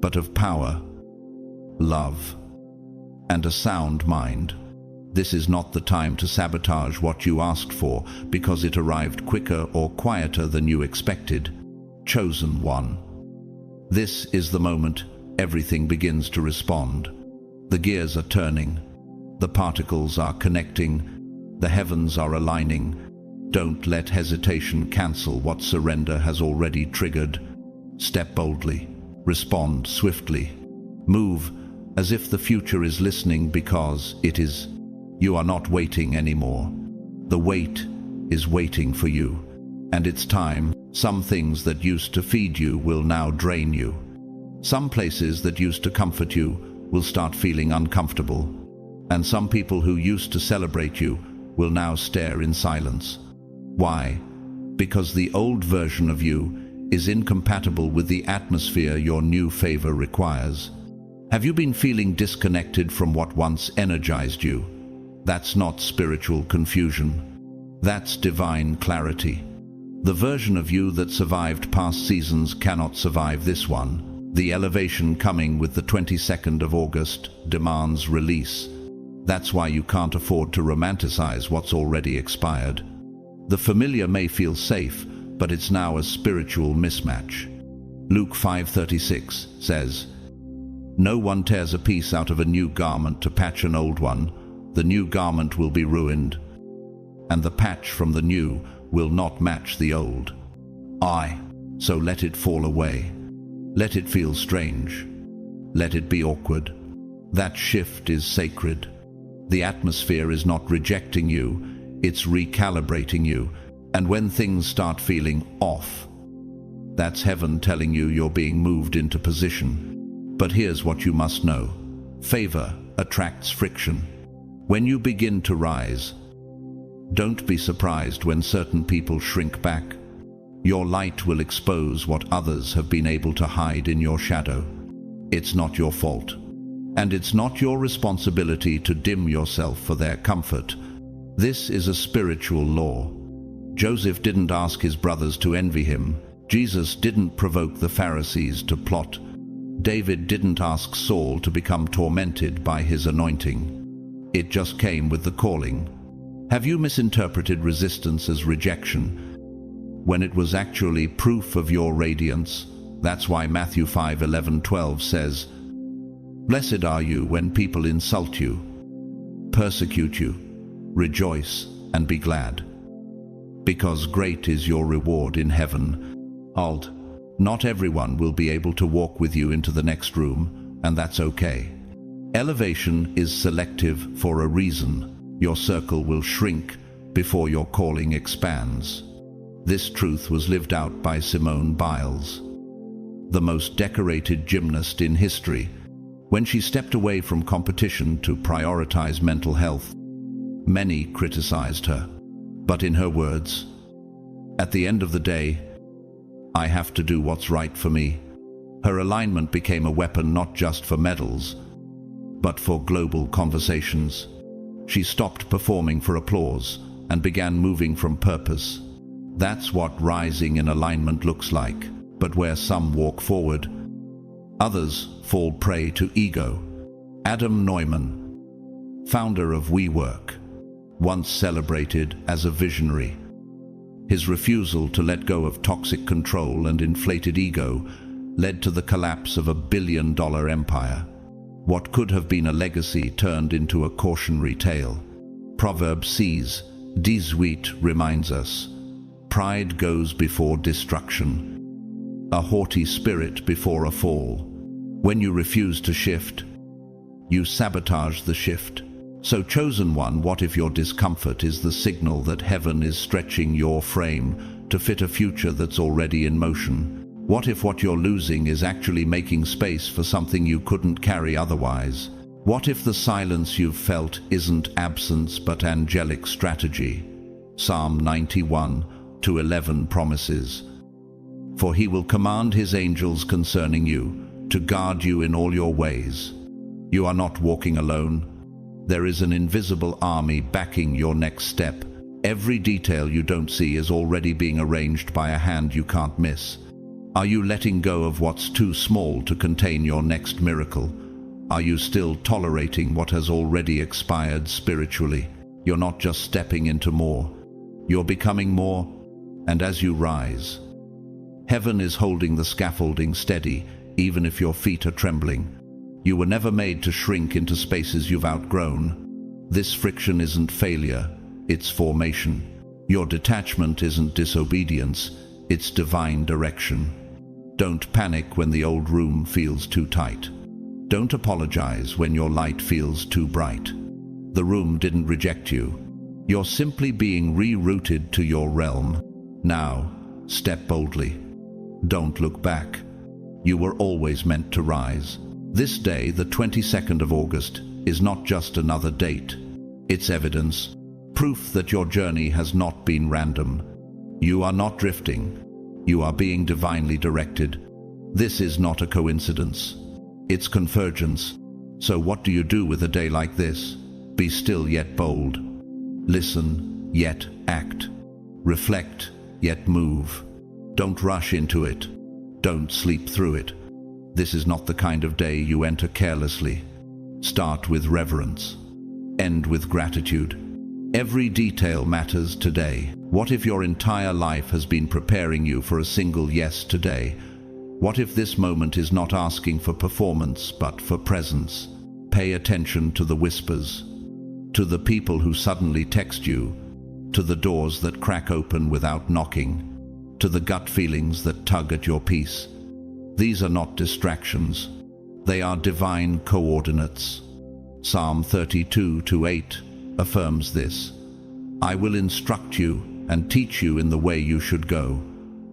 but of power, love, and a sound mind. This is not the time to sabotage what you asked for because it arrived quicker or quieter than you expected. Chosen one. This is the moment everything begins to respond. The gears are turning. The particles are connecting. The heavens are aligning. Don't let hesitation cancel what surrender has already triggered. Step boldly. Respond swiftly. Move as if the future is listening, because it is. You are not waiting anymore. The wait is waiting for you. And it's time. Some things that used to feed you will now drain you. Some places that used to comfort you will start feeling uncomfortable. And some people who used to celebrate you will now stare in silence. Why? Because the old version of you is incompatible with the atmosphere your new favor requires. Have you been feeling disconnected from what once energized you? That's not spiritual confusion. That's divine clarity. The version of you that survived past seasons cannot survive this one. The elevation coming with the 22nd of August demands release. That's why you can't afford to romanticize what's already expired. The familiar may feel safe, but it's now a spiritual mismatch. Luke 5:36 says, "No one tears a piece out of a new garment to patch an old one. The new garment will be ruined, and the patch from the new will not match the old. So let it fall away. Let it feel strange. Let it be awkward. That shift is sacred. The atmosphere is not rejecting you, it's recalibrating you. And when things start feeling off, that's heaven telling you you're being moved into position. But here's what you must know. Favor attracts friction. When you begin to rise, don't be surprised when certain people shrink back. Your light will expose what others have been able to hide in your shadow. It's not your fault. And it's not your responsibility to dim yourself for their comfort. This is a spiritual law. Joseph didn't ask his brothers to envy him. Jesus didn't provoke the Pharisees to plot. David didn't ask Saul to become tormented by his anointing. It just came with the calling. Have you misinterpreted resistance as rejection, when it was actually proof of your radiance? That's why Matthew 5:11-12 says, "Blessed are you when people insult you, persecute you, rejoice and be glad, because great is your reward in heaven." Not everyone will be able to walk with you into the next room, and that's okay. Elevation is selective for a reason. Your circle will shrink before your calling expands. This truth was lived out by Simone Biles, the most decorated gymnast in history. When she stepped away from competition to prioritize mental health, many criticized her. But in her words, "At the end of the day, I have to do what's right for me." Her alignment became a weapon not just for medals, but for global conversations. She stopped performing for applause and began moving from purpose. That's what rising in alignment looks like, but where some walk forward, others fall prey to ego. Adam Neumann, founder of WeWork, once celebrated as a visionary. His refusal to let go of toxic control and inflated ego led to the collapse of a billion-dollar empire. What could have been a legacy turned into a cautionary tale. Proverb 6:18 reminds us, "Pride goes before destruction, a haughty spirit before a fall." When you refuse to shift, you sabotage the shift. So, chosen one, what if your discomfort is the signal that heaven is stretching your frame to fit a future that's already in motion? What if what you're losing is actually making space for something you couldn't carry otherwise? What if the silence you've felt isn't absence but angelic strategy? Psalm 91:11 promises, "For he will command his angels concerning you, to guard you in all your ways." You are not walking alone. There is an invisible army backing your next step. Every detail you don't see is already being arranged by a hand you can't miss. Are you letting go of what's too small to contain your next miracle? Are you still tolerating what has already expired spiritually? You're not just stepping into more. You're becoming more, and as you rise, heaven is holding the scaffolding steady, even if your feet are trembling. You were never made to shrink into spaces you've outgrown. This friction isn't failure, it's formation. Your detachment isn't disobedience, it's divine direction. Don't panic when the old room feels too tight. Don't apologize when your light feels too bright. The room didn't reject you. You're simply being rerouted to your realm. Now, step boldly. Don't look back. You were always meant to rise. This day, the 22nd of August, is not just another date. It's evidence, proof that your journey has not been random. You are not drifting. You are being divinely directed. This is not a coincidence. It's convergence. So what do you do with a day like this? Be still yet bold. Listen, yet act. Reflect, yet move. Don't rush into it. Don't sleep through it. This is not the kind of day you enter carelessly. Start with reverence. End with gratitude. Every detail matters today. What if your entire life has been preparing you for a single yes today? What if this moment is not asking for performance, but for presence? Pay attention to the whispers, to the people who suddenly text you, to the doors that crack open without knocking, to the gut feelings that tug at your peace. These are not distractions. They are divine coordinates. Psalm 32:8 affirms this. I will instruct you and teach you in the way you should go.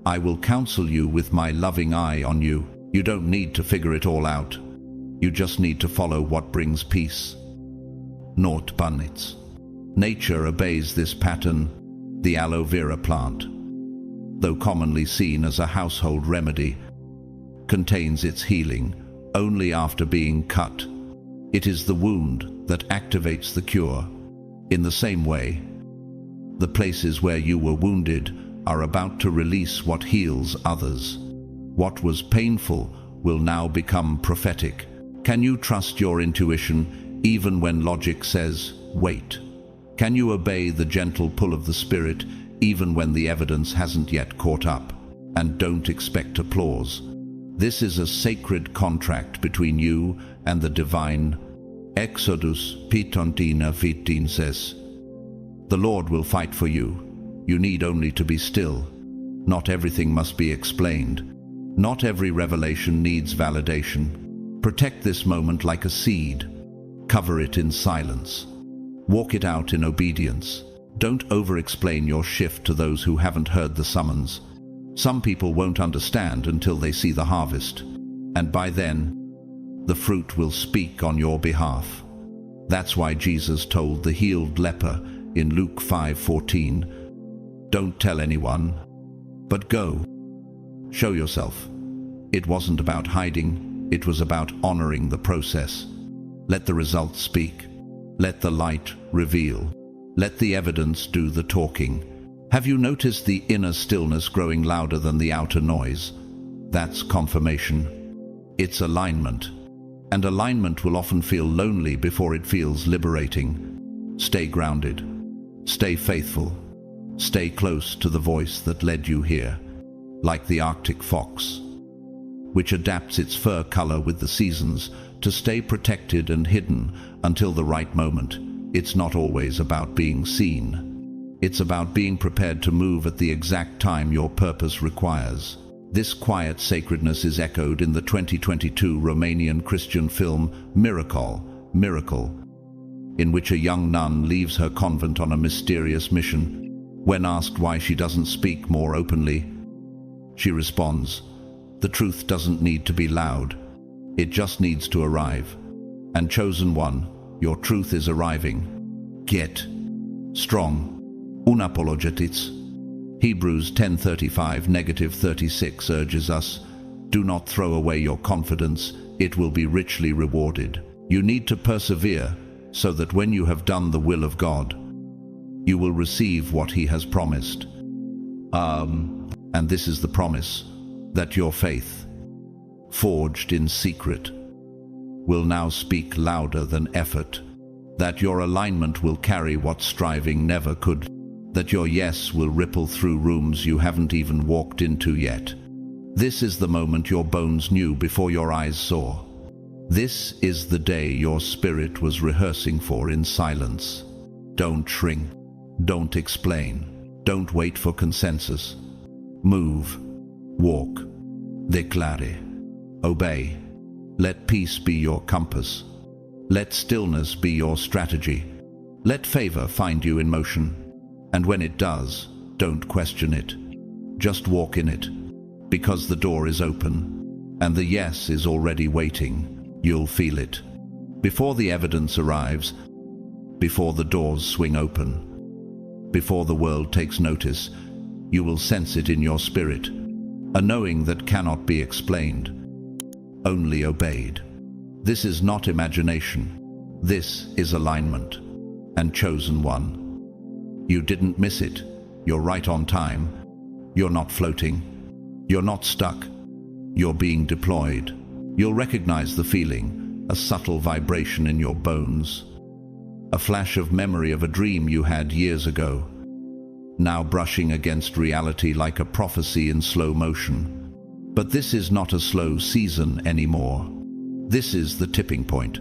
I will counsel you with my loving eye on you. You don't need to figure it all out. You just need to follow what brings peace. Not bunits. Nature obeys this pattern. The aloe vera plant, though commonly seen as a household remedy, contains its healing only after being cut. It is the wound that activates the cure. In the same way, the places where you were wounded are about to release what heals others. What was painful will now become prophetic. Can you trust your intuition even when logic says, wait? Can you obey the gentle pull of the Spirit even when the evidence hasn't yet caught up? And don't expect applause. This is a sacred contract between you and the divine. Exodus 15:15 says, the Lord will fight for you. You need only to be still. Not everything must be explained. Not every revelation needs validation. Protect this moment like a seed. Cover it in silence. Walk it out in obedience. Don't over-explain your shift to those who haven't heard the summons. Some people won't understand until they see the harvest, and by then, the fruit will speak on your behalf. That's why Jesus told the healed leper in Luke 5:14, don't tell anyone, but go. Show yourself. It wasn't about hiding, it was about honoring the process. Let the results speak. Let the light reveal. Let the evidence do the talking. Have you noticed the inner stillness growing louder than the outer noise? That's confirmation. It's alignment. And alignment will often feel lonely before it feels liberating. Stay grounded. Stay faithful. Stay close to the voice that led you here, like the Arctic fox, which adapts its fur color with the seasons to stay protected and hidden until the right moment. It's not always about being seen. It's about being prepared to move at the exact time your purpose requires. This quiet sacredness is echoed in the 2022 Romanian Christian film Miracle, in which a young nun leaves her convent on a mysterious mission. When asked why she doesn't speak more openly, she responds, the truth doesn't need to be loud. It just needs to arrive. And chosen one, your truth is arriving. Get strong. Unapologetics. Hebrews 10:35-36 urges us, do not throw away your confidence, it will be richly rewarded. You need to persevere so that when you have done the will of God, you will receive what He has promised. And this is the promise, that your faith, forged in secret, will now speak louder than effort, that your alignment will carry what striving never could, that your yes will ripple through rooms you haven't even walked into yet. This is the moment your bones knew before your eyes saw. This is the day your spirit was rehearsing for in silence. Don't shrink. Don't explain. Don't wait for consensus. Move. Walk. Declare. Obey. Let peace be your compass. Let stillness be your strategy. Let favor find you in motion. And when it does, don't question it. Just walk in it. Because the door is open, and the yes is already waiting. You'll feel it. Before the evidence arrives, before the doors swing open, before the world takes notice, you will sense it in your spirit, a knowing that cannot be explained, only obeyed. This is not imagination. This is alignment, and chosen one. You didn't miss it. You're right on time. You're not floating. You're not stuck. You're being deployed. You'll recognize the feeling, a subtle vibration in your bones, a flash of memory of a dream you had years ago, now brushing against reality like a prophecy in slow motion. But this is not a slow season anymore. This is the tipping point.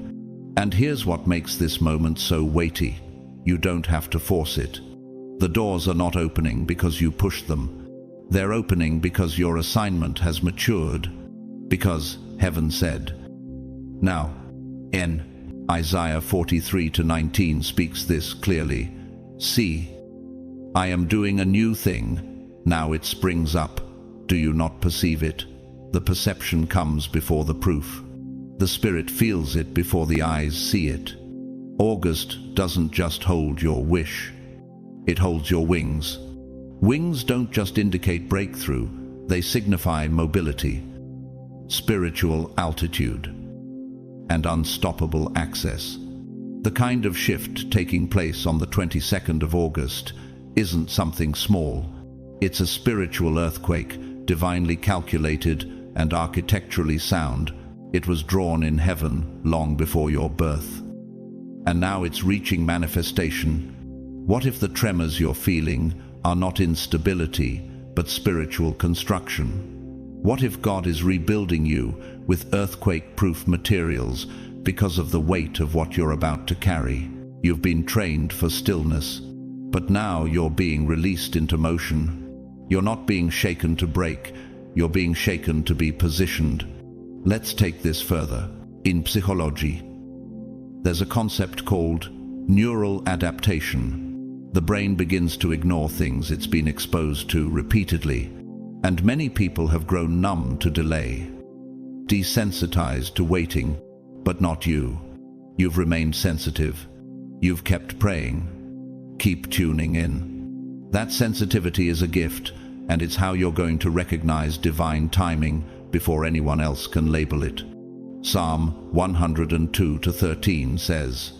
And here's what makes this moment so weighty. You don't have to force it. The doors are not opening because you pushed them. They're opening because your assignment has matured, because heaven said. Now, in Isaiah 43:19 speaks this clearly. See, I am doing a new thing. Now it springs up. Do you not perceive it? The perception comes before the proof. The spirit feels it before the eyes see it. August doesn't just hold your wish. It holds your wings. Wings don't just indicate breakthrough. They signify mobility, spiritual altitude, and unstoppable access. The kind of shift taking place on the 22nd of August isn't something small. It's a spiritual earthquake, divinely calculated and architecturally sound. It was drawn in heaven long before your birth. And now it's reaching manifestation. What if the tremors you're feeling are not instability, but spiritual construction? What if God is rebuilding you with earthquake-proof materials because of the weight of what you're about to carry? You've been trained for stillness, but now you're being released into motion. You're not being shaken to break, you're being shaken to be positioned. Let's take this further. In psychology, there's a concept called neural adaptation. The brain begins to ignore things it's been exposed to repeatedly, and many people have grown numb to delay, desensitized to waiting, but not you. You've remained sensitive. You've kept praying. Keep tuning in. That sensitivity is a gift, and it's how you're going to recognize divine timing before anyone else can label it. Psalm 102:13 says,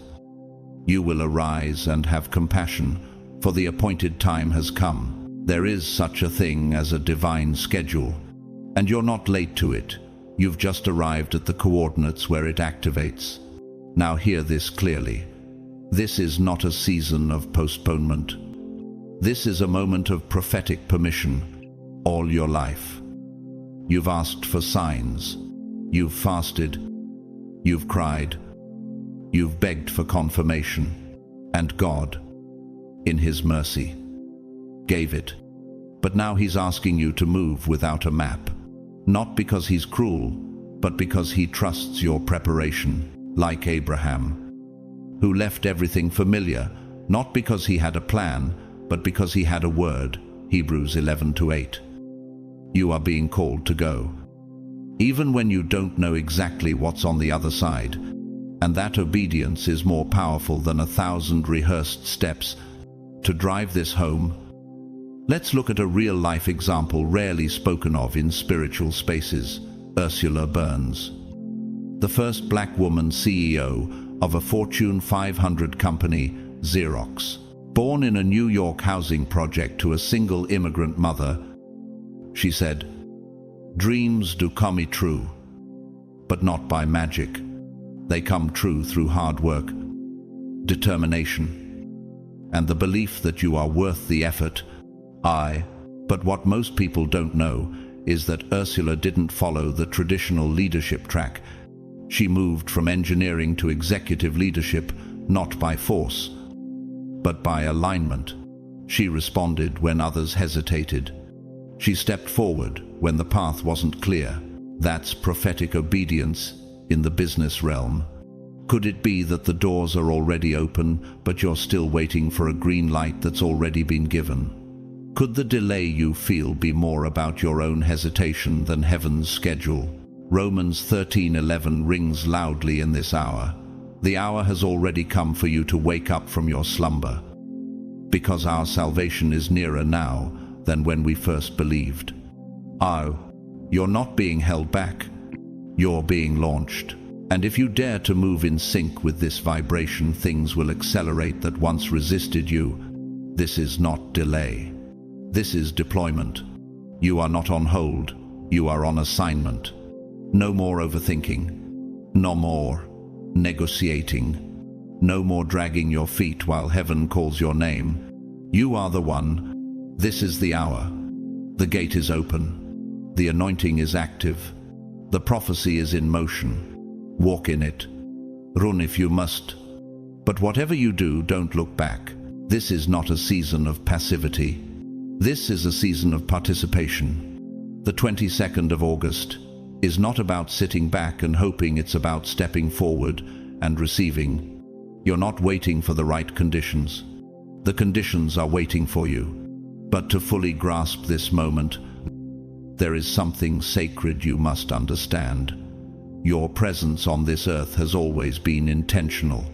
"You will arise and have compassion, for the appointed time has come." There is such a thing as a divine schedule, and you're not late to it. You've just arrived at the coordinates where it activates. Now hear this clearly. This is not a season of postponement. This is a moment of prophetic permission. All your life, you've asked for signs. You've fasted. You've cried. You've begged for confirmation. And God, in His mercy, gave it. But now He's asking you to move without a map. Not because He's cruel, but because He trusts your preparation, like Abraham, who left everything familiar, not because he had a plan, but because he had a word. Hebrews 11:8. You are being called to go, even when you don't know exactly what's on the other side. And that obedience is more powerful than 1,000 rehearsed steps. To drive this home, let's look at a real-life example rarely spoken of in spiritual spaces. Ursula Burns, the first black woman CEO of a Fortune 500 company, Xerox. Born in a New York housing project to a single immigrant mother, she said, "Dreams do come true, but not by magic. They come true through hard work, determination, and the belief that you are worth the effort." But what most people don't know is that Ursula didn't follow the traditional leadership track. She moved from engineering to executive leadership, not by force, but by alignment. She responded when others hesitated. She stepped forward when the path wasn't clear. That's prophetic obedience in the business realm. Could it be that the doors are already open, but you're still waiting for a green light that's already been given? Could the delay you feel be more about your own hesitation than heaven's schedule? Romans 13:11 rings loudly in this hour. The hour has already come for you to wake up from your slumber, because our salvation is nearer now than when we first believed. Oh, you're not being held back. You're being launched. And if you dare to move in sync with this vibration, things will accelerate that once resisted you. This is not delay. This is deployment. You are not on hold. You are on assignment. No more overthinking. No more negotiating. No more dragging your feet while heaven calls your name. You are the one. This is the hour. The gate is open. The anointing is active. The prophecy is in motion. Walk in it. Run if you must. But whatever you do, don't look back. This is not a season of passivity. This is a season of participation. The 22nd of August is not about sitting back and hoping, it's about stepping forward and receiving. You're not waiting for the right conditions. The conditions are waiting for you. But to fully grasp this moment, there is something sacred you must understand. Your presence on this earth has always been intentional.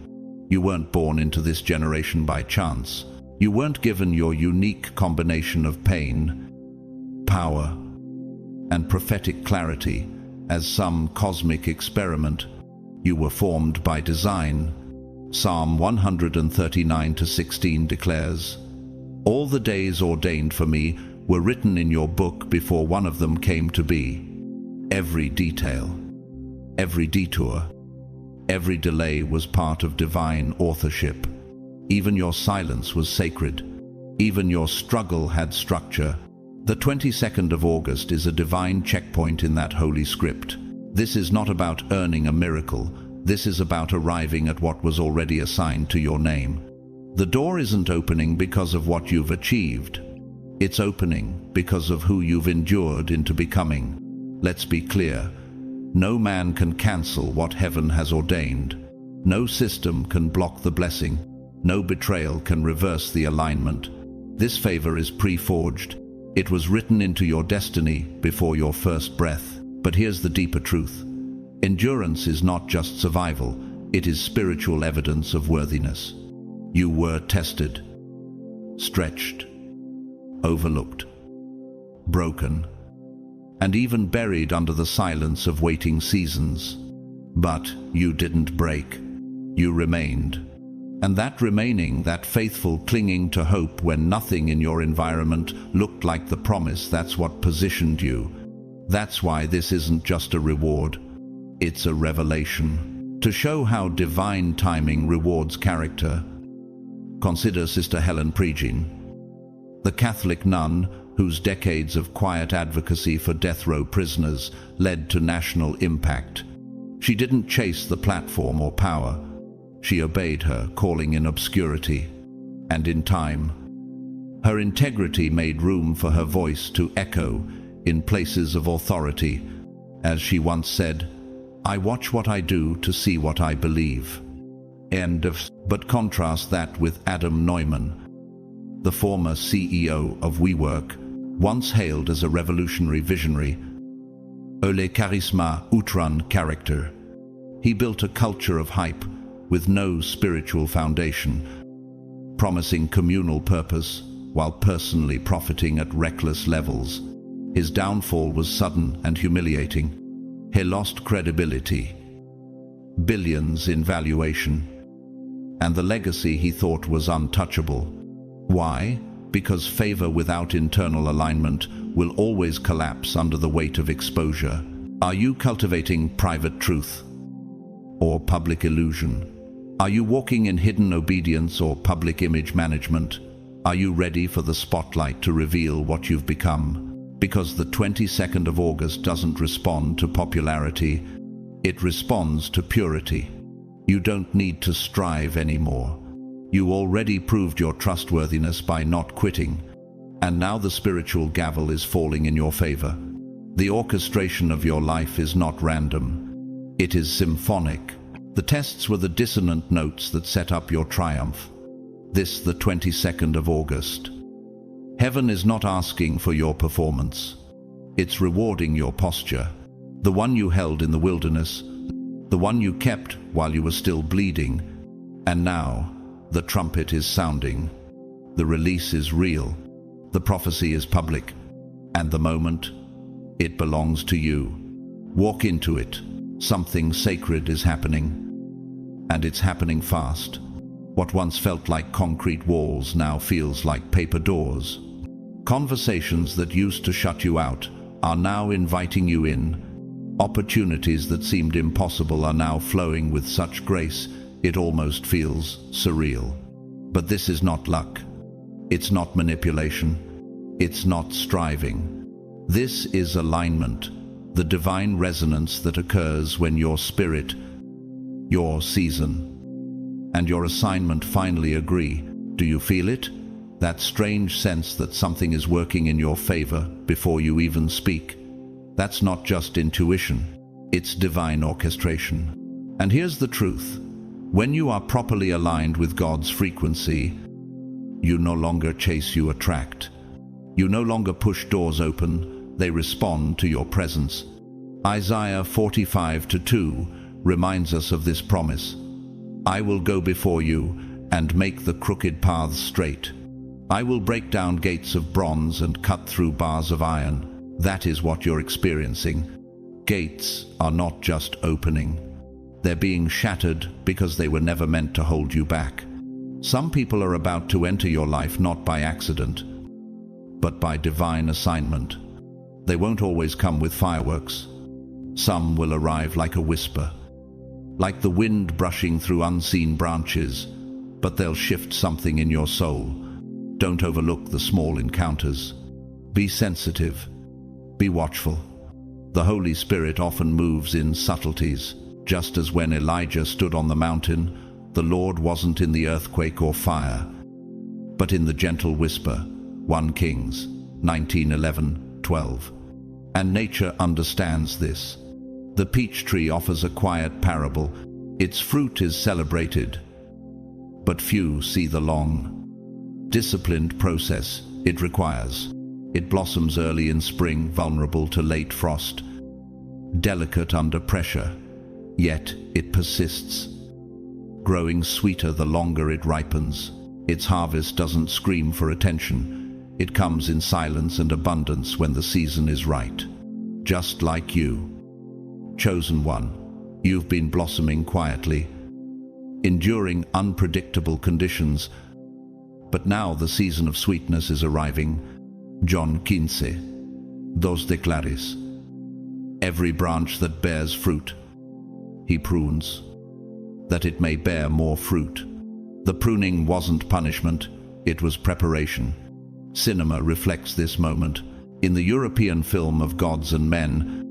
You weren't born into this generation by chance. You weren't given your unique combination of pain, power, and prophetic clarity as some cosmic experiment. You were formed by design. Psalm 139:16 declares, "All the days ordained for me were written in your book before one of them came to be." Every detail, every detour, every delay was part of divine authorship. Even your silence was sacred. Even your struggle had structure. The 22nd of August is a divine checkpoint in that holy script. This is not about earning a miracle. This is about arriving at what was already assigned to your name. The door isn't opening because of what you've achieved. It's opening because of who you've endured into becoming. Let's be clear. No man can cancel what heaven has ordained. No system can block the blessing. No betrayal can reverse the alignment. This favor is pre-forged. It was written into your destiny before your first breath. But here's the deeper truth. Endurance is not just survival. It is spiritual evidence of worthiness. You were tested, stretched, overlooked, broken, and even buried under the silence of waiting seasons. But you didn't break. You remained. And that remaining, that faithful clinging to hope when nothing in your environment looked like the promise, that's what positioned you. That's why this isn't just a reward. It's a revelation. To show how divine timing rewards character, consider Sister Helen Pregin, the Catholic nun whose decades of quiet advocacy for death row prisoners led to national impact. She didn't chase the platform or power. She obeyed her calling in obscurity. And in time, her integrity made room for her voice to echo in places of authority. As she once said, "I watch what I do to see what I believe." End of. But contrast that with Adam Neumann, the former CEO of WeWork, once hailed as a revolutionary visionary, le charisma outrun character. He built a culture of hype with no spiritual foundation, promising communal purpose while personally profiting at reckless levels. His downfall was sudden and humiliating. He lost credibility, billions in valuation, and the legacy he thought was untouchable. Why? Because favor without internal alignment will always collapse under the weight of exposure. Are you cultivating private truth or public illusion? Are you walking in hidden obedience or public image management? Are you ready for the spotlight to reveal what you've become? Because the 22nd of August doesn't respond to popularity, It responds to purity. You don't need to strive anymore. You already proved your trustworthiness by not quitting, and now the spiritual gavel is falling in your favor. The orchestration of your life is not random. It is symphonic. The tests were the dissonant notes that set up your triumph. This, the 22nd of August. Heaven is not asking for your performance. It's rewarding your posture. The one you held in the wilderness, the one you kept while you were still bleeding. And now, the trumpet is sounding. The release is real. The prophecy is public. And the moment, it belongs to you. Walk into it. Something sacred is happening. And it's happening fast. What once felt like concrete walls now feels like paper doors. Conversations that used to shut you out are now inviting you in. Opportunities that seemed impossible are now flowing with such grace it almost feels surreal. But this is not luck. It's not manipulation. It's not striving. This is alignment, the divine resonance that occurs when your spirit, your season, and your assignment finally agree. Do you feel it? That strange sense that something is working in your favor before you even speak. That's not just intuition, it's divine orchestration. And here's the truth. When you are properly aligned with God's frequency, you no longer chase, you attract. You no longer push doors open, they respond to your presence. Isaiah 45:2 reminds us of this promise. I will go before you and make the crooked paths straight. I will break down gates of bronze and cut through bars of iron. That is what you're experiencing. Gates are not just opening. They're being shattered because they were never meant to hold you back. Some people are about to enter your life not by accident, but by divine assignment. They won't always come with fireworks. Some will arrive like a whisper, like the wind brushing through unseen branches, but they'll shift something in your soul. Don't overlook the small encounters. Be sensitive. Be watchful. The Holy Spirit often moves in subtleties. Just as when Elijah stood on the mountain, the Lord wasn't in the earthquake or fire, but in the gentle whisper. 1 Kings 19:11-12. And nature understands this. The peach tree offers a quiet parable. Its fruit is celebrated, but few see the long, disciplined process it requires. It blossoms early in spring, vulnerable to late frost, delicate under pressure, yet it persists, growing sweeter the longer it ripens. Its harvest doesn't scream for attention. It comes in silence and abundance when the season is right. Just like you, chosen one, you've been blossoming quietly, enduring unpredictable conditions, but now the season of sweetness is arriving. John 15:2 declares, every branch that bears fruit, he prunes, that it may bear more fruit. The pruning wasn't punishment, it was preparation. Cinema reflects this moment. In the European film of Gods and Men,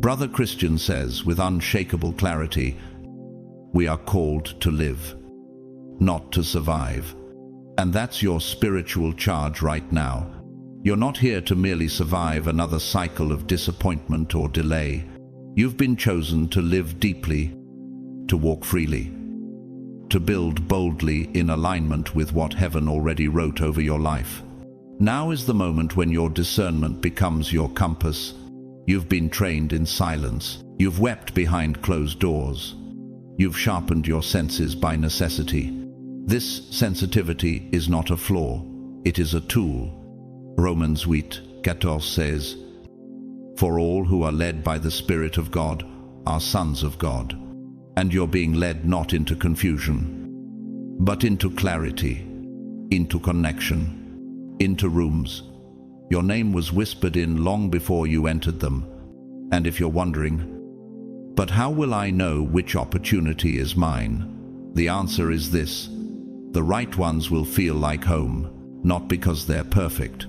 Brother Christian says with unshakable clarity, we are called to live, not to survive. And that's your spiritual charge right now. You're not here to merely survive another cycle of disappointment or delay. You've been chosen to live deeply, to walk freely, to build boldly in alignment with what heaven already wrote over your life. Now is the moment when your discernment becomes your compass. You've been trained in silence. You've wept behind closed doors. You've sharpened your senses by necessity. This sensitivity is not a flaw. It is a tool. Romans 8:14 says, for all who are led by the Spirit of God are sons of God. And you're being led not into confusion, but into clarity, into connection, into rooms your name was whispered in long before you entered them. And if you're wondering, but how will I know which opportunity is mine? The answer is this. The right ones will feel like home, not because they're perfect,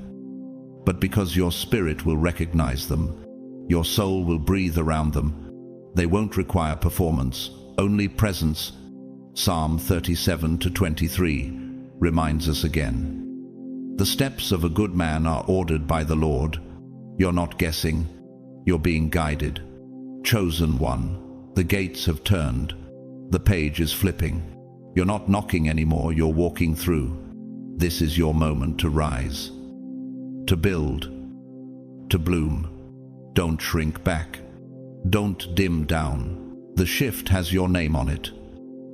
but because your spirit will recognize them. Your soul will breathe around them. They won't require performance, only presence. Psalm 37:23 reminds us again. The steps of a good man are ordered by the Lord. You're not guessing, you're being guided. Chosen one, the gates have turned. The page is flipping. You're not knocking anymore, you're walking through. This is your moment to rise, to build, to bloom. Don't shrink back. Don't dim down. The shift has your name on it.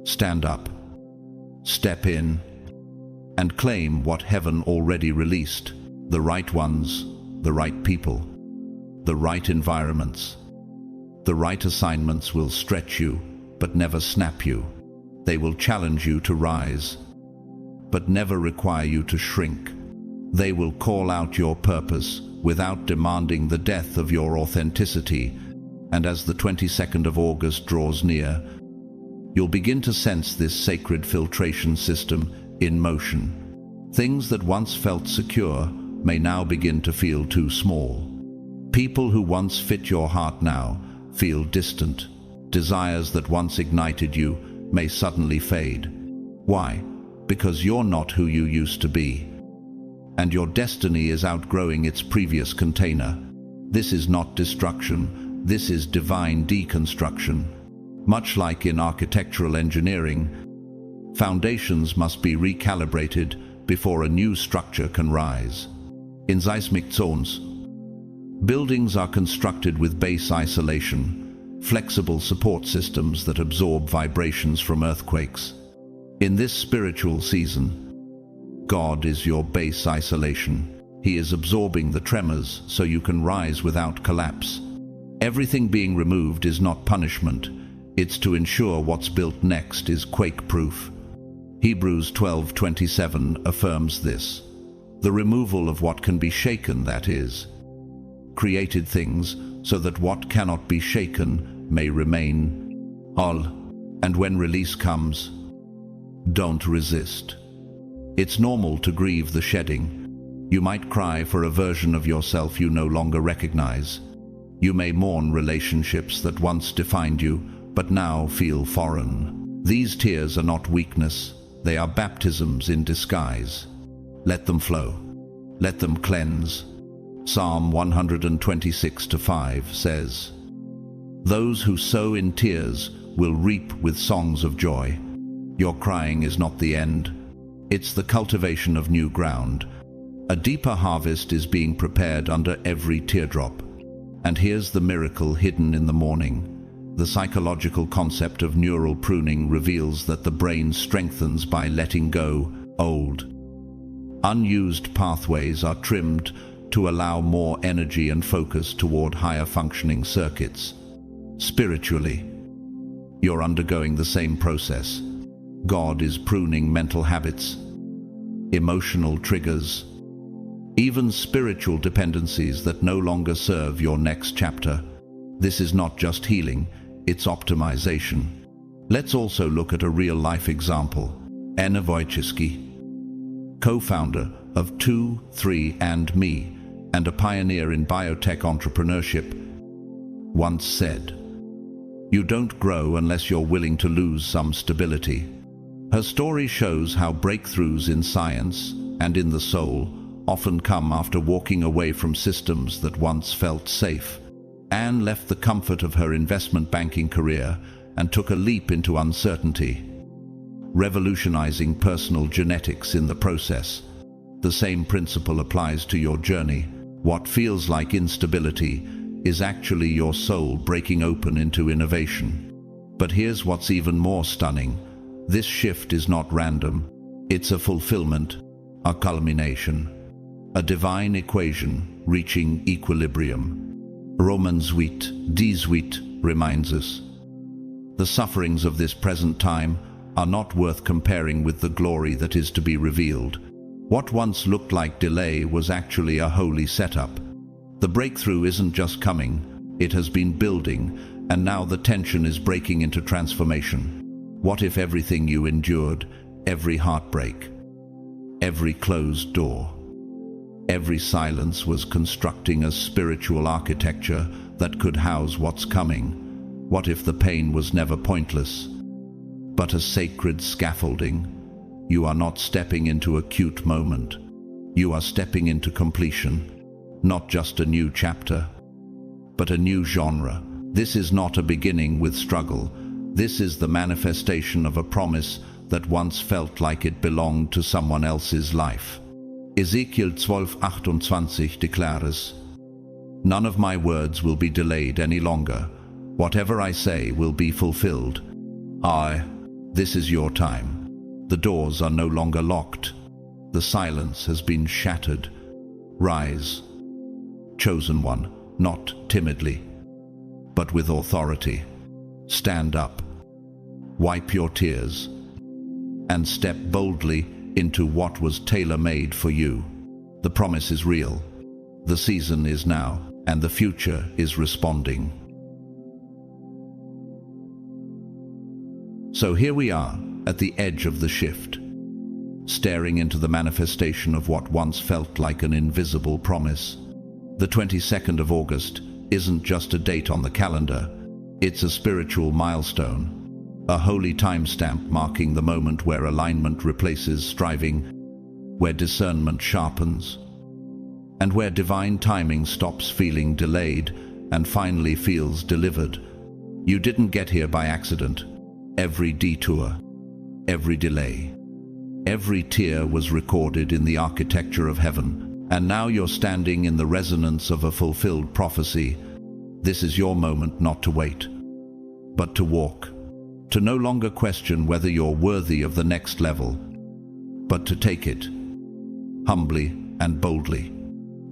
Stand up, step in, and claim what heaven already released. The right ones, the right people, the right environments. The right assignments will stretch you, but never snap you. They will challenge you to rise, but never require you to shrink. They will call out your purpose without demanding the death of your authenticity. And as the 22nd of August draws near, you'll begin to sense this sacred filtration system in motion. Things that once felt secure may now begin to feel too small. People who once fit your heart now feel distant. Desires that once ignited you may suddenly fade. Why? Because you're not who you used to be, and your destiny is outgrowing its previous container. This is not destruction, this is divine deconstruction. Much like in architectural engineering, foundations must be recalibrated before a new structure can rise. In seismic zones, buildings are constructed with base isolation, flexible support systems that absorb vibrations from earthquakes. In this spiritual season, God is your base isolation. He is absorbing the tremors so you can rise without collapse. Everything being removed is not punishment. It's to ensure what's built next is quake-proof. Hebrews 12:27 affirms this. The removal of what can be shaken, that is, created things so that what cannot be shaken may remain. And when release comes, don't resist. It's normal to grieve the shedding. You might cry for a version of yourself you no longer recognize. You may mourn relationships that once defined you, but now feel foreign. These tears are not weakness, they are baptisms in disguise. Let them flow. Let them cleanse. Psalm 126:5 says, "Those who sow in tears will reap with songs of joy." Your crying is not the end. It's the cultivation of new ground. A deeper harvest is being prepared under every teardrop. And here's the miracle hidden in the morning. The psychological concept of neural pruning reveals that the brain strengthens by letting go old. Unused pathways are trimmed to allow more energy and focus toward higher functioning circuits. Spiritually, you're undergoing the same process. God is pruning mental habits, emotional triggers, even spiritual dependencies that no longer serve your next chapter. This is not just healing, it's optimization. Let's also look at a real-life example. Anna Wojcicki, co-founder of 2, 3 and Me, and a pioneer in biotech entrepreneurship, once said, "You don't grow unless you're willing to lose some stability." Her story shows how breakthroughs in science and in the soul often come after walking away from systems that once felt safe. Anne left the comfort of her investment banking career and took a leap into uncertainty, revolutionizing personal genetics in the process. The same principle applies to your journey. What feels like instability is actually your soul breaking open into innovation. But here's what's even more stunning. This shift is not random. It's a fulfillment, a culmination, a divine equation reaching equilibrium. Romans 8:18 reminds us, the sufferings of this present time are not worth comparing with the glory that is to be revealed. What once looked like delay was actually a holy setup. The breakthrough isn't just coming, it has been building, and now the tension is breaking into transformation. What if everything you endured, every heartbreak, every closed door, every silence was constructing a spiritual architecture that could house what's coming? What if the pain was never pointless, but a sacred scaffolding? You are not stepping into a cute moment. You are stepping into completion, not just a new chapter, but a new genre. This is not a beginning with struggle. This is the manifestation of a promise that once felt like it belonged to someone else's life. Ezekiel 12:28 declares, "None of my words will be delayed any longer. Whatever I say will be fulfilled. This is your time. The doors are no longer locked. The silence has been shattered. Rise, chosen one, not timidly, but with authority. Stand up, wipe your tears, and step boldly into what was tailor-made for you. The promise is real. The season is now, and the future is responding." So here we are, at the edge of the shift, staring into the manifestation of what once felt like an invisible promise. The 22nd of August isn't just a date on the calendar. It's a spiritual milestone, a holy timestamp marking the moment where alignment replaces striving, where discernment sharpens, and where divine timing stops feeling delayed and finally feels delivered. You didn't get here by accident. Every detour, every delay, every tear was recorded in the architecture of heaven, and now you're standing in the resonance of a fulfilled prophecy. This is your moment not to wait, but to walk, to no longer question whether you're worthy of the next level, but to take it, humbly and boldly.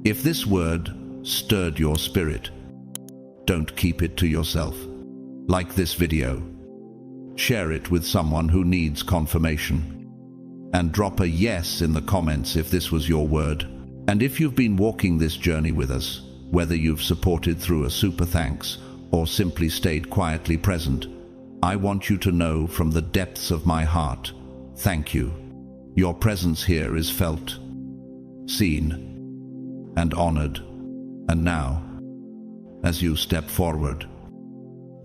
If this word stirred your spirit, don't keep it to yourself. Like this video, share it with someone who needs confirmation, and drop a yes in the comments if this was your word. And if you've been walking this journey with us, whether you've supported through a super thanks or simply stayed quietly present, I want you to know from the depths of my heart, thank you. Your presence here is felt, seen, and honored. And now, as you step forward,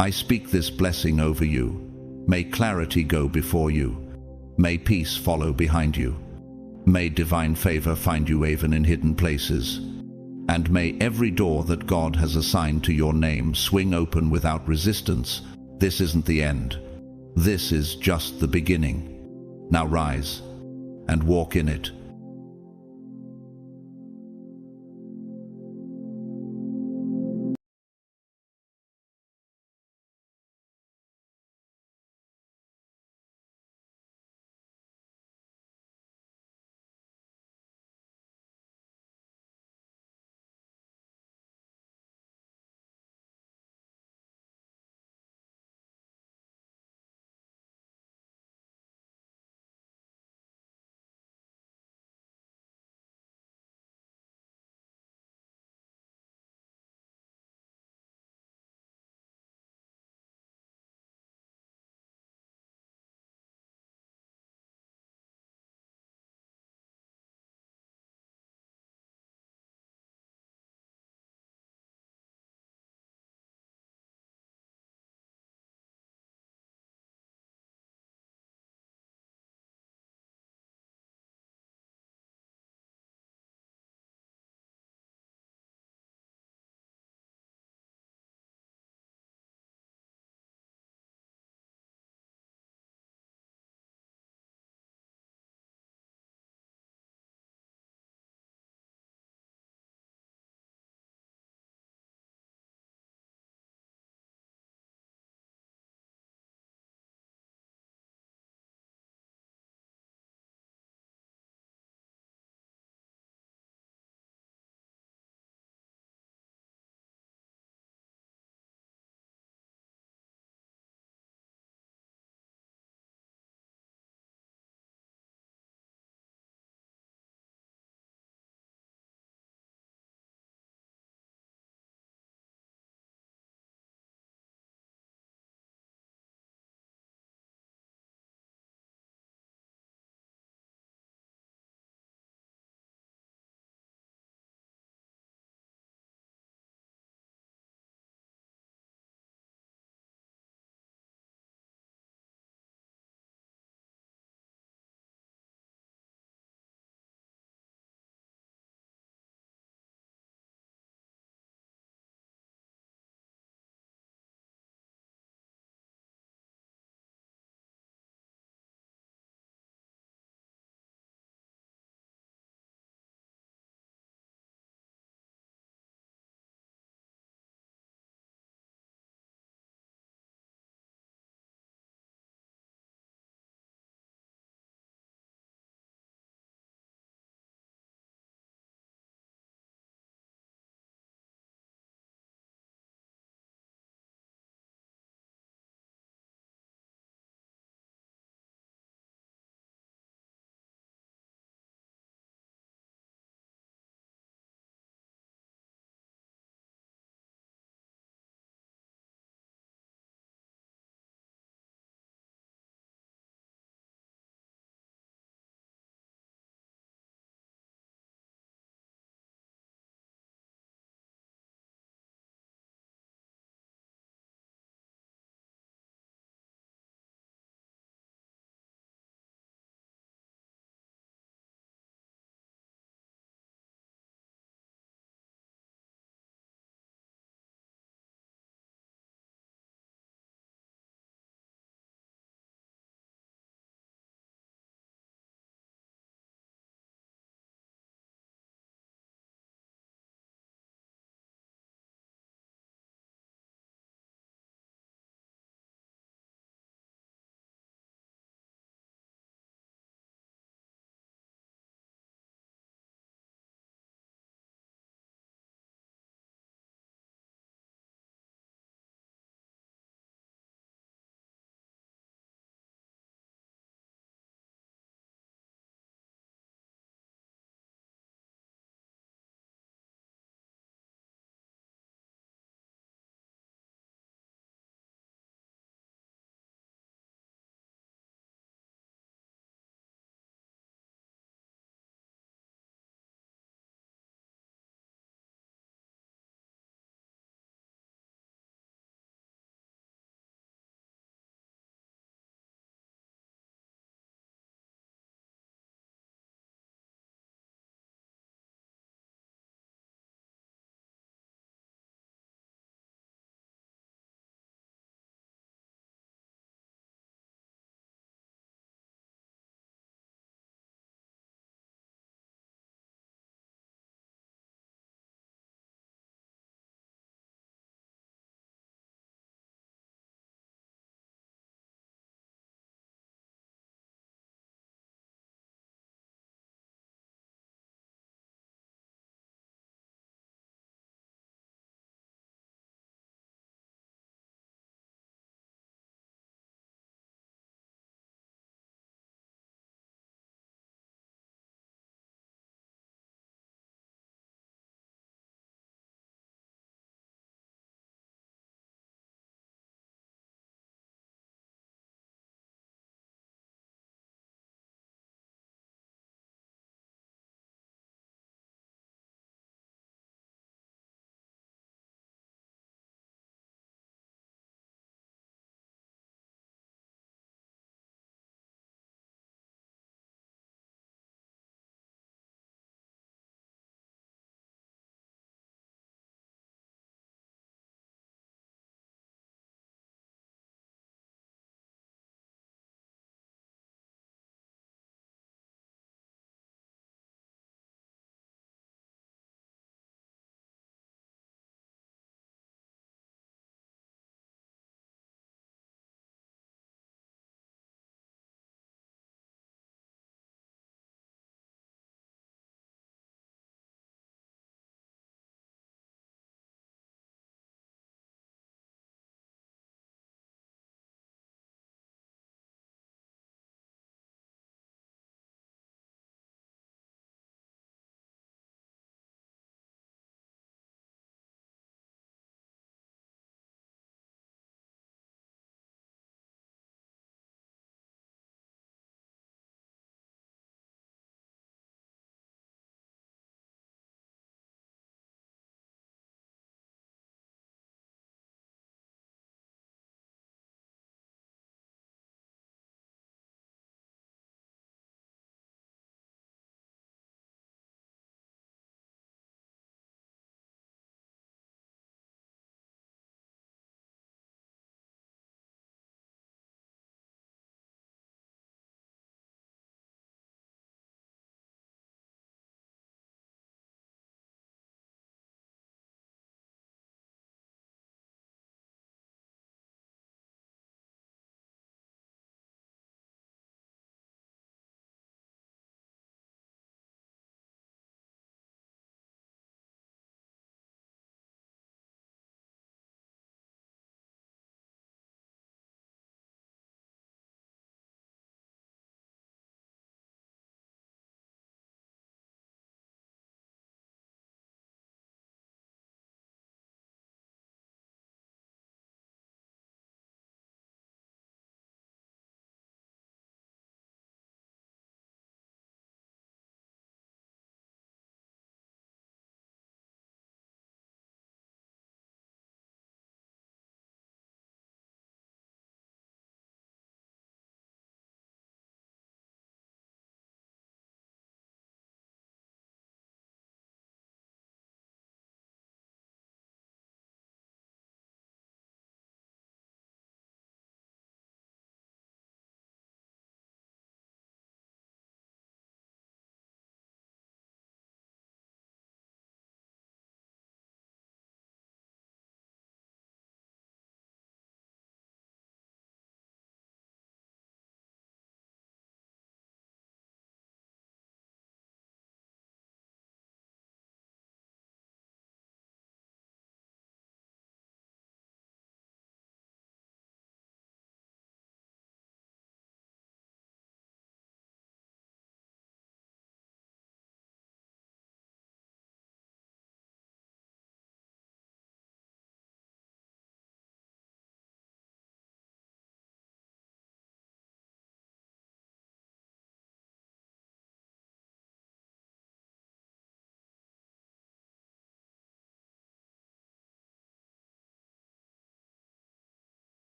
I speak this blessing over you. May clarity go before you. May peace follow behind you. May divine favor find you even in hidden places. And may every door that God has assigned to your name swing open without resistance. This isn't the end. This is just the beginning. Now rise and walk in it.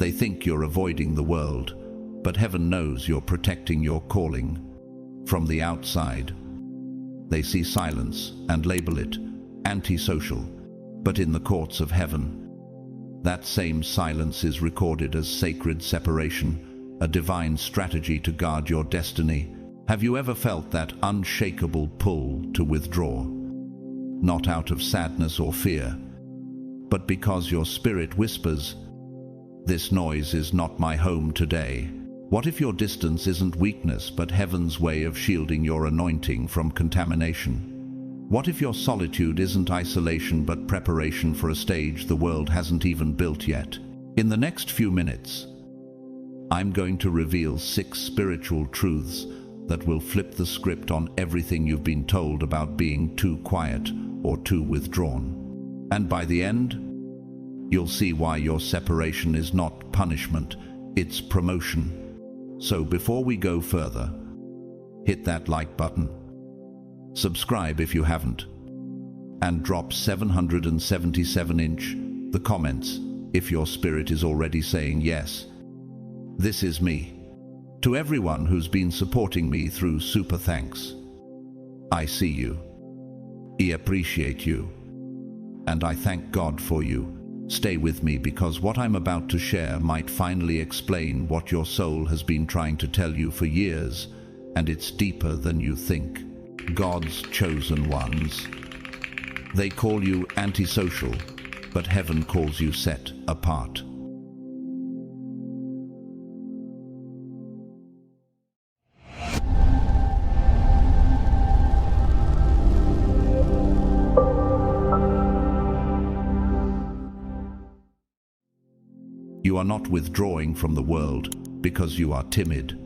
They think you're avoiding the world, but heaven knows you're protecting your calling. From the outside, they see silence and label it antisocial, but in the courts of heaven, that same silence is recorded as sacred separation, a divine strategy to guard your destiny. Have you ever felt that unshakable pull to withdraw? Not out of sadness or fear, but because your spirit whispers, "This noise is not my home today." What if your distance isn't weakness but heaven's way of shielding your anointing from contamination? What if your solitude isn't isolation but preparation for a stage the world hasn't even built yet? In the next few minutes, I'm going to reveal 6 spiritual truths that will flip the script on everything you've been told about being too quiet or too withdrawn. And by the end, you'll see why your separation is not punishment, it's promotion. So before we go further, hit that like button, subscribe if you haven't, and drop 777-inch the comments if your spirit is already saying yes. This is me. To everyone who's been supporting me through super thanks. I see you. I appreciate you. And I thank God for you. Stay with me because what I'm about to share might finally explain what your soul has been trying to tell you for years, and it's deeper than you think. God's chosen ones. They call you antisocial, but heaven calls you set apart. You are not withdrawing from the world because you are timid,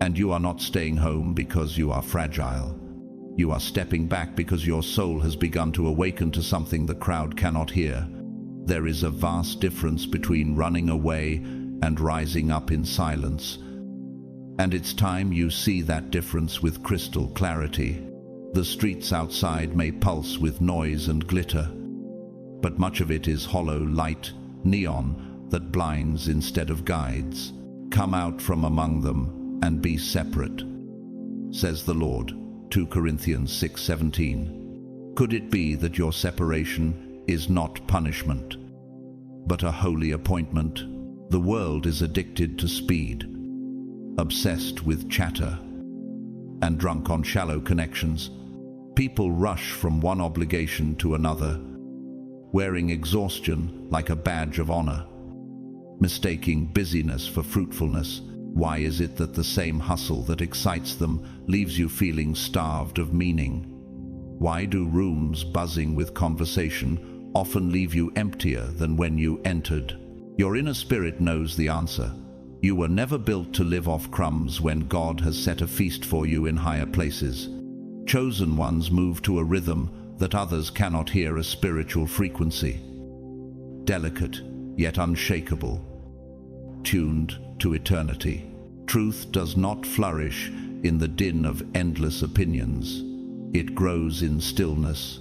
and you are not staying home because you are fragile. You are stepping back because your soul has begun to awaken to something the crowd cannot hear. There is a vast difference between running away and rising up in silence. And it's time you see that difference with crystal clarity. The streets outside may pulse with noise and glitter, but much of it is hollow light, neon, that blinds instead of guides. Come out from among them and be separate, says the Lord. 2 Corinthians 6:17. Could it be that your separation is not punishment, but a holy appointment? The world is addicted to speed, obsessed with chatter, and drunk on shallow connections. People rush from one obligation to another, wearing exhaustion like a badge of honor, mistaking busyness for fruitfulness. Why is it that the same hustle that excites them leaves you feeling starved of meaning? Why do rooms buzzing with conversation often leave you emptier than when you entered? Your inner spirit knows the answer. You were never built to live off crumbs when God has set a feast for you in higher places. Chosen ones move to a rhythm that others cannot hear, a spiritual frequency. Delicate, yet unshakable. Tuned to eternity. Truth does not flourish in the din of endless opinions. It grows in stillness.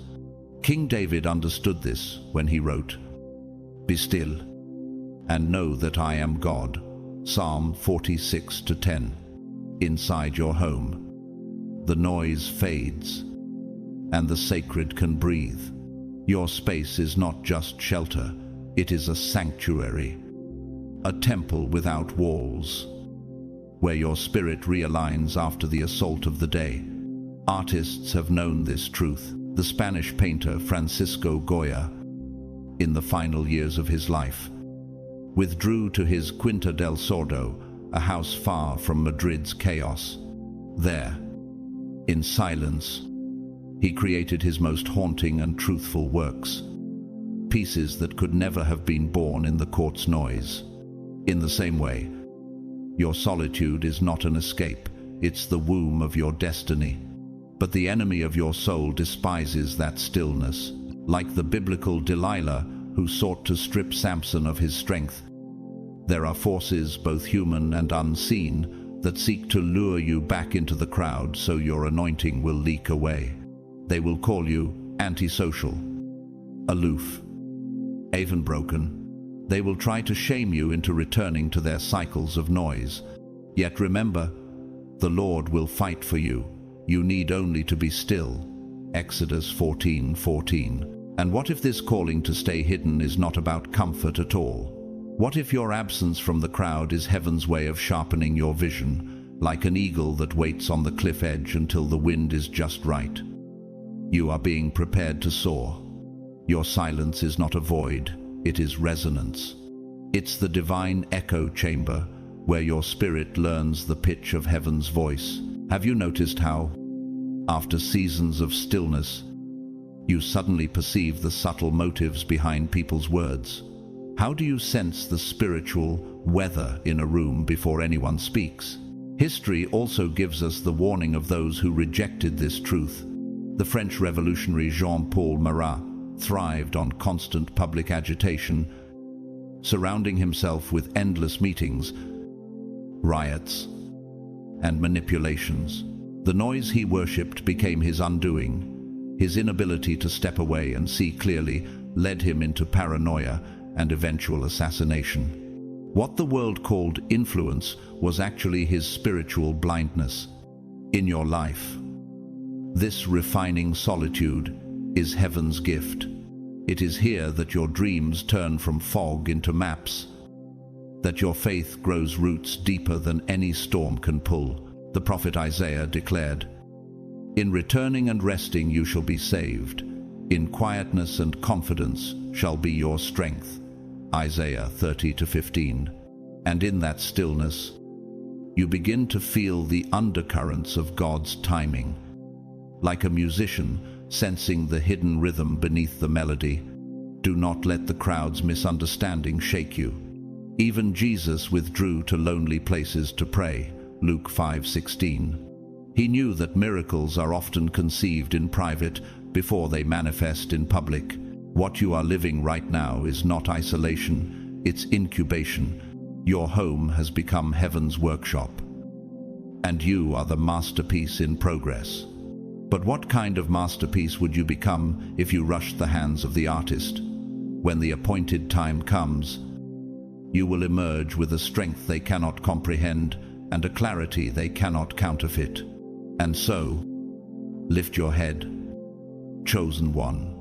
King David understood this when he wrote, "Be still and know that I am God." Psalm 46:10. Inside your home, the noise fades and the sacred can breathe. Your space is not just shelter, it is a sanctuary. A temple without walls, where your spirit realigns after the assault of the day. Artists have known this truth. The Spanish painter Francisco Goya, in the final years of his life, withdrew to his Quinta del Sordo, a house far from Madrid's chaos. There, in silence, he created his most haunting and truthful works, pieces that could never have been born in the court's noise. In the same way, your solitude is not an escape, it's the womb of your destiny. But the enemy of your soul despises that stillness, like the biblical Delilah who sought to strip Samson of his strength. There are forces, both human and unseen, that seek to lure you back into the crowd so your anointing will leak away. They will call you antisocial, aloof, even broken. They will try to shame you into returning to their cycles of noise. Yet remember, the Lord will fight for you. You need only to be still. Exodus 14:14. And what if this calling to stay hidden is not about comfort at all? What if your absence from the crowd is heaven's way of sharpening your vision, like an eagle that waits on the cliff edge until the wind is just right? You are being prepared to soar. Your silence is not a void, it is resonance. It's the divine echo chamber, where your spirit learns the pitch of heaven's voice. Have you noticed how, after seasons of stillness, you suddenly perceive the subtle motives behind people's words? How do you sense the spiritual weather in a room before anyone speaks? History also gives us the warning of those who rejected this truth. The French revolutionary Jean-Paul Marat thrived on constant public agitation, surrounding himself with endless meetings, riots, and manipulations. The noise he worshipped became his undoing. His inability to step away and see clearly led him into paranoia and eventual assassination. What the world called influence was actually his spiritual blindness. In your life, this refining solitude is heaven's gift. It is here that your dreams turn from fog into maps, that your faith grows roots deeper than any storm can pull. The prophet Isaiah declared, "In returning and resting you shall be saved. In quietness and confidence shall be your strength." Isaiah 30:15. And in that stillness, you begin to feel the undercurrents of God's timing. Like a musician sensing the hidden rhythm beneath the melody, do not let the crowd's misunderstanding shake you. Even Jesus withdrew to lonely places to pray, Luke 5:16. He knew that miracles are often conceived in private before they manifest in public. What you are living right now is not isolation, it's incubation. Your home has become heaven's workshop, and you are the masterpiece in progress. But what kind of masterpiece would you become if you rushed the hands of the artist? When the appointed time comes, you will emerge with a strength they cannot comprehend and a clarity they cannot counterfeit. And so, lift your head, chosen one.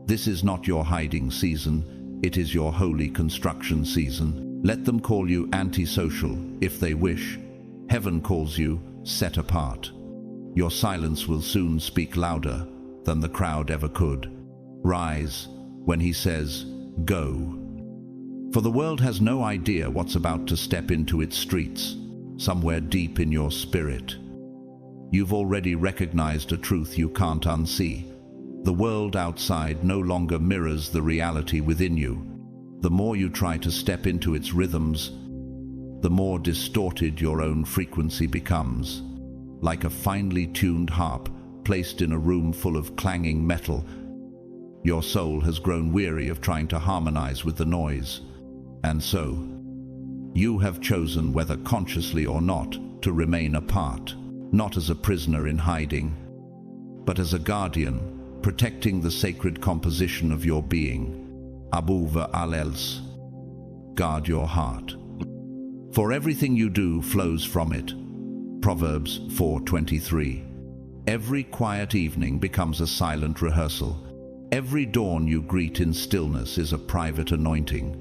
This is not your hiding season, it is your holy construction season. Let them call you antisocial if they wish. Heaven calls you set apart. Your silence will soon speak louder than the crowd ever could. Rise when he says, go. For the world has no idea what's about to step into its streets. Somewhere deep in your spirit, you've already recognized a truth you can't unsee. The world outside no longer mirrors the reality within you. The more you try to step into its rhythms, the more distorted your own frequency becomes. Like a finely tuned harp placed in a room full of clanging metal, your soul has grown weary of trying to harmonize with the noise. And so, you have chosen, whether consciously or not, to remain apart, not as a prisoner in hiding, but as a guardian, protecting the sacred composition of your being. Abu Va'alels, guard your heart. For everything you do flows from it. Proverbs 4:23. Every quiet evening becomes a silent rehearsal. Every dawn you greet in stillness is a private anointing.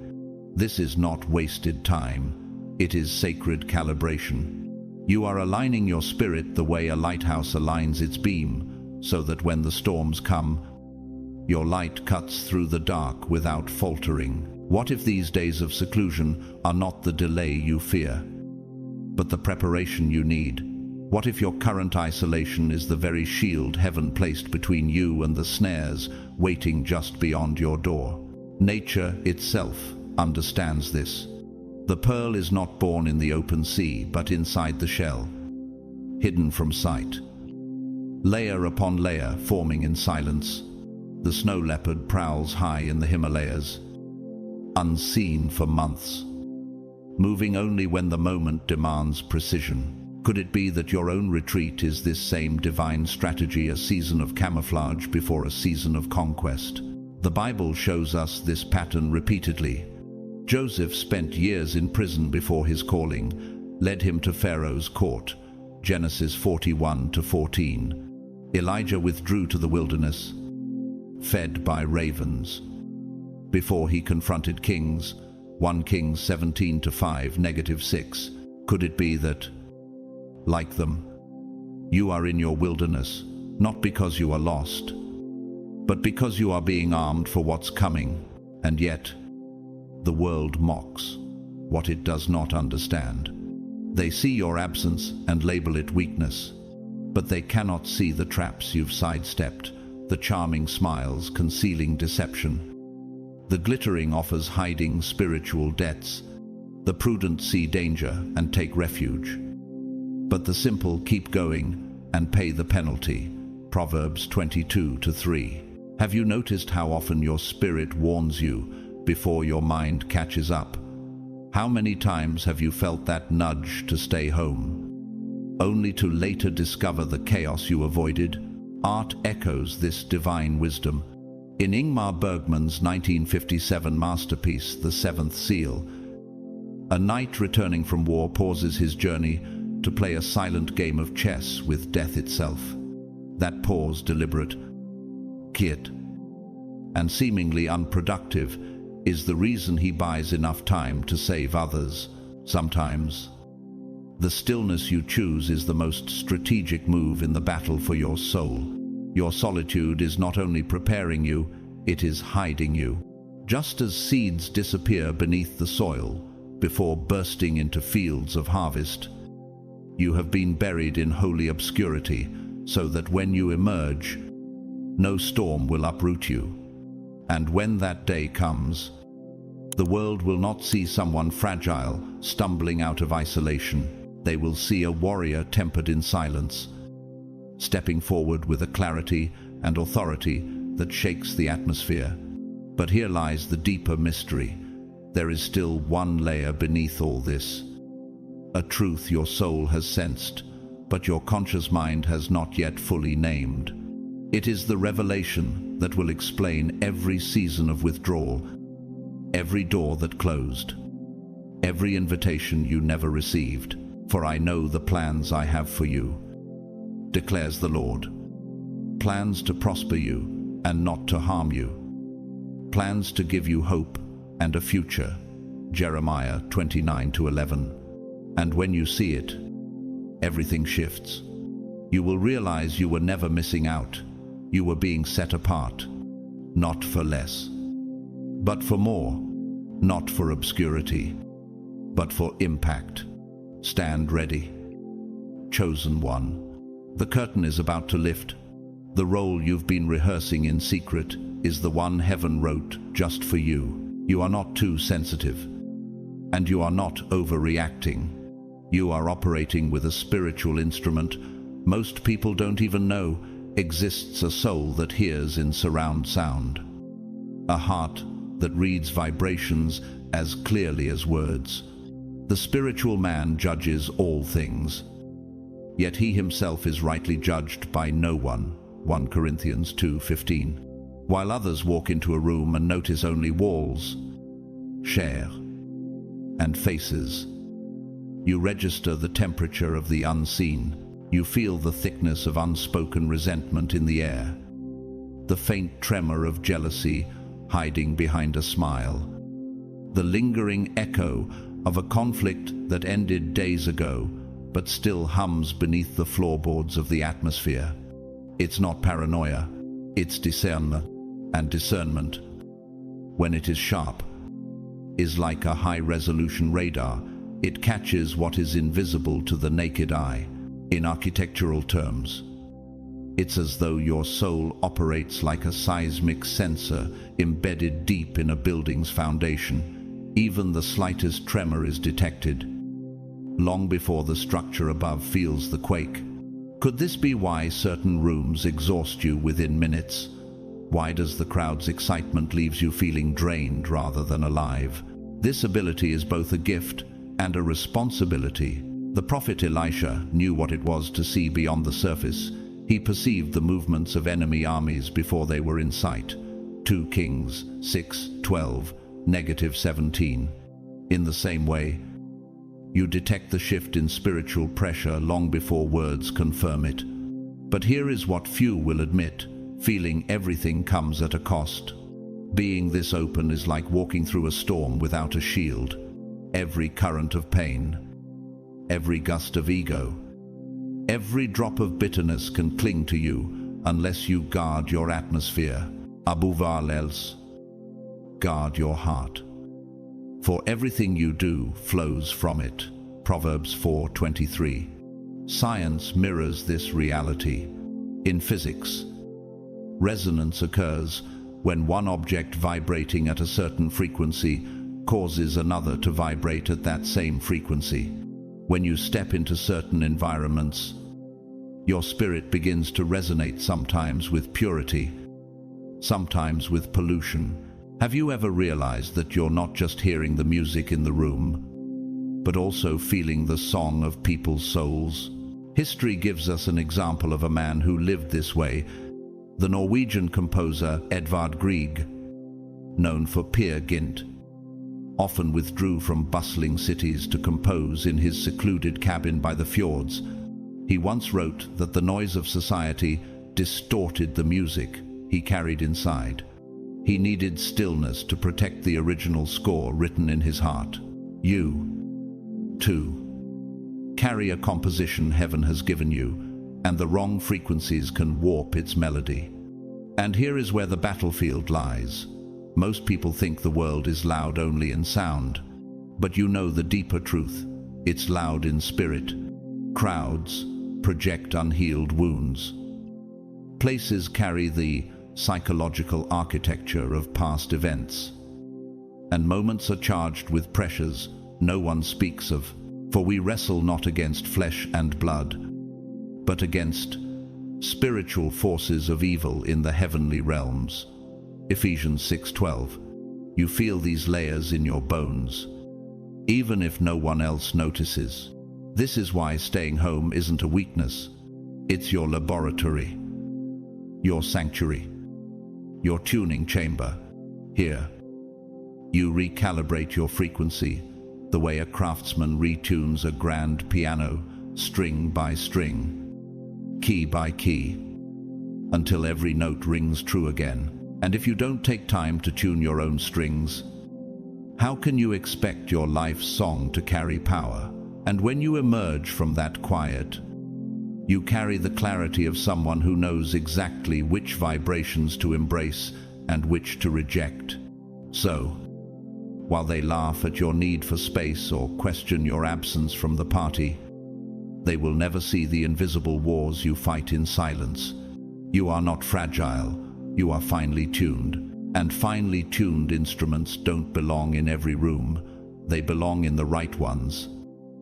This is not wasted time, it is sacred calibration. You are aligning your spirit the way a lighthouse aligns its beam, so that when the storms come, your light cuts through the dark without faltering. What if these days of seclusion are not the delay you fear, but the preparation you need? What if your current isolation is the very shield heaven placed between you and the snares waiting just beyond your door? Nature itself understands this. The pearl is not born in the open sea, but inside the shell, hidden from sight. Layer upon layer forming in silence, the snow leopard prowls high in the Himalayas, unseen for months, moving only when the moment demands precision. Could it be that your own retreat is this same divine strategy, a season of camouflage before a season of conquest? The Bible shows us this pattern repeatedly. Joseph spent years in prison before his calling led him to Pharaoh's court, Genesis 41-14. Elijah withdrew to the wilderness, fed by ravens, before he confronted kings, 1 Kings 17-5-6. Could it be that, like them, you are in your wilderness, not because you are lost, but because you are being armed for what's coming, and yet the world mocks what it does not understand. They see your absence and label it weakness, but they cannot see the traps you've sidestepped, the charming smiles concealing deception. The glittering offers hiding spiritual debts. The prudent see danger and take refuge, but the simple keep going and pay the penalty. Proverbs 22-3. Have you noticed how often your spirit warns you before your mind catches up? How many times have you felt that nudge to stay home, only to later discover the chaos you avoided? Art echoes this divine wisdom. In Ingmar Bergman's 1957 masterpiece, The Seventh Seal, a knight returning from war pauses his journey to play a silent game of chess with death itself. That pause, deliberate, quiet, and seemingly unproductive, is the reason he buys enough time to save others. Sometimes, the stillness you choose is the most strategic move in the battle for your soul. Your solitude is not only preparing you, it is hiding you. Just as seeds disappear beneath the soil before bursting into fields of harvest, you have been buried in holy obscurity, so that when you emerge, no storm will uproot you. And when that day comes, the world will not see someone fragile, stumbling out of isolation. They will see a warrior tempered in silence, stepping forward with a clarity and authority that shakes the atmosphere. But here lies the deeper mystery. There is still one layer beneath all this, a truth your soul has sensed, but your conscious mind has not yet fully named. It is the revelation that will explain every season of withdrawal, every door that closed, every invitation you never received. For I know the plans I have for you, declares the Lord. Plans to prosper you and not to harm you. Plans to give you hope and a future. Jeremiah 29-11. And when you see it, everything shifts. You will realize you were never missing out. You were being set apart, not for less, but for more, not for obscurity, but for impact. Stand ready. Chosen one. The curtain is about to lift. The role you've been rehearsing in secret is the one heaven wrote just for you. You are not too sensitive, and you are not overreacting. You are operating with a spiritual instrument most people don't even know exists, a soul that hears in surround sound, a heart that reads vibrations as clearly as words. The spiritual man judges all things, yet he himself is rightly judged by no one. 1 Corinthians 2:15. While others walk into a room and notice only walls, chair, and faces, you register the temperature of the unseen. You feel the thickness of unspoken resentment in the air, the faint tremor of jealousy hiding behind a smile, the lingering echo of a conflict that ended days ago but still hums beneath the floorboards of the atmosphere. It's not paranoia, it's discernment, and discernment, when it is sharp, is like a high-resolution radar. It catches what is invisible to the naked eye. In architectural terms, it's as though your soul operates like a seismic sensor embedded deep in a building's foundation. Even the slightest tremor is detected, long before the structure above feels the quake. Could this be why certain rooms exhaust you within minutes? Why does the crowd's excitement leave you feeling drained rather than alive? This ability is both a gift and a responsibility. The prophet Elisha knew what it was to see beyond the surface. He perceived the movements of enemy armies before they were in sight. 2 Kings 6:12. -17. In the same way, you detect the shift in spiritual pressure long before words confirm it. But here is what few will admit: feeling everything comes at a cost. Being this open is like walking through a storm without a shield. Every current of pain, every gust of ego, every drop of bitterness can cling to you unless you guard your atmosphere. Above else, guard your heart, for everything you do flows from it. Proverbs 4:23. Science mirrors this reality. In physics, resonance occurs when one object vibrating at a certain frequency causes another to vibrate at that same frequency. When you step into certain environments, your spirit begins to resonate, sometimes with purity, sometimes with pollution. Have you ever realized that you're not just hearing the music in the room, but also feeling the song of people's souls? History gives us an example of a man who lived this way. The Norwegian composer Edvard Grieg, known for Peer Gynt, often withdrew from bustling cities to compose in his secluded cabin by the fjords. He once wrote that the noise of society distorted the music he carried inside. He needed stillness to protect the original score written in his heart. You, too, carry a composition heaven has given you, and the wrong frequencies can warp its melody. And here is where the battlefield lies. Most people think the world is loud only in sound, but you know the deeper truth. It's loud in spirit. Crowds project unhealed wounds. Places carry the psychological architecture of past events. And moments are charged with pressures no one speaks of. For we wrestle not against flesh and blood, but against spiritual forces of evil in the heavenly realms. Ephesians 6:12. You feel these layers in your bones, even if no one else notices. This is why staying home isn't a weakness. It's your laboratory, your sanctuary, your tuning chamber. Here, you recalibrate your frequency, the way a craftsman retunes a grand piano, string by string, key by key, until every note rings true again. And if you don't take time to tune your own strings, how can you expect your life's song to carry power? And when you emerge from that quiet, you carry the clarity of someone who knows exactly which vibrations to embrace and which to reject. So, while they laugh at your need for space or question your absence from the party, they will never see the invisible wars you fight in silence. You are not fragile, you are finely tuned. And finely tuned instruments don't belong in every room, they belong in the right ones.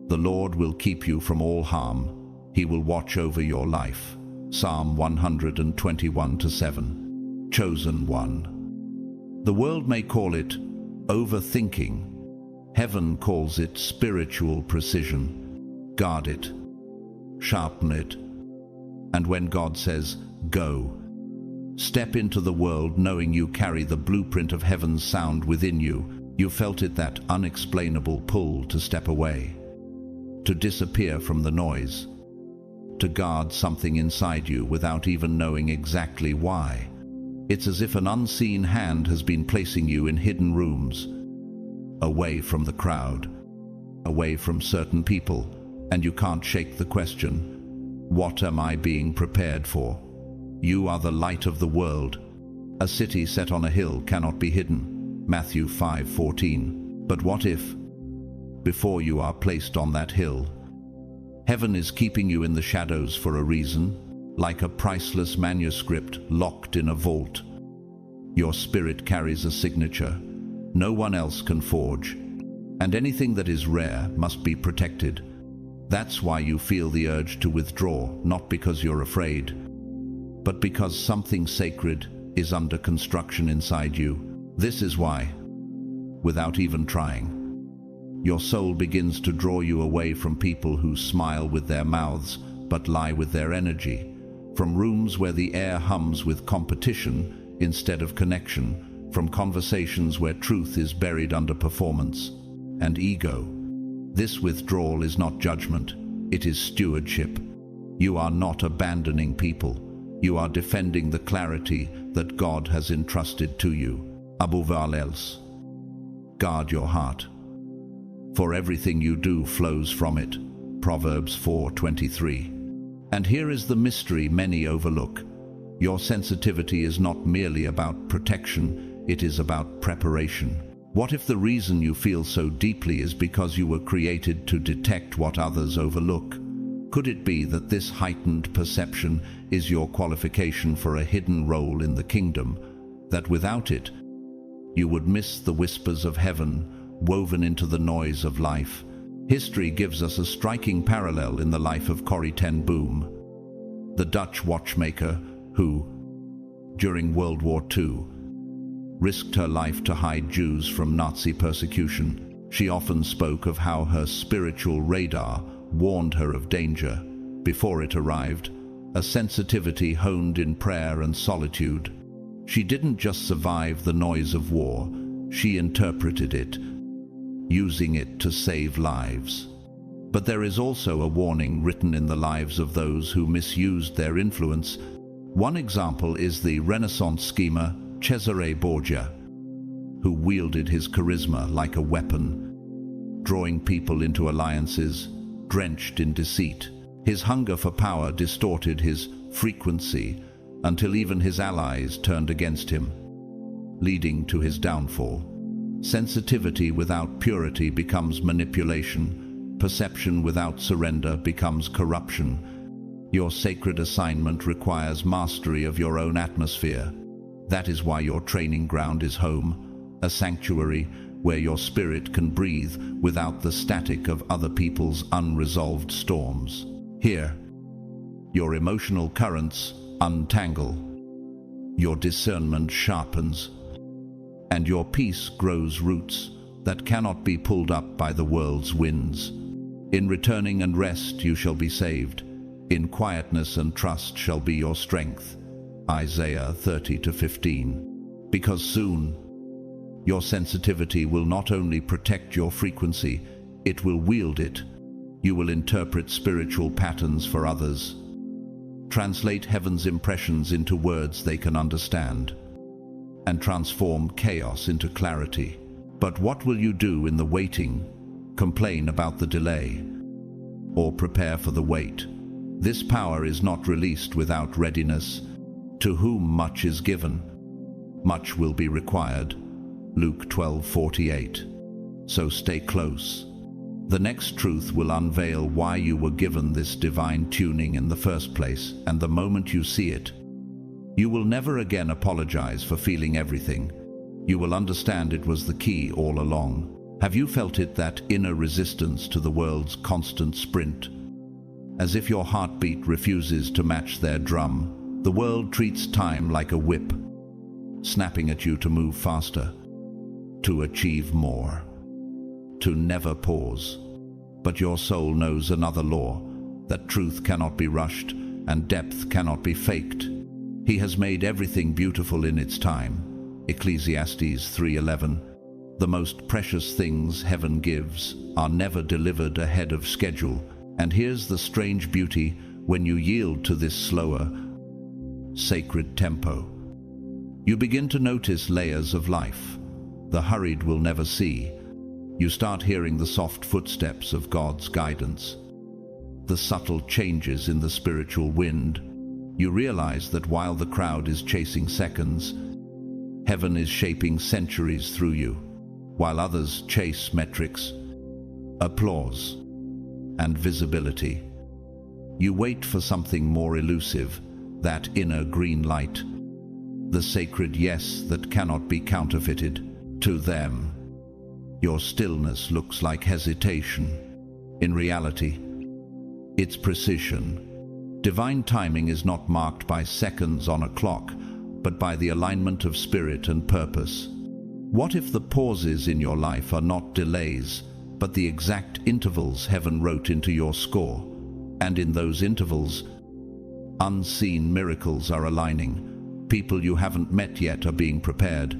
The Lord will keep you from all harm. He will watch over your life. Psalm 121:7. Chosen one. The world may call it overthinking. Heaven calls it spiritual precision. Guard it. Sharpen it. And when God says, go, step into the world knowing you carry the blueprint of heaven's sound within you. You felt it, that unexplainable pull to step away, to disappear from the noise, to guard something inside you without even knowing exactly why. It's as if an unseen hand has been placing you in hidden rooms, away from the crowd, away from certain people, and you can't shake the question, what am I being prepared for? You are the light of the world. A city set on a hill cannot be hidden. Matthew 5:14. But what if, before you are placed on that hill, heaven is keeping you in the shadows for a reason, like a priceless manuscript locked in a vault? Your spirit carries a signature no one else can forge, and anything that is rare must be protected. That's why you feel the urge to withdraw, not because you're afraid, but because something sacred is under construction inside you. This is why, without even trying, your soul begins to draw you away from people who smile with their mouths but lie with their energy, from rooms where the air hums with competition instead of connection, from conversations where truth is buried under performance and ego. This withdrawal is not judgment, it is stewardship. You are not abandoning people. You are defending the clarity that God has entrusted to you. Above all else, guard your heart, for everything you do flows from it. Proverbs 4:23. And here is the mystery many overlook. Your sensitivity is not merely about protection, it is about preparation. What if the reason you feel so deeply is because you were created to detect what others overlook? Could it be that this heightened perception is your qualification for a hidden role in the kingdom, that without it, you would miss the whispers of heaven woven into the noise of life? History gives us a striking parallel in the life of Corrie ten Boom, the Dutch watchmaker who, during World War II, risked her life to hide Jews from Nazi persecution. She often spoke of how her spiritual radar warned her of danger before it arrived, a sensitivity honed in prayer and solitude. She didn't just survive the noise of war, she interpreted it, using it to save lives. But there is also a warning written in the lives of those who misused their influence. One example is the Renaissance schemer Cesare Borgia, who wielded his charisma like a weapon, drawing people into alliances drenched in deceit. His hunger for power distorted his frequency until even his allies turned against him, leading to his downfall. Sensitivity without purity becomes manipulation. Perception without surrender becomes corruption. Your sacred assignment requires mastery of your own atmosphere. That is why your training ground is home, a sanctuary where your spirit can breathe without the static of other people's unresolved storms. Here, your emotional currents untangle, your discernment sharpens, and your peace grows roots that cannot be pulled up by the world's winds. In returning and rest you shall be saved. In quietness and trust shall be your strength. Isaiah 30:15. Because soon, your sensitivity will not only protect your frequency, it will wield it. You will interpret spiritual patterns for others, translate heaven's impressions into words they can understand, and transform chaos into clarity. But what will you do in the waiting? Complain about the delay, or prepare for the wait? This power is not released without readiness. To whom much is given, much will be required. Luke 12:48. So stay close. The next truth will unveil why you were given this divine tuning in the first place, and the moment you see it, you will never again apologize for feeling everything. You will understand it was the key all along. Have you felt it, that inner resistance to the world's constant sprint? As if your heartbeat refuses to match their drum, the world treats time like a whip, snapping at you to move faster, to achieve more, to never pause. But your soul knows another law, that truth cannot be rushed and depth cannot be faked. He has made everything beautiful in its time. Ecclesiastes 3:11. The most precious things heaven gives are never delivered ahead of schedule. And here's the strange beauty: when you yield to this slower, sacred tempo, you begin to notice layers of life the hurried will never see. You start hearing the soft footsteps of God's guidance, the subtle changes in the spiritual wind. You realize that while the crowd is chasing seconds, heaven is shaping centuries through you. While others chase metrics, applause, and visibility, you wait for something more elusive, that inner green light, the sacred yes that cannot be counterfeited. To them, your stillness looks like hesitation. In reality, it's precision. Divine timing is not marked by seconds on a clock, but by the alignment of spirit and purpose. What if the pauses in your life are not delays, but the exact intervals heaven wrote into your score? And in those intervals, unseen miracles are aligning. People you haven't met yet are being prepared.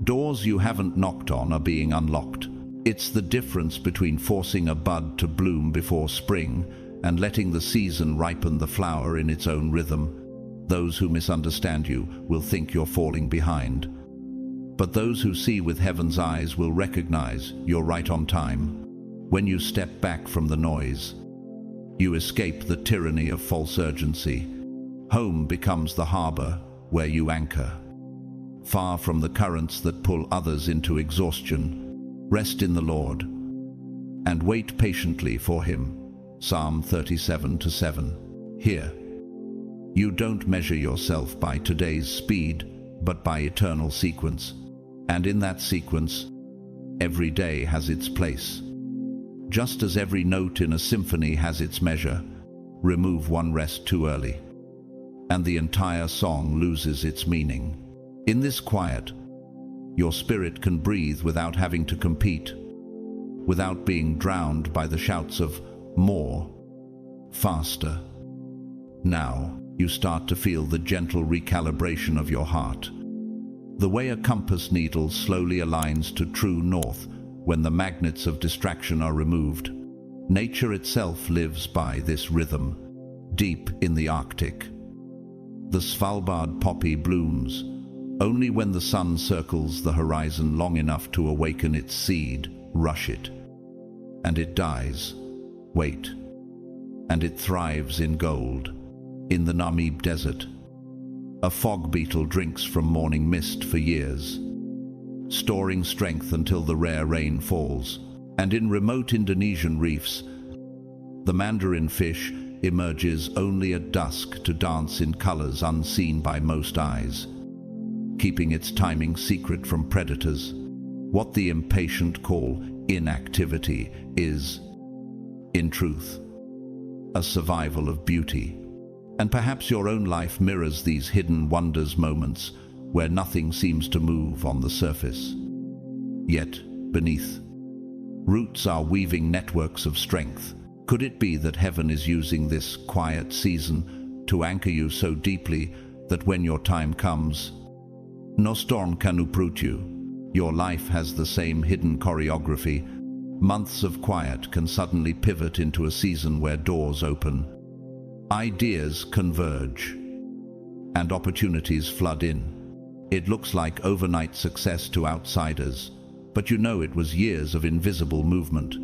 Doors you haven't knocked on are being unlocked. It's the difference between forcing a bud to bloom before spring and letting the season ripen the flower in its own rhythm. Those who misunderstand you will think you're falling behind. But those who see with heaven's eyes will recognize you're right on time. When you step back from the noise, you escape the tyranny of false urgency. Home becomes the harbor where you anchor. Far from the currents that pull others into exhaustion, rest in the Lord and wait patiently for Him. Psalm 37:7. Here, you don't measure yourself by today's speed, but by eternal sequence. And in that sequence, every day has its place. Just as every note in a symphony has its measure, remove one rest too early, and the entire song loses its meaning. In this quiet, your spirit can breathe without having to compete, without being drowned by the shouts of more, faster. Now, you start to feel the gentle recalibration of your heart. The way a compass needle slowly aligns to true north when the magnets of distraction are removed. Nature itself lives by this rhythm, deep in the Arctic. The Svalbard poppy blooms only when the sun circles the horizon long enough to awaken its seed, rush it. And it dies. Wait. And it thrives in gold. In the Namib Desert, a fog beetle drinks from morning mist for years, storing strength until the rare rain falls. And in remote Indonesian reefs, the mandarin fish emerges only at dusk to dance in colors unseen by most eyes, keeping its timing secret from predators. What the impatient call inactivity is, in truth, a survival of beauty. And perhaps your own life mirrors these hidden wonders, moments where nothing seems to move on the surface. Yet, beneath, roots are weaving networks of strength. Could it be that heaven is using this quiet season to anchor you so deeply that when your time comes, no storm can uproot you? Your life has the same hidden choreography. Months of quiet can suddenly pivot into a season where doors open, ideas converge, and opportunities flood in. It looks like overnight success to outsiders, but you know it was years of invisible movement.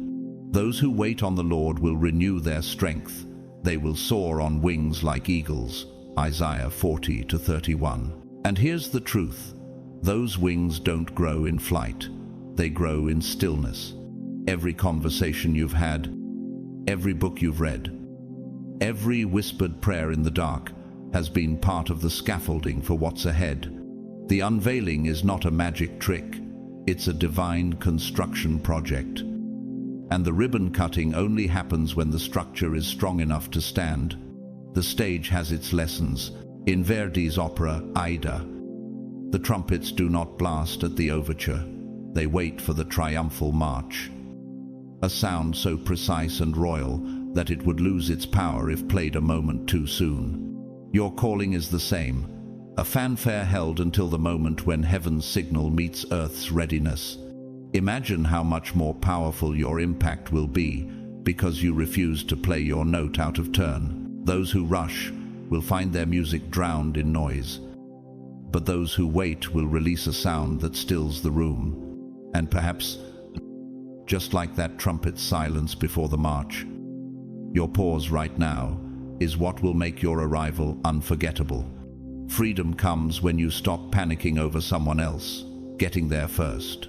Those who wait on the Lord will renew their strength. They will soar on wings like eagles. Isaiah 40:31. And here's the truth. Those wings don't grow in flight. They grow in stillness. Every conversation you've had, every book you've read, every whispered prayer in the dark has been part of the scaffolding for what's ahead. The unveiling is not a magic trick. It's a divine construction project. And the ribbon cutting only happens when the structure is strong enough to stand. The stage has its lessons. In Verdi's opera, Aida, the trumpets do not blast at the overture. They wait for the triumphal march. A sound so precise and royal that it would lose its power if played a moment too soon. Your calling is the same, a fanfare held until the moment when heaven's signal meets earth's readiness. Imagine how much more powerful your impact will be because you refuse to play your note out of turn. Those who rush will find their music drowned in noise, but those who wait will release a sound that stills the room. And perhaps, just like that trumpet's silence before the march, your pause right now is what will make your arrival unforgettable. Freedom comes when you stop panicking over someone else getting there first.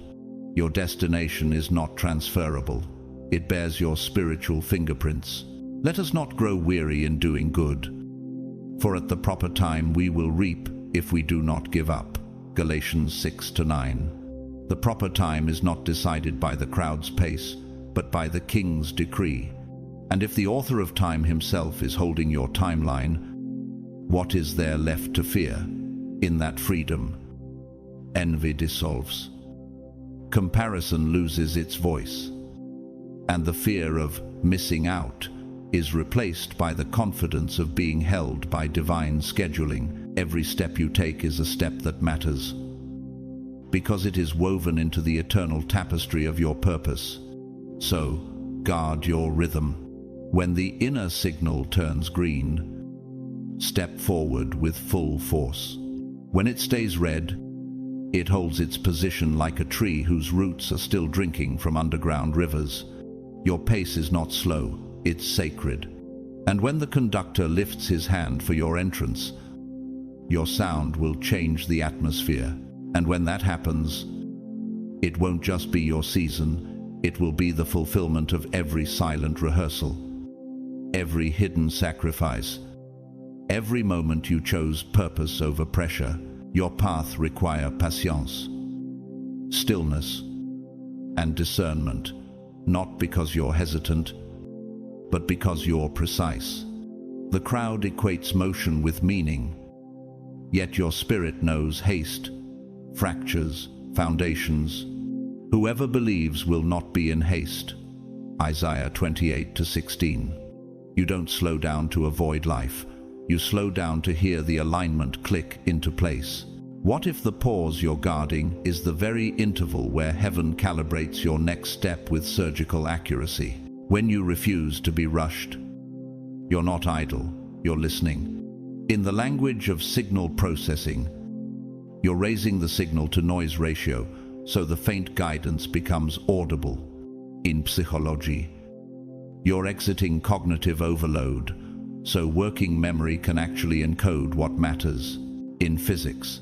Your destination is not transferable. It bears your spiritual fingerprints. Let us not grow weary in doing good, for at the proper time we will reap if we do not give up. Galatians 6:9. The proper time is not decided by the crowd's pace, but by the King's decree. And if the author of time himself is holding your timeline, what is there left to fear? In that freedom, envy dissolves, comparison loses its voice, and the fear of missing out is replaced by the confidence of being held by divine scheduling. Every step you take is a step that matters. because it is woven into the eternal tapestry of your purpose. So, guard your rhythm. When the inner signal turns green, step forward with full force. When it stays red, it holds its position like a tree whose roots are still drinking from underground rivers. Your pace is not slow, it's sacred. And when the conductor lifts his hand for your entrance, your sound will change the atmosphere. And when that happens, it won't just be your season, it will be the fulfillment of every silent rehearsal, every hidden sacrifice, every moment you chose purpose over pressure. Your path requires patience, stillness, and discernment, not because you're hesitant, but because you're precise. The crowd equates motion with meaning, yet your spirit knows haste, fractures, foundations. Whoever believes will not be in haste. Isaiah 28:16. You don't slow down to avoid life. You slow down to hear the alignment click into place. What if the pause you're guarding is the very interval where heaven calibrates your next step with surgical accuracy? When you refuse to be rushed, you're not idle, you're listening. In the language of signal processing, you're raising the signal to noise ratio so the faint guidance becomes audible. In psychology, you're exiting cognitive overload so working memory can actually encode what matters. In physics,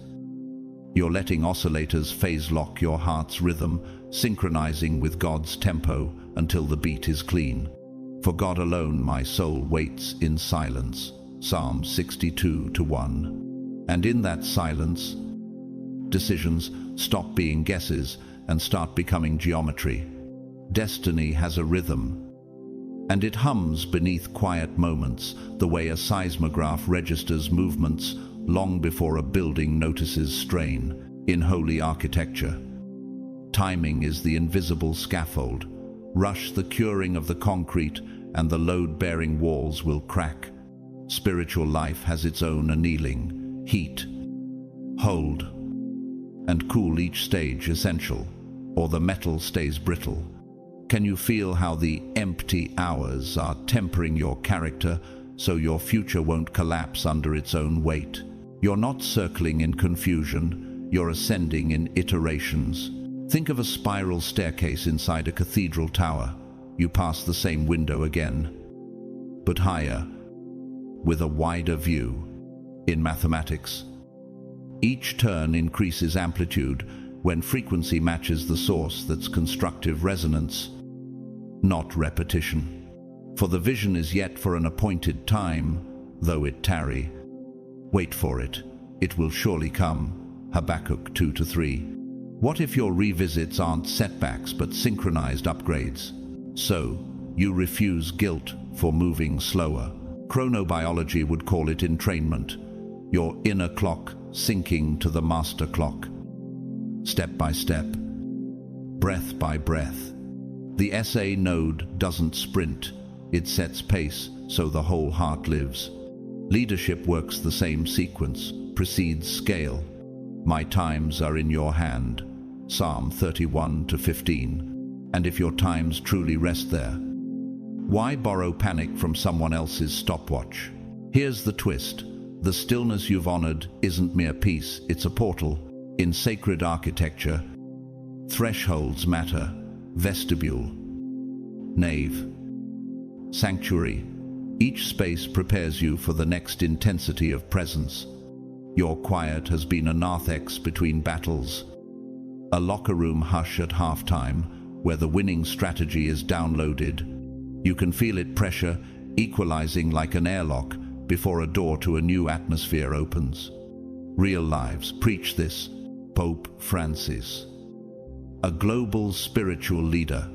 you're letting oscillators phase lock your heart's rhythm, synchronizing with God's tempo until the beat is clean. For God alone my soul waits in silence. Psalm 62:1. And in that silence, decisions stop being guesses and start becoming geometry. Destiny has a rhythm, and it hums beneath quiet moments, the way a seismograph registers movements long before a building notices strain. In holy architecture, timing is the invisible scaffold. Rush the curing of the concrete and the load-bearing walls will crack. Spiritual life has its own annealing, heat, hold, and cool each stage essential, or the metal stays brittle. Can you feel how the empty hours are tempering your character so your future won't collapse under its own weight? You're not circling in confusion, you're ascending in iterations. Think of a spiral staircase inside a cathedral tower. You pass the same window again, but higher, with a wider view. In mathematics, each turn increases amplitude when frequency matches the source. That's constructive resonance, not repetition. For the vision is yet for an appointed time, though it tarry. Wait for it, it will surely come. Habakkuk 2-3. What if your revisits aren't setbacks but synchronized upgrades? So, you refuse guilt for moving slower. Chronobiology would call it entrainment, your inner clock syncing to the master clock. Step by step, breath by breath. The SA node doesn't sprint, it sets pace so the whole heart lives. Leadership works the same sequence, precedes scale. My times are in your hand. Psalm 31:15. And if your times truly rest there, why borrow panic from someone else's stopwatch? Here's the twist. The stillness you've honored isn't mere peace, it's a portal. In sacred architecture, thresholds matter. Vestibule, nave, sanctuary. Each space prepares you for the next intensity of presence. Your quiet has been a narthex between battles, a locker room hush at halftime where the winning strategy is downloaded. You can feel it pressure equalizing like an airlock before a door to a new atmosphere opens. Real lives preach this. Pope Francis, a global spiritual leader,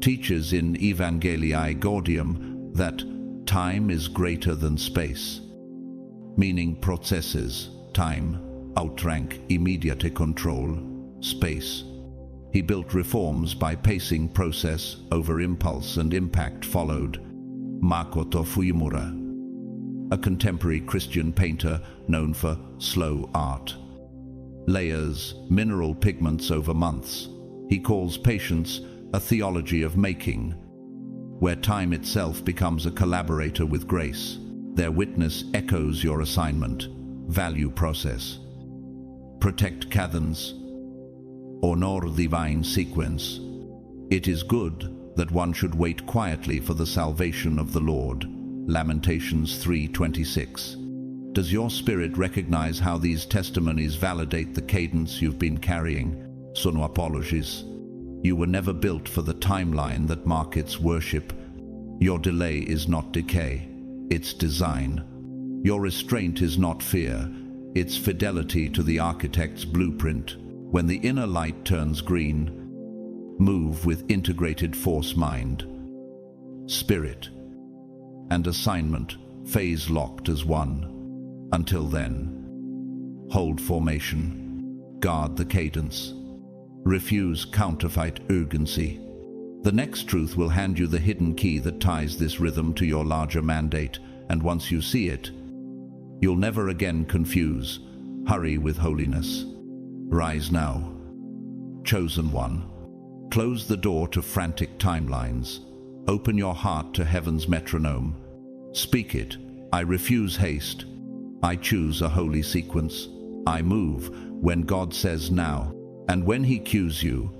teaches in Evangelii Gaudium that time is greater than space, meaning processes, time, outrank immediate control, space. He built reforms by pacing process over impulse, and impact followed. Makoto Fujimura, a contemporary Christian painter known for slow art, layers, mineral pigments over months. He calls patience a theology of making, where time itself becomes a collaborator with grace. Their witness echoes your assignment, value process. Protect cadence, honor divine sequence. It is good that one should wait quietly for the salvation of the Lord. Lamentations 3:26. Does your spirit recognize how these testimonies validate the cadence you've been carrying? Sono apologies. You were never built for the timeline that markets worship. Your delay is not decay, it's design. Your restraint is not fear, it's fidelity to the architect's blueprint. When the inner light turns green, move with integrated force mind, spirit, and assignment, phase locked as one. Until then, hold formation, guard the cadence, refuse counterfeit urgency. The next truth will hand you the hidden key that ties this rhythm to your larger mandate, and once you see it, you'll never again confuse. Hurry with holiness. Rise now. Chosen one. Close the door to frantic timelines. Open your heart to heaven's metronome. Speak it. I refuse haste. I choose a holy sequence. I move when God says now. And when He cues you,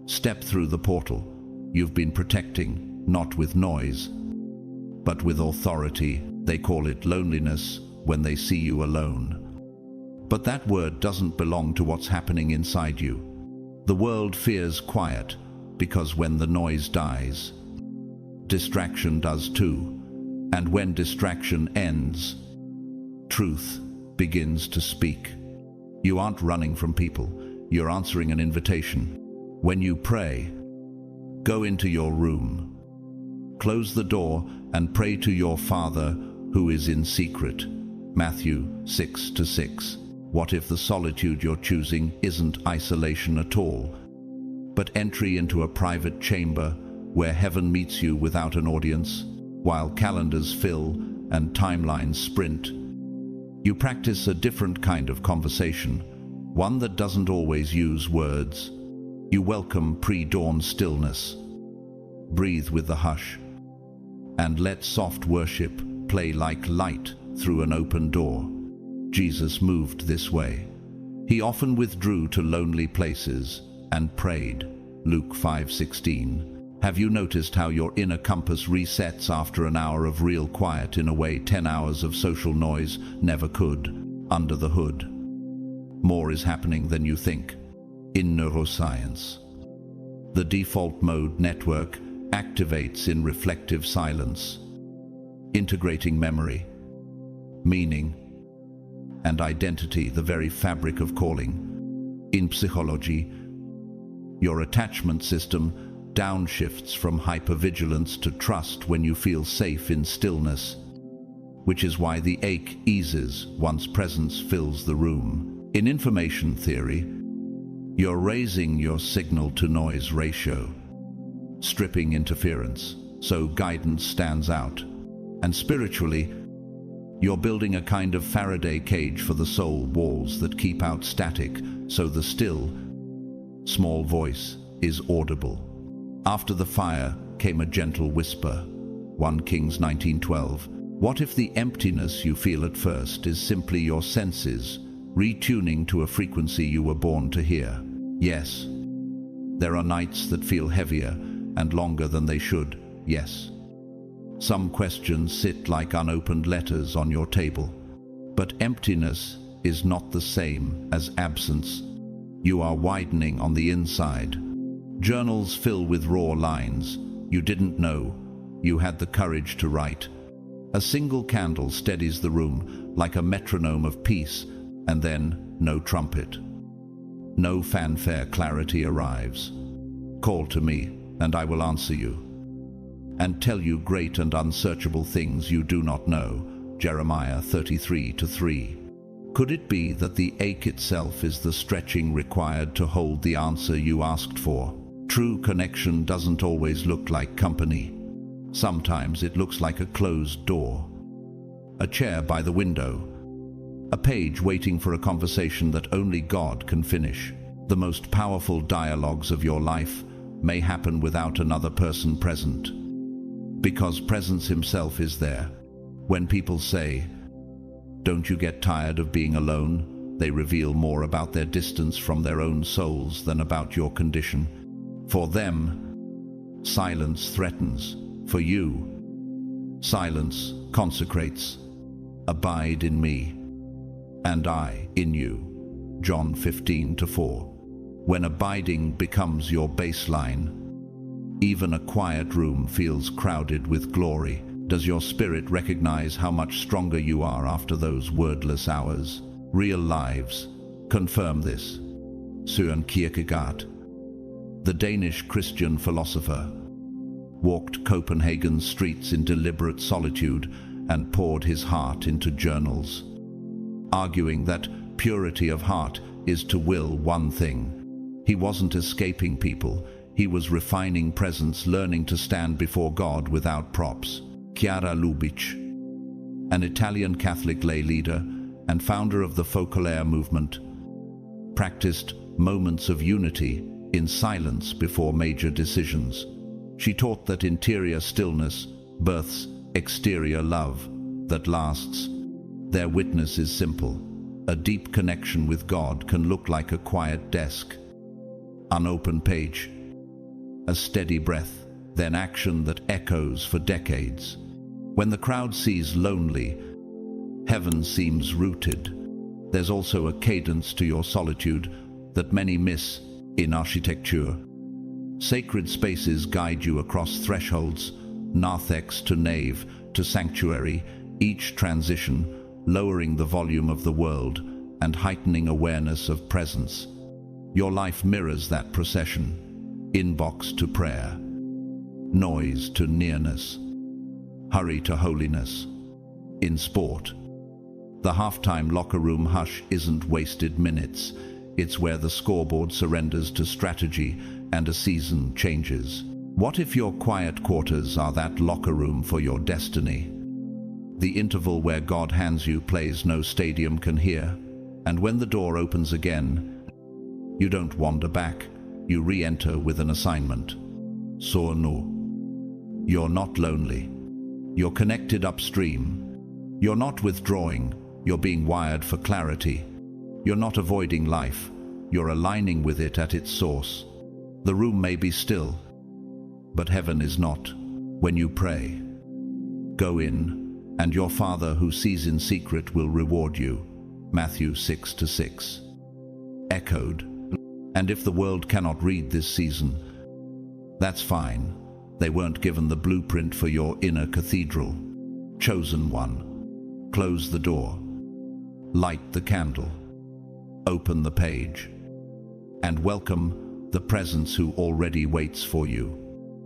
step through the portal you've been protecting, not with noise, but with authority. They call it loneliness when they see you alone. But that word doesn't belong to what's happening inside you. The world fears quiet because when the noise dies, distraction does too. And when distraction ends, truth begins to speak. You aren't running from people, you're answering an invitation. When you pray, go into your room. Close the door and pray to your Father who is in secret. Matthew 6:6. What if the solitude you're choosing isn't isolation at all, but entry into a private chamber where heaven meets you without an audience, while calendars fill and timelines sprint? You practice a different kind of conversation, one that doesn't always use words. You welcome pre-dawn stillness. Breathe with the hush, and let soft worship play like light through an open door. Jesus moved this way. He often withdrew to lonely places and prayed. Luke 5:16. Have you noticed how your inner compass resets after an hour of real quiet in a way 10 hours of social noise never could? Under the hood, more is happening than you think. In neuroscience, the default mode network activates in reflective silence, integrating memory, meaning, and identity, the very fabric of calling. In psychology, your attachment system downshifts from hypervigilance to trust when you feel safe in stillness, which is why the ache eases once presence fills the room. In information theory, you're raising your signal-to-noise ratio, stripping interference, so guidance stands out. And spiritually, you're building a kind of Faraday cage for the soul, walls that keep out static, so the still, small voice is audible. After the fire came a gentle whisper. 1 Kings 19:12. What if the emptiness you feel at first is simply your senses retuning to a frequency you were born to hear? Yes. There are nights that feel heavier and longer than they should. Yes. Some questions sit like unopened letters on your table. But emptiness is not the same as absence. You are widening on the inside. Journals fill with raw lines you didn't know you had the courage to write. A single candle steadies the room like a metronome of peace, and then no trumpet. No fanfare, clarity arrives. Call to me, and I will answer you, and tell you great and unsearchable things you do not know. Jeremiah 33:3. Could it be that the ache itself is the stretching required to hold the answer you asked for? True connection doesn't always look like company. Sometimes it looks like a closed door, a chair by the window, a page waiting for a conversation that only God can finish. The most powerful dialogues of your life may happen without another person present, because presence himself is there. When people say, "Don't you get tired of being alone?" they reveal more about their distance from their own souls than about your condition. For them, silence threatens. For you, silence consecrates. Abide in me, and I in you. John 15:4. When abiding becomes your baseline, even a quiet room feels crowded with glory. Does your spirit recognize how much stronger you are after those wordless hours? Real lives confirm this. Søren Kierkegaard, the Danish Christian philosopher, walked Copenhagen's streets in deliberate solitude and poured his heart into journals, arguing that purity of heart is to will one thing. He wasn't escaping people, he was refining presence, learning to stand before God without props. Chiara Lubich, an Italian Catholic lay leader and founder of the Focolaire movement, practiced moments of unity in silence before major decisions. She taught that interior stillness births exterior love that lasts. Their witness is simple. A deep connection with God can look like a quiet desk, unopened page, a steady breath, then action that echoes for decades. When the crowd sees lonely, heaven seems rooted. There's also a cadence to your solitude that many miss in architecture. Sacred spaces guide you across thresholds, narthex to nave to sanctuary, each transition lowering the volume of the world and heightening awareness of presence. Your life mirrors that procession. Inbox to prayer, noise to nearness, hurry to holiness. In sport, the halftime locker room hush isn't wasted minutes. It's where the scoreboard surrenders to strategy and a season changes. What if your quiet quarters are that locker room for your destiny? The interval where God hands you plays no stadium can hear, and when the door opens again, you don't wander back, you re-enter with an assignment. Sono. You're not lonely. You're connected upstream. You're not withdrawing, you're being wired for clarity. You're not avoiding life, you're aligning with it at its source. The room may be still, but heaven is not. When you pray, go in, and your Father who sees in secret will reward you. Matthew 6:6. Echoed. And if the world cannot read this season, that's fine. They weren't given the blueprint for your inner cathedral. Chosen one. Close the door. Light the candle. Open the page. And welcome the presence who already waits for you.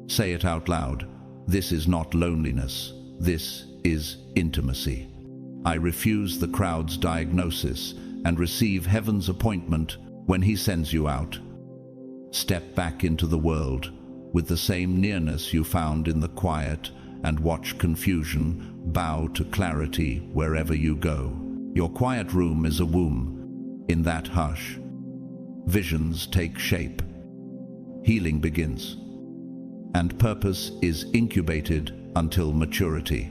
Say it out loud. This is not loneliness. This is intimacy. I refuse the crowd's diagnosis and receive heaven's appointment when he sends you out. Step back into the world with the same nearness you found in the quiet and watch confusion bow to clarity wherever you go. Your quiet room is a womb. In that hush, visions take shape. Healing begins. And purpose is incubated until maturity.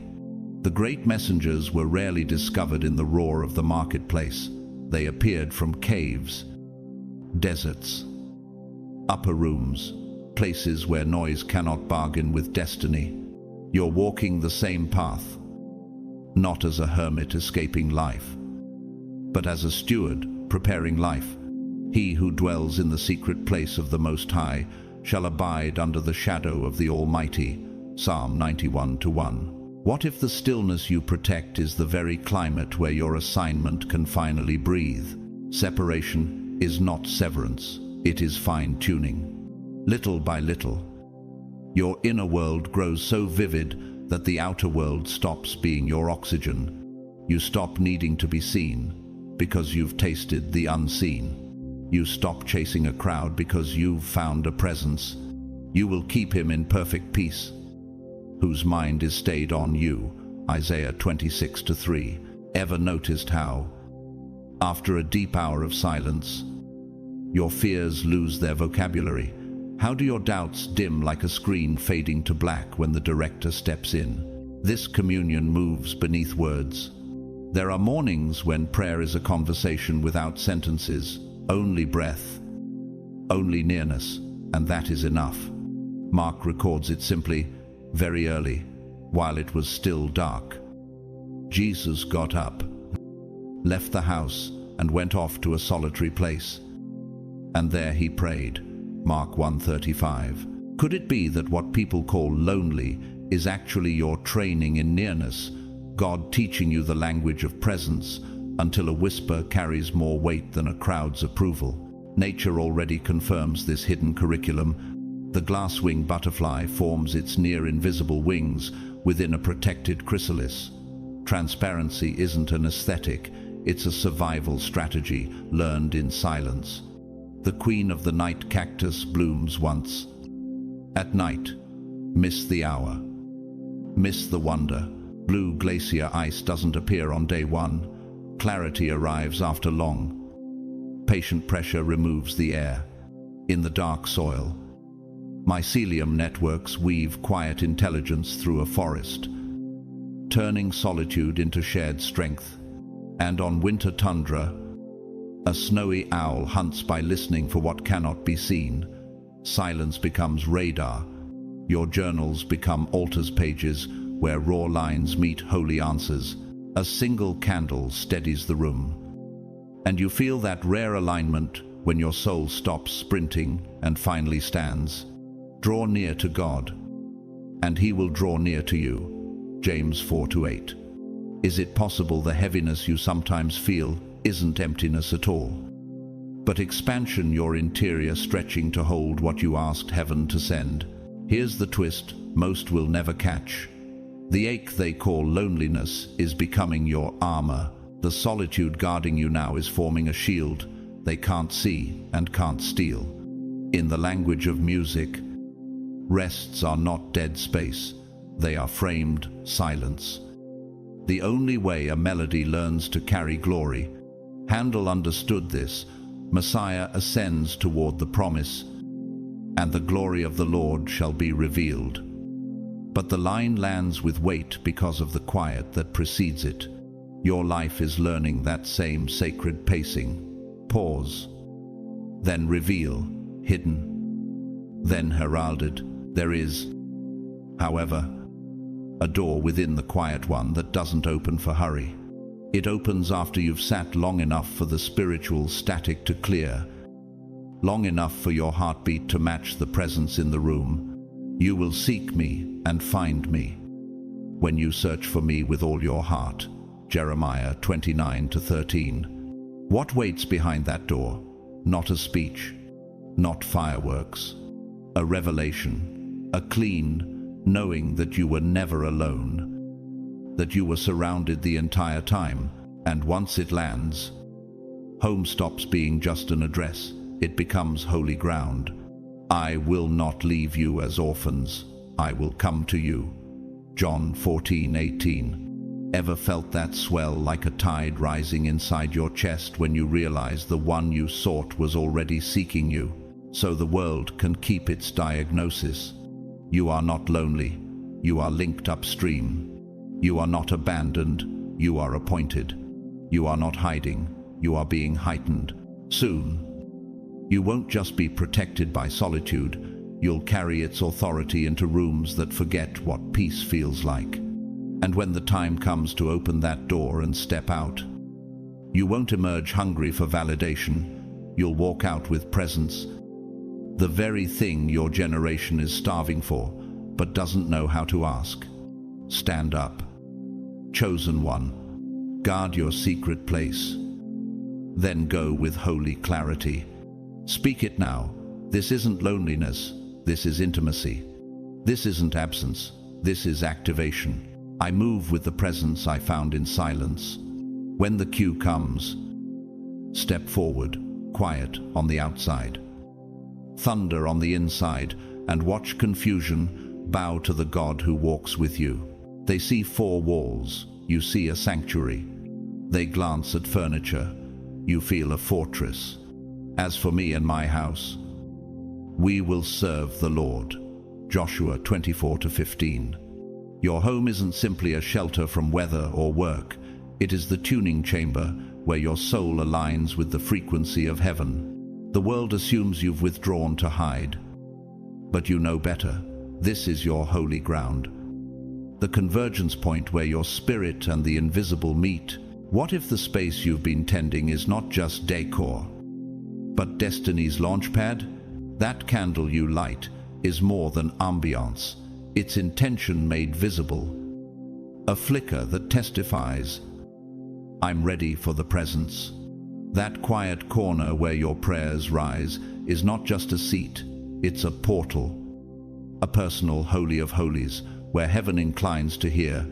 The great messengers were rarely discovered in the roar of the marketplace. They appeared from caves, deserts, upper rooms, places where noise cannot bargain with destiny. You're walking the same path, not as a hermit escaping life, but as a steward preparing life. He who dwells in the secret place of the Most High shall abide under the shadow of the Almighty. Psalm 91:1. What if the stillness you protect is the very climate where your assignment can finally breathe? Separation is not severance, it is fine-tuning. Little by little, your inner world grows so vivid that the outer world stops being your oxygen. You stop needing to be seen because you've tasted the unseen. You stop chasing a crowd because you've found a presence. You will keep him in perfect peace, whose mind is stayed on you. Isaiah 26:3. Ever noticed how, After a deep hour of silence, your fears lose their vocabulary. How do your doubts dim like a screen fading to black when the director steps in? This communion moves beneath words. There are mornings when prayer is a conversation without sentences, only breath, only nearness, and that is enough. Mark records it simply, very early, while it was still dark. Jesus got up, left the house, and went off to a solitary place. And there he prayed. Mark 1:35. Could it be that what people call lonely is actually your training in nearness, God teaching you the language of presence until a whisper carries more weight than a crowd's approval? Nature already confirms this hidden curriculum. The glass-wing butterfly forms its near-invisible wings within a protected chrysalis. Transparency isn't an aesthetic, it's a survival strategy learned in silence. The queen of the night cactus blooms once. At night, miss the hour. Miss the wonder. Blue glacier ice doesn't appear on day one. Clarity arrives after long. Patient pressure removes the air. In the dark soil, mycelium networks weave quiet intelligence through a forest, turning solitude into shared strength. And on winter tundra, a snowy owl hunts by listening for what cannot be seen. Silence becomes radar. Your journals become altars pages where raw lines meet holy answers. A single candle steadies the room. And you feel that rare alignment when your soul stops sprinting and finally stands. Draw near to God, and He will draw near to you. James 4:8. Is it possible the heaviness you sometimes feel isn't emptiness at all, but expansion, your interior stretching to hold what you asked heaven to send? Here's the twist most will never catch. The ache they call loneliness is becoming your armor. The solitude guarding you now is forming a shield they can't see and can't steal. In the language of music, rests are not dead space, they are framed silence. The only way a melody learns to carry glory. Handel understood this. Messiah ascends toward the promise, and the glory of the Lord shall be revealed. But the line lands with weight because of the quiet that precedes it. Your life is learning that same sacred pacing. Pause, then reveal, hidden, then heralded. There is, however, a door within the quiet one that doesn't open for hurry. It opens after you've sat long enough for the spiritual static to clear, long enough for your heartbeat to match the presence in the room. You will seek me and find me when you search for me with all your heart. Jeremiah 29:13. What waits behind that door? Not a speech, not fireworks, a revelation, a clean knowing that you were never alone, that you were surrounded the entire time, and once it lands, home stops being just an address, it becomes holy ground. I will not leave you as orphans, I will come to you. John 14:18. Ever felt that swell like a tide rising inside your chest when you realize the one you sought was already seeking you, so the world can keep its diagnosis? You are not lonely, you are linked upstream. You are not abandoned, you are appointed. You are not hiding, you are being heightened. Soon, you won't just be protected by solitude, you'll carry its authority into rooms that forget what peace feels like. And when the time comes to open that door and step out, you won't emerge hungry for validation, you'll walk out with presence. The very thing your generation is starving for, but doesn't know how to ask. Stand up. Chosen one. Guard your secret place. Then go with holy clarity. Speak it now. This isn't loneliness. This is intimacy. This isn't absence. This is activation. I move with the presence I found in silence. When the cue comes, step forward, quiet on the outside, thunder on the inside, and watch confusion bow to the God who walks with you. They see four walls, you see a sanctuary. They glance at furniture, you feel a fortress. As for me and my house, we will serve the Lord. Joshua 24-15. Your home isn't simply a shelter from weather or work. It is the tuning chamber where your soul aligns with the frequency of heaven. The world assumes you've withdrawn to hide, but you know better. This is your holy ground, the convergence point where your spirit and the invisible meet. What if the space you've been tending is not just decor, but destiny's launchpad? That candle you light is more than ambiance. It's intention made visible, a flicker that testifies, I'm ready for the presence. That quiet corner where your prayers rise is not just a seat, it's a portal, a personal holy of holies where heaven inclines to hear.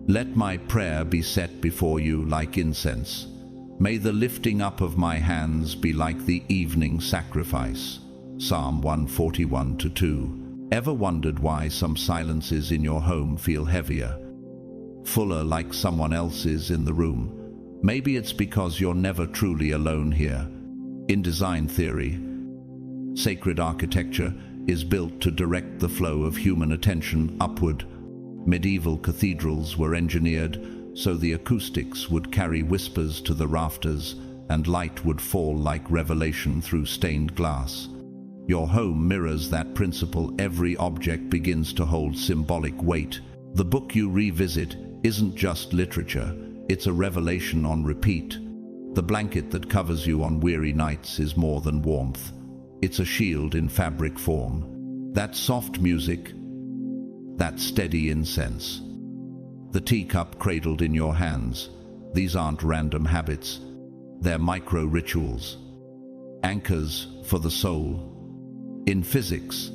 Let my prayer be set before you like incense. May the lifting up of my hands be like the evening sacrifice. Psalm 141-2. Ever wondered why some silences in your home feel heavier, fuller, like someone else's in the room? Maybe it's because you're never truly alone here. In design theory, sacred architecture is built to direct the flow of human attention upward. Medieval cathedrals were engineered so the acoustics would carry whispers to the rafters and light would fall like revelation through stained glass. Your home mirrors that principle. Every object begins to hold symbolic weight. The book you revisit isn't just literature, it's a revelation on repeat. The blanket that covers you on weary nights is more than warmth. It's a shield in fabric form. That soft music, that steady incense, the teacup cradled in your hands, these aren't random habits. They're micro-rituals, anchors for the soul. In physics,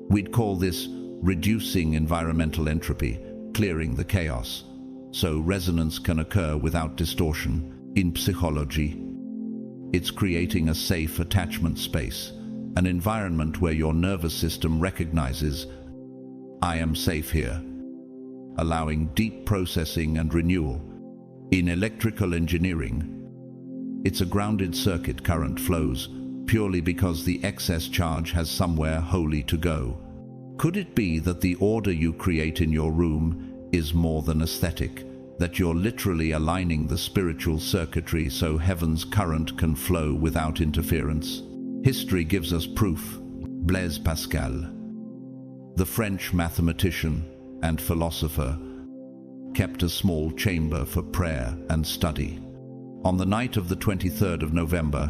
we'd call this reducing environmental entropy, clearing the chaos, so resonance can occur without distortion. In psychology, it's creating a safe attachment space, an environment where your nervous system recognizes, I am safe here, allowing deep processing and renewal. In electrical engineering, it's a grounded circuit current flows purely because the excess charge has somewhere holy to go. Could it be that the order you create in your room is more than aesthetic, that you're literally aligning the spiritual circuitry so heaven's current can flow without interference? History gives us proof. Blaise Pascal, the French mathematician and philosopher, kept a small chamber for prayer and study. On the night of the 23rd of November,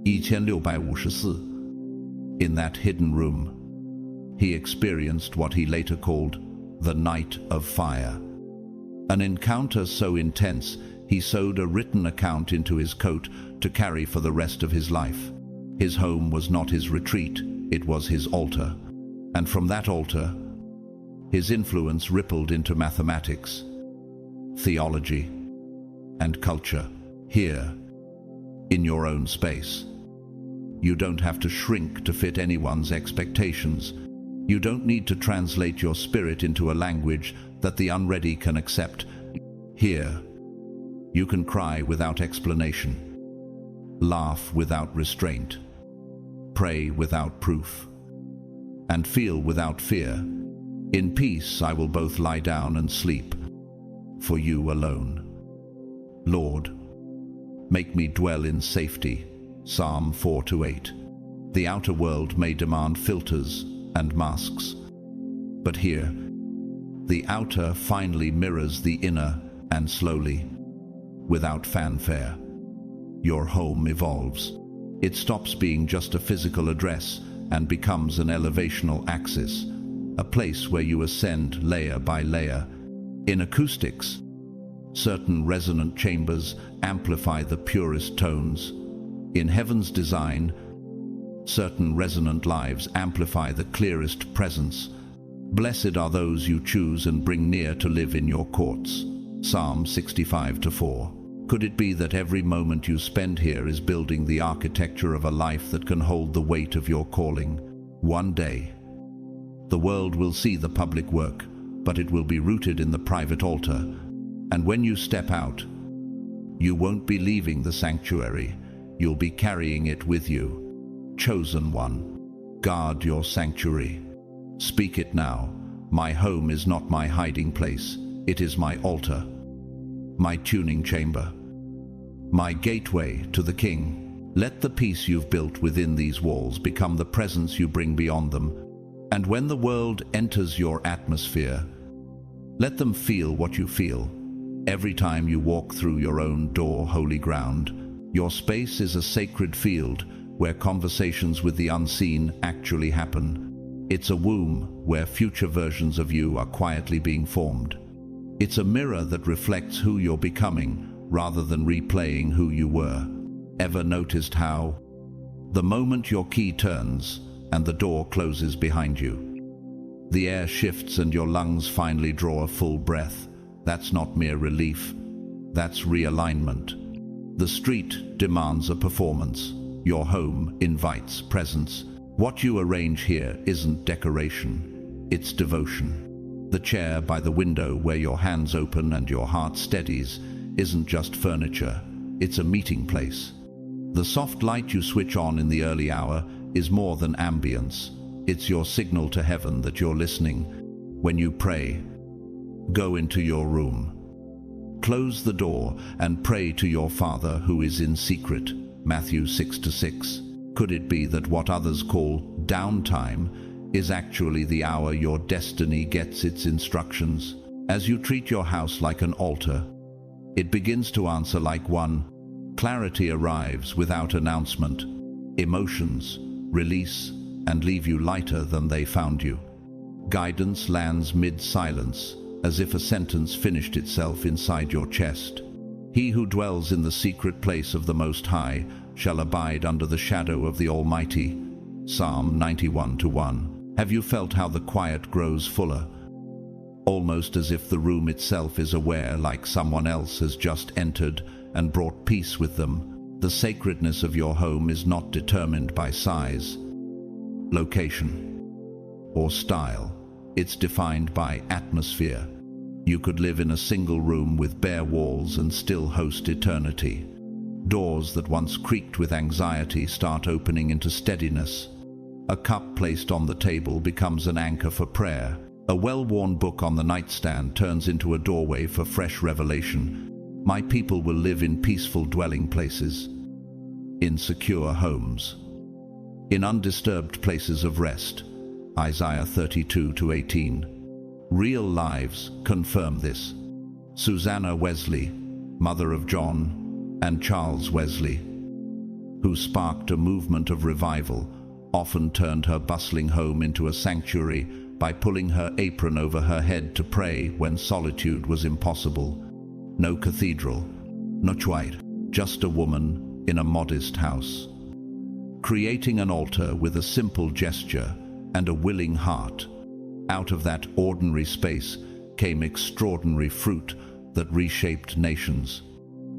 1654, in that hidden room, he experienced what he later called the Night of Fire. An encounter so intense, he sewed a written account into his coat to carry for the rest of his life. His home was not his retreat, it was his altar. And from that altar, his influence rippled into mathematics, theology, and culture. Here, in your own space, you don't have to shrink to fit anyone's expectations. You don't need to translate your spirit into a language that the unready can accept. Here, you can cry without explanation, laugh without restraint, pray without proof, and feel without fear. In peace I will both lie down and sleep, for you alone. Lord, make me dwell in safety. Psalm 4-8. The outer world may demand filters and masks, but here, the outer finally mirrors the inner, and slowly, without fanfare, your home evolves. It stops being just a physical address and becomes an elevational axis, a place where you ascend layer by layer. In acoustics, certain resonant chambers amplify the purest tones. In heaven's design, certain resonant lives amplify the clearest presence. Blessed are those you choose and bring near to live in your courts. Psalm 65-4. Could it be that every moment you spend here is building the architecture of a life that can hold the weight of your calling? One day, the world will see the public work, but it will be rooted in the private altar. And when you step out, You won't be leaving the sanctuary. You'll be carrying it with you. Chosen one, guard your sanctuary. Speak it now. My home is not my hiding place. It is my altar, my tuning chamber, my gateway to the King. Let the peace you've built within these walls become the presence you bring beyond them. And when the world enters your atmosphere, let them feel what you feel. Every time you walk through your own door, holy ground, your space is a sacred field where conversations with the unseen actually happen. It's a womb where future versions of you are quietly being formed. It's a mirror that reflects who you're becoming rather than replaying who you were. Ever noticed how the moment your key turns and the door closes behind you, the air shifts and your lungs finally draw a full breath? That's not mere relief, that's realignment. The street demands a performance. Your home invites presence. What you arrange here isn't decoration, it's devotion. The chair by the window where your hands open and your heart steadies isn't just furniture, it's a meeting place. The soft light you switch on in the early hour is more than ambience. It's your signal to heaven that you're listening. When you pray, go into your room. Close the door and pray to your Father who is in secret. Matthew 6:6. Could it be that what others call downtime is actually the hour your destiny gets its instructions? As you treat your house like an altar, it begins to answer like one. Clarity arrives without announcement. Emotions release and leave you lighter than they found you. Guidance lands mid-silence, as if a sentence finished itself inside your chest. He who dwells in the secret place of the Most High shall abide under the shadow of the Almighty. Psalm 91:1. Have you felt how the quiet grows fuller? Almost as if the room itself is aware, like someone else has just entered and brought peace with them. The sacredness of your home is not determined by size, location, or style. It's defined by atmosphere. You could live in a single room with bare walls and still host eternity. Doors that once creaked with anxiety start opening into steadiness. A cup placed on the table becomes an anchor for prayer. A well-worn book on the nightstand turns into a doorway for fresh revelation. My people will live in peaceful dwelling places, in secure homes, in undisturbed places of rest. Isaiah 32:18. Real lives confirm this. Susanna Wesley, mother of John and Charles Wesley, who sparked a movement of revival, often turned her bustling home into a sanctuary by pulling her apron over her head to pray when solitude was impossible. No cathedral, no choir, just a woman in a modest house, creating an altar with a simple gesture and a willing heart. Out of that ordinary space came extraordinary fruit that reshaped nations.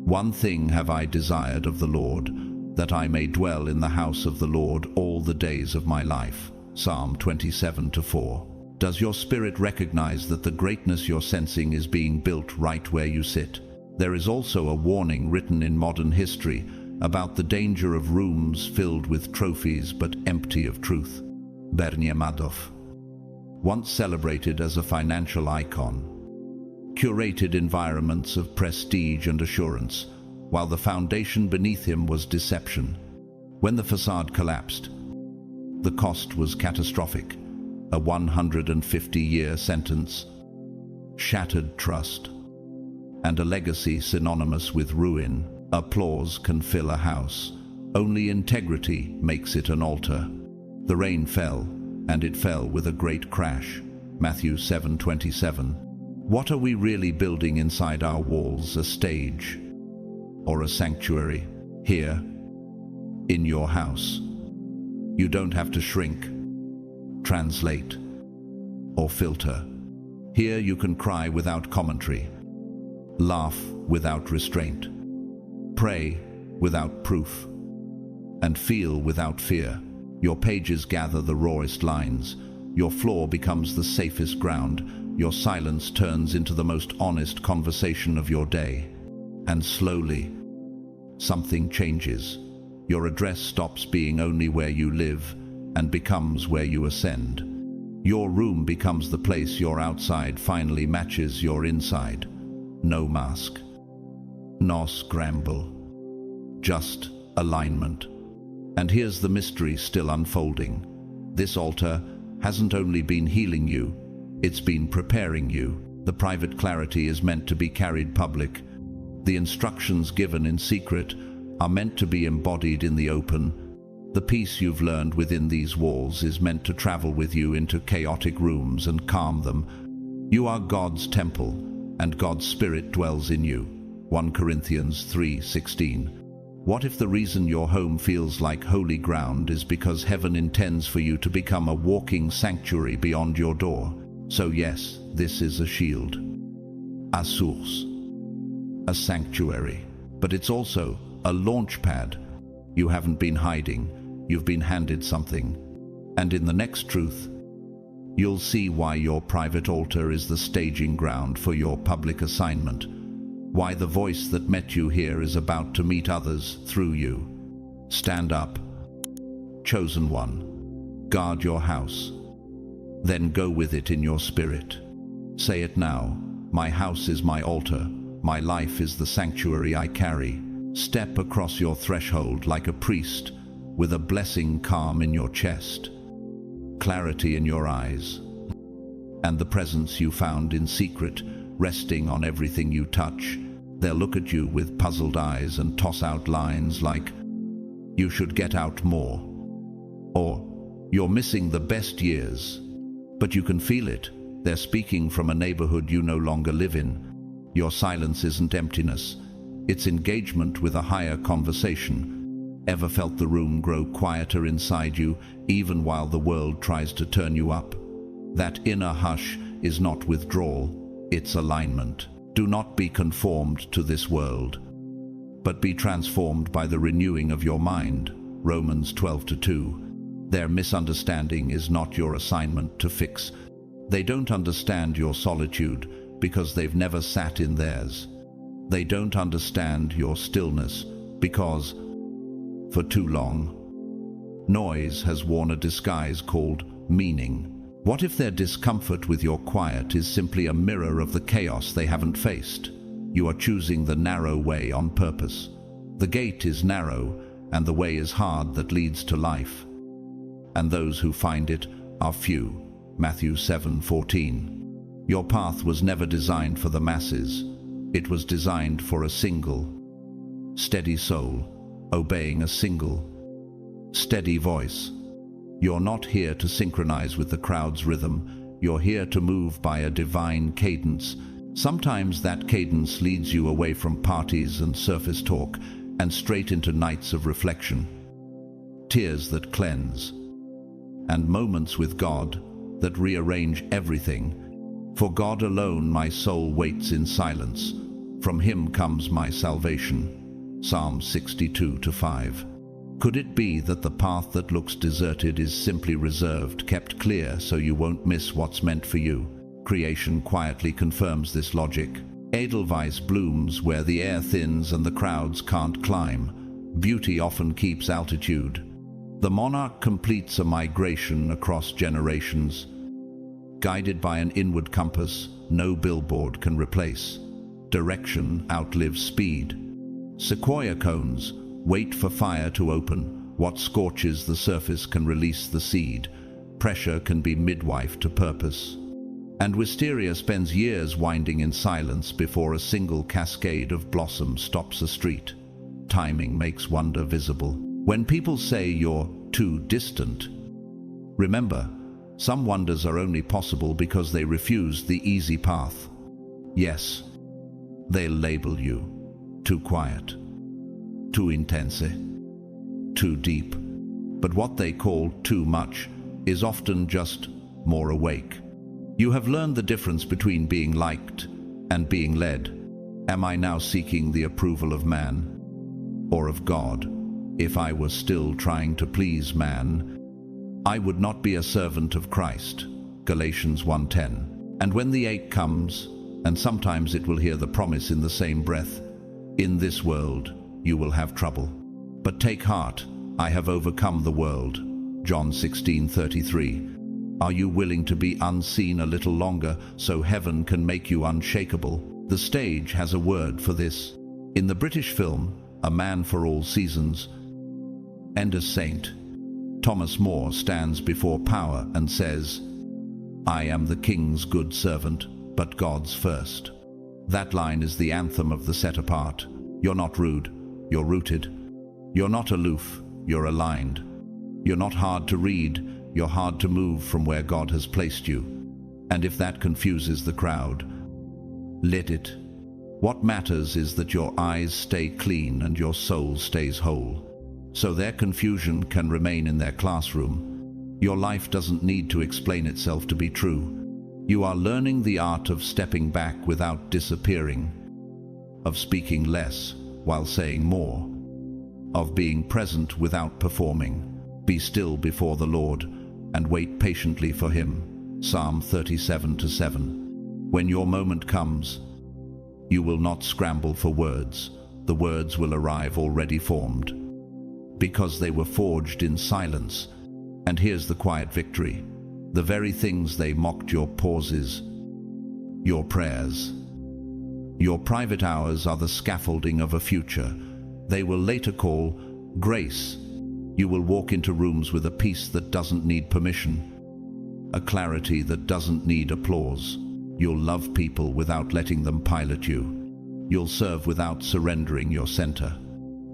One thing have I desired of the Lord, that I may dwell in the house of the Lord all the days of my life. Psalm 27:4. Does your spirit recognize that the greatness you're sensing is being built right where you sit? There is also a warning written in modern history about the danger of rooms filled with trophies but empty of truth. Bernie Madoff, once celebrated as a financial icon, curated environments of prestige and assurance, while the foundation beneath him was deception. When the facade collapsed, the cost was catastrophic. A 150-year sentence, shattered trust, and a legacy synonymous with ruin. Applause can fill a house. Only integrity makes it an altar. The rain fell, and it fell with a great crash. Matthew 7:27. What are we really building inside our walls? A stage or a sanctuary? Here, in your house, you don't have to shrink, translate, or filter. Here you can cry without commentary, laugh without restraint, pray without proof, and feel without fear. Your pages gather the rawest lines. Your floor becomes the safest ground. Your silence turns into the most honest conversation of your day. And slowly, something changes. Your address stops being only where you live and becomes where you ascend. Your room becomes the place your outside finally matches your inside. No mask. No scramble. Just alignment. And here's the mystery still unfolding. This altar hasn't only been healing you, it's been preparing you. The private clarity is meant to be carried public. The instructions given in secret are meant to be embodied in the open. The peace you've learned within these walls is meant to travel with you into chaotic rooms and calm them. You are God's temple, and God's Spirit dwells in you. 1 Corinthians 3:16. What if the reason your home feels like holy ground is because heaven intends for you to become a walking sanctuary beyond your door? So yes, this is a shield, a source, a sanctuary, but it's also a launch pad. You haven't been hiding, you've been handed something. And in the next truth, you'll see why your private altar is the staging ground for your public assignment. Why the voice that met you here is about to meet others through you. Stand up, chosen one. Guard your house. Then go with it in your spirit. Say it now. My house is my altar. My life is the sanctuary I carry. Step across your threshold like a priest, with a blessing calm in your chest, clarity in your eyes, and the presence you found in secret resting on everything you touch. They'll look at you with puzzled eyes and toss out lines like, "You should get out more," or "You're missing the best years." But you can feel it. They're speaking from a neighborhood you no longer live in. Your silence isn't emptiness. It's engagement with a higher conversation. Ever felt the room grow quieter inside you, even while the world tries to turn you up? That inner hush is not withdrawal, it's alignment. Do not be conformed to this world, but be transformed by the renewing of your mind. Romans 12:2. Their misunderstanding is not your assignment to fix. They don't understand your solitude because they've never sat in theirs. They don't understand your stillness because, for too long, noise has worn a disguise called meaning. What if their discomfort with your quiet is simply a mirror of the chaos they haven't faced? You are choosing the narrow way on purpose. The gate is narrow, and the way is hard that leads to life. And those who find it are few. Matthew 7:14. Your path was never designed for the masses. It was designed for a single, steady soul, obeying a single, steady voice. You're not here to synchronize with the crowd's rhythm. You're here to move by a divine cadence. Sometimes that cadence leads you away from parties and surface talk and straight into nights of reflection, tears that cleanse, and moments with God that rearrange everything. For God alone my soul waits in silence. From Him comes my salvation. Psalm 62:5. Could it be that the path that looks deserted is simply reserved, kept clear so you won't miss what's meant for you? Creation quietly confirms this logic. Edelweiss blooms where the air thins and the crowds can't climb. Beauty often keeps altitude. The monarch completes a migration across generations. Guided by an inward compass no billboard can replace. Direction outlives speed. Sequoia cones wait for fire to open. What scorches the surface can release the seed. Pressure can be midwife to purpose. And wisteria spends years winding in silence before a single cascade of blossom stops a street. Timing makes wonder visible. When people say you're too distant, remember, some wonders are only possible because they refuse the easy path. Yes, they'll label you too quiet, too intense, too deep. But what they call too much is often just more awake. You have learned the difference between being liked and being led. Am I now seeking the approval of man or of God? If I was still trying to please man, I would not be a servant of Christ. Galatians 1:10. And when the ache comes, and sometimes it will hear the promise in the same breath, In this world, you will have trouble. But take heart, I have overcome the world. John 16:33. Are you willing to be unseen a little longer so heaven can make you unshakable? The stage has a word for this. In the British film, A Man for All Seasons, and as Saint Thomas More stands before power and says, I am the king's good servant, but God's first. That line is the anthem of the set apart. You're not rude, you're rooted. You're not aloof, you're aligned. You're not hard to read, you're hard to move from where God has placed you. And if that confuses the crowd, let it. What matters is that your eyes stay clean and your soul stays whole. So their confusion can remain in their classroom. Your life doesn't need to explain itself to be true. You are learning the art of stepping back without disappearing, of speaking less while saying more, of being present without performing. Be still before the Lord and wait patiently for Him. Psalm 37:7. When your moment comes, you will not scramble for words. The words will arrive already formed, because they were forged in silence. And here's the quiet victory. The very things they mocked, your pauses, your prayers, your private hours, are the scaffolding of a future they will later call grace. You will walk into rooms with a peace that doesn't need permission, a clarity that doesn't need applause. You'll love people without letting them pilot you. You'll serve without surrendering your center.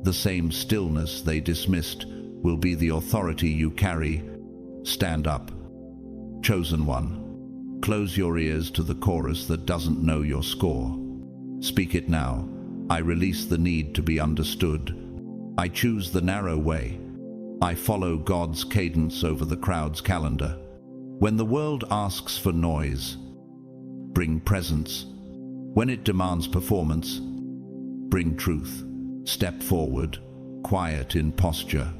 The same stillness they dismissed will be the authority you carry. Stand up, chosen one. Close your ears to the chorus that doesn't know your score. Speak it now. I release the need to be understood. I choose the narrow way. I follow God's cadence over the crowd's calendar. When the world asks for noise, bring presence. When it demands performance, bring truth. Step forward, quiet in posture,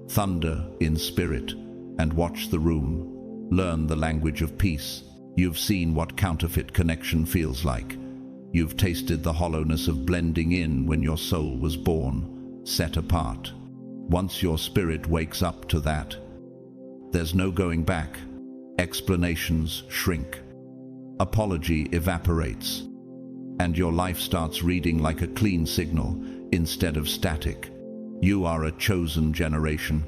thunder in spirit, and watch the room. Learn the language of peace. You've seen what counterfeit connection feels like. You've tasted the hollowness of blending in when your soul was born, set apart. Once your spirit wakes up to that, there's no going back. Explanations shrink. Apology evaporates. And your life starts reading like a clean signal instead of static. You are a chosen generation,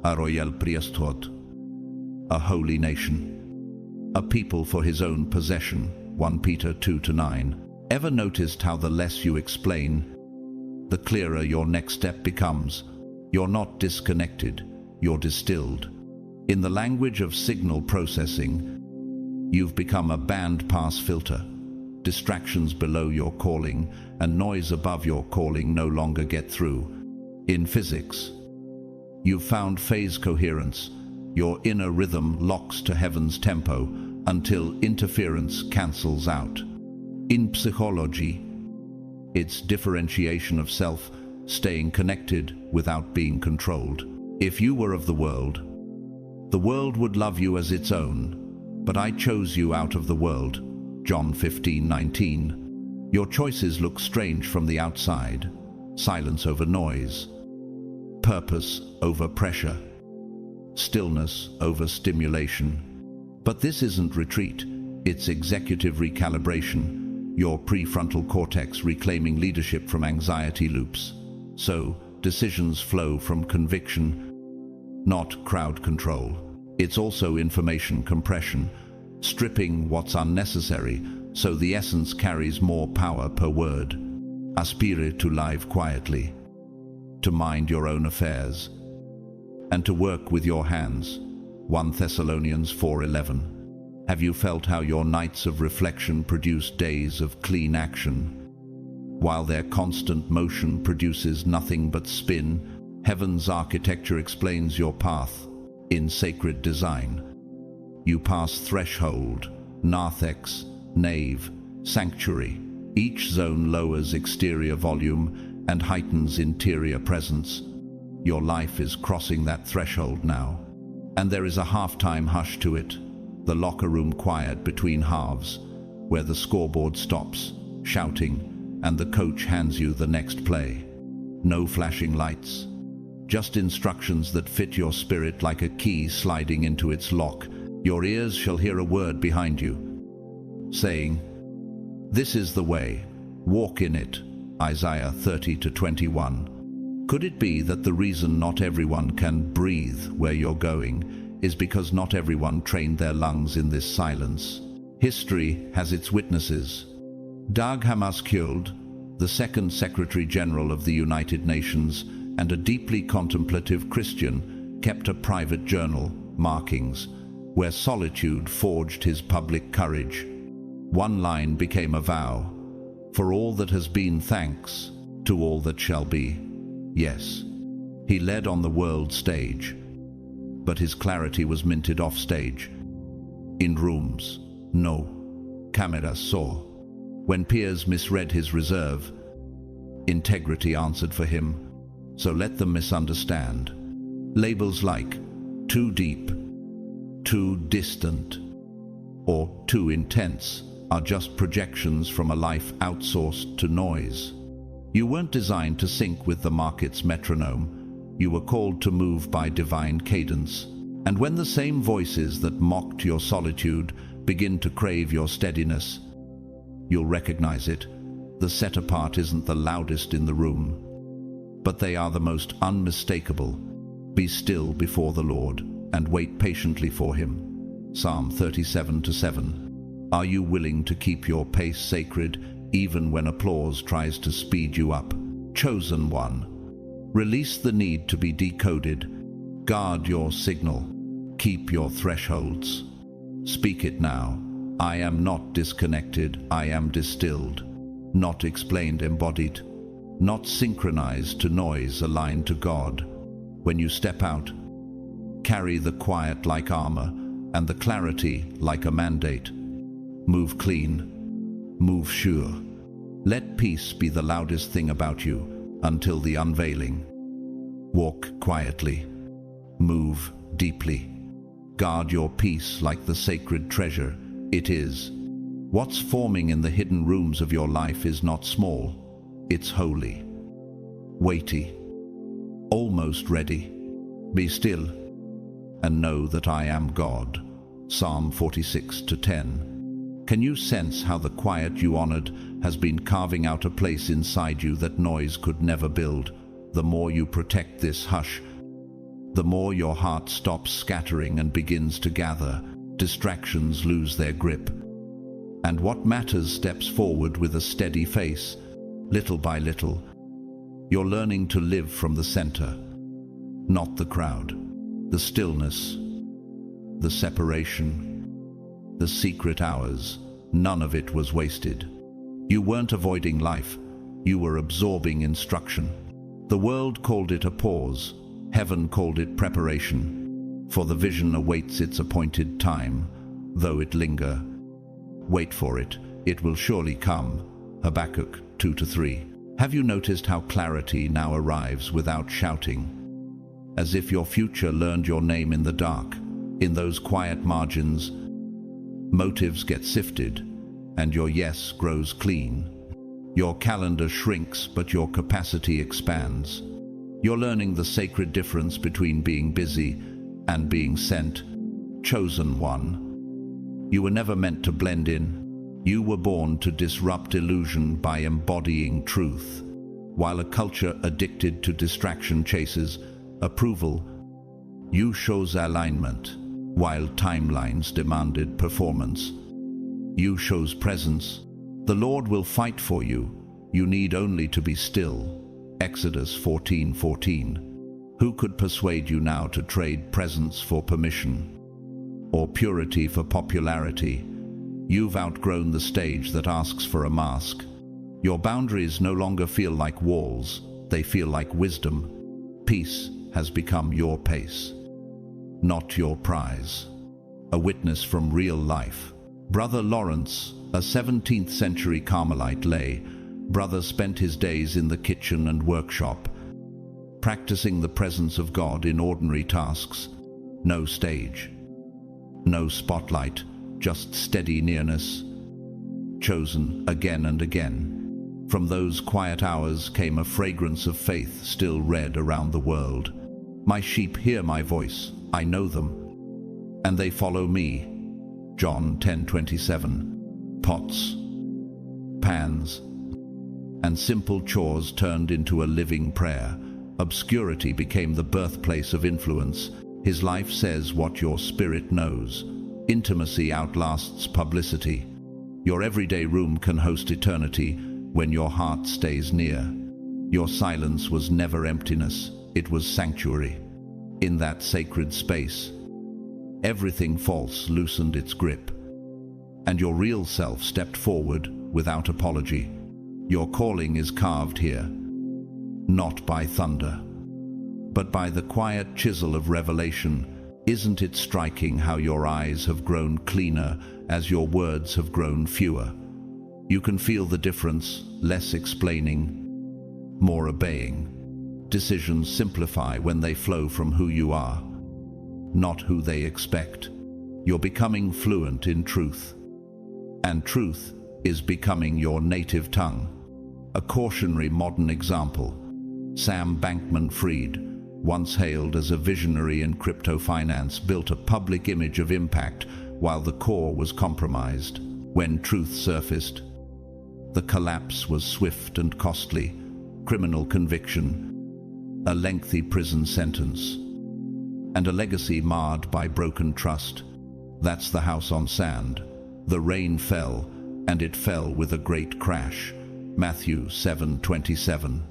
a royal priesthood, a holy nation, a people for His own possession. 1 Peter 2:9. Ever noticed how the less you explain, the clearer your next step becomes? You're not disconnected, you're distilled. In the language of signal processing, you've become a bandpass filter. Distractions below your calling and noise above your calling no longer get through. In physics, you've found phase coherence. Your inner rhythm locks to heaven's tempo until interference cancels out. In psychology, it's differentiation of self, staying connected without being controlled. If you were of the world would love you as its own. But I chose you out of the world. John 15:19. Your choices look strange from the outside. Silence over noise, purpose over pressure, stillness over stimulation. But this isn't retreat, it's executive recalibration, your prefrontal cortex reclaiming leadership from anxiety loops. So, decisions flow from conviction, not crowd control. It's also information compression, stripping what's unnecessary so the essence carries more power per word. Aspire to live quietly, to mind your own affairs, and to work with your hands. 1 Thessalonians 4:11. Have you felt how your nights of reflection produce days of clean action? While their constant motion produces nothing but spin, heaven's architecture explains your path in sacred design. You pass threshold, narthex, nave, sanctuary. Each zone lowers exterior volume and heightens interior presence. Your life is crossing that threshold now. And there is a halftime hush to it, the locker room quiet between halves, where the scoreboard stops, shouting, and the coach hands you the next play. No flashing lights, just instructions that fit your spirit like a key sliding into its lock. Your ears shall hear a word behind you, saying, "This is the way, walk in it." Isaiah 30-21. Could it be that the reason not everyone can breathe where you're going is because not everyone trained their lungs in this silence? History has its witnesses. Dag Hammarskjöld, the second Secretary General of the United Nations and a deeply contemplative Christian, kept a private journal, Markings, where solitude forged his public courage. One line became a vow: "For all that has been, thanks, to all that shall be." Yes, he led on the world stage, but his clarity was minted off stage. In rooms, no cameras saw. When peers misread his reserve, integrity answered for him. So let them misunderstand. Labels like too deep, too distant, or too intense are just projections from a life outsourced to noise. You weren't designed to sync with the market's metronome. You were called to move by divine cadence. And when the same voices that mocked your solitude begin to crave your steadiness, you'll recognize it. The set apart isn't the loudest in the room, but they are the most unmistakable. Be still before the Lord and wait patiently for him. Psalm 37-7. Are you willing to keep your pace sacred even when applause tries to speed you up? Chosen one. Release the need to be decoded. Guard your signal. Keep your thresholds. Speak it now. I am not disconnected. I am distilled. Not explained, embodied. Not synchronized to noise, aligned to God. When you step out, carry the quiet like armor and the clarity like a mandate. Move clean. Move sure. Let peace be the loudest thing about you until the unveiling. Walk quietly. Move deeply. Guard your peace like the sacred treasure it is. What's forming in the hidden rooms of your life is not small. It's holy, weighty, almost ready. Be still and know that I am God. Psalm 46-10. Can you sense how the quiet you honored has been carving out a place inside you that noise could never build? The more you protect this hush, the more your heart stops scattering and begins to gather. Distractions lose their grip, and what matters steps forward with a steady face. Little by little, you're learning to live from the center, not the crowd. The stillness, the separation, the secret hours, none of it was wasted. You weren't avoiding life, you were absorbing instruction. The world called it a pause, heaven called it preparation, for the vision awaits its appointed time, though it linger. Wait for it, it will surely come. Habakkuk 2-3. Have you noticed how clarity now arrives without shouting? As if your future learned your name in the dark. In those quiet margins, motives get sifted, and your yes grows clean. Your calendar shrinks, but your capacity expands. You're learning the sacred difference between being busy and being sent. Chosen one. You were never meant to blend in. You were born to disrupt illusion by embodying truth. While a culture addicted to distraction chases approval, you chose alignment. While timelines demanded performance, you chose presence. The Lord will fight for you. You need only to be still. Exodus 14:14. Who could persuade you now to trade presence for permission, or purity for popularity? You've outgrown the stage that asks for a mask. Your boundaries no longer feel like walls, they feel like wisdom. Peace has become your pace, not your prize. A witness from real life. Brother Lawrence, a 17th century Carmelite lay brother, spent his days in the kitchen and workshop, practicing the presence of God in ordinary tasks. No stage, no spotlight, just steady nearness. Chosen again and again. From those quiet hours came a fragrance of faith still read around the world. My sheep hear my voice, I know them, and they follow me. John 10:27. Pots, pans, and simple chores turned into a living prayer. Obscurity became the birthplace of influence. His life says what your spirit knows. Intimacy outlasts publicity. Your everyday room can host eternity when your heart stays near. Your silence was never emptiness, it was sanctuary. In that sacred space, everything false loosened its grip, and your real self stepped forward without apology. Your calling is carved here, not by thunder, but by the quiet chisel of revelation. Isn't it striking how your eyes have grown cleaner as your words have grown fewer? You can feel the difference, less explaining, more obeying. Decisions simplify when they flow from who you are, not who they expect. You're becoming fluent in truth, and truth is becoming your native tongue. A cautionary modern example. Sam Bankman-Fried, once hailed as a visionary in crypto finance, built a public image of impact while the core was compromised. When truth surfaced, the collapse was swift and costly. Criminal conviction, a lengthy prison sentence, and a legacy marred by broken trust. That's the house on sand. The rain fell, and it fell with a great crash. Matthew 7:27.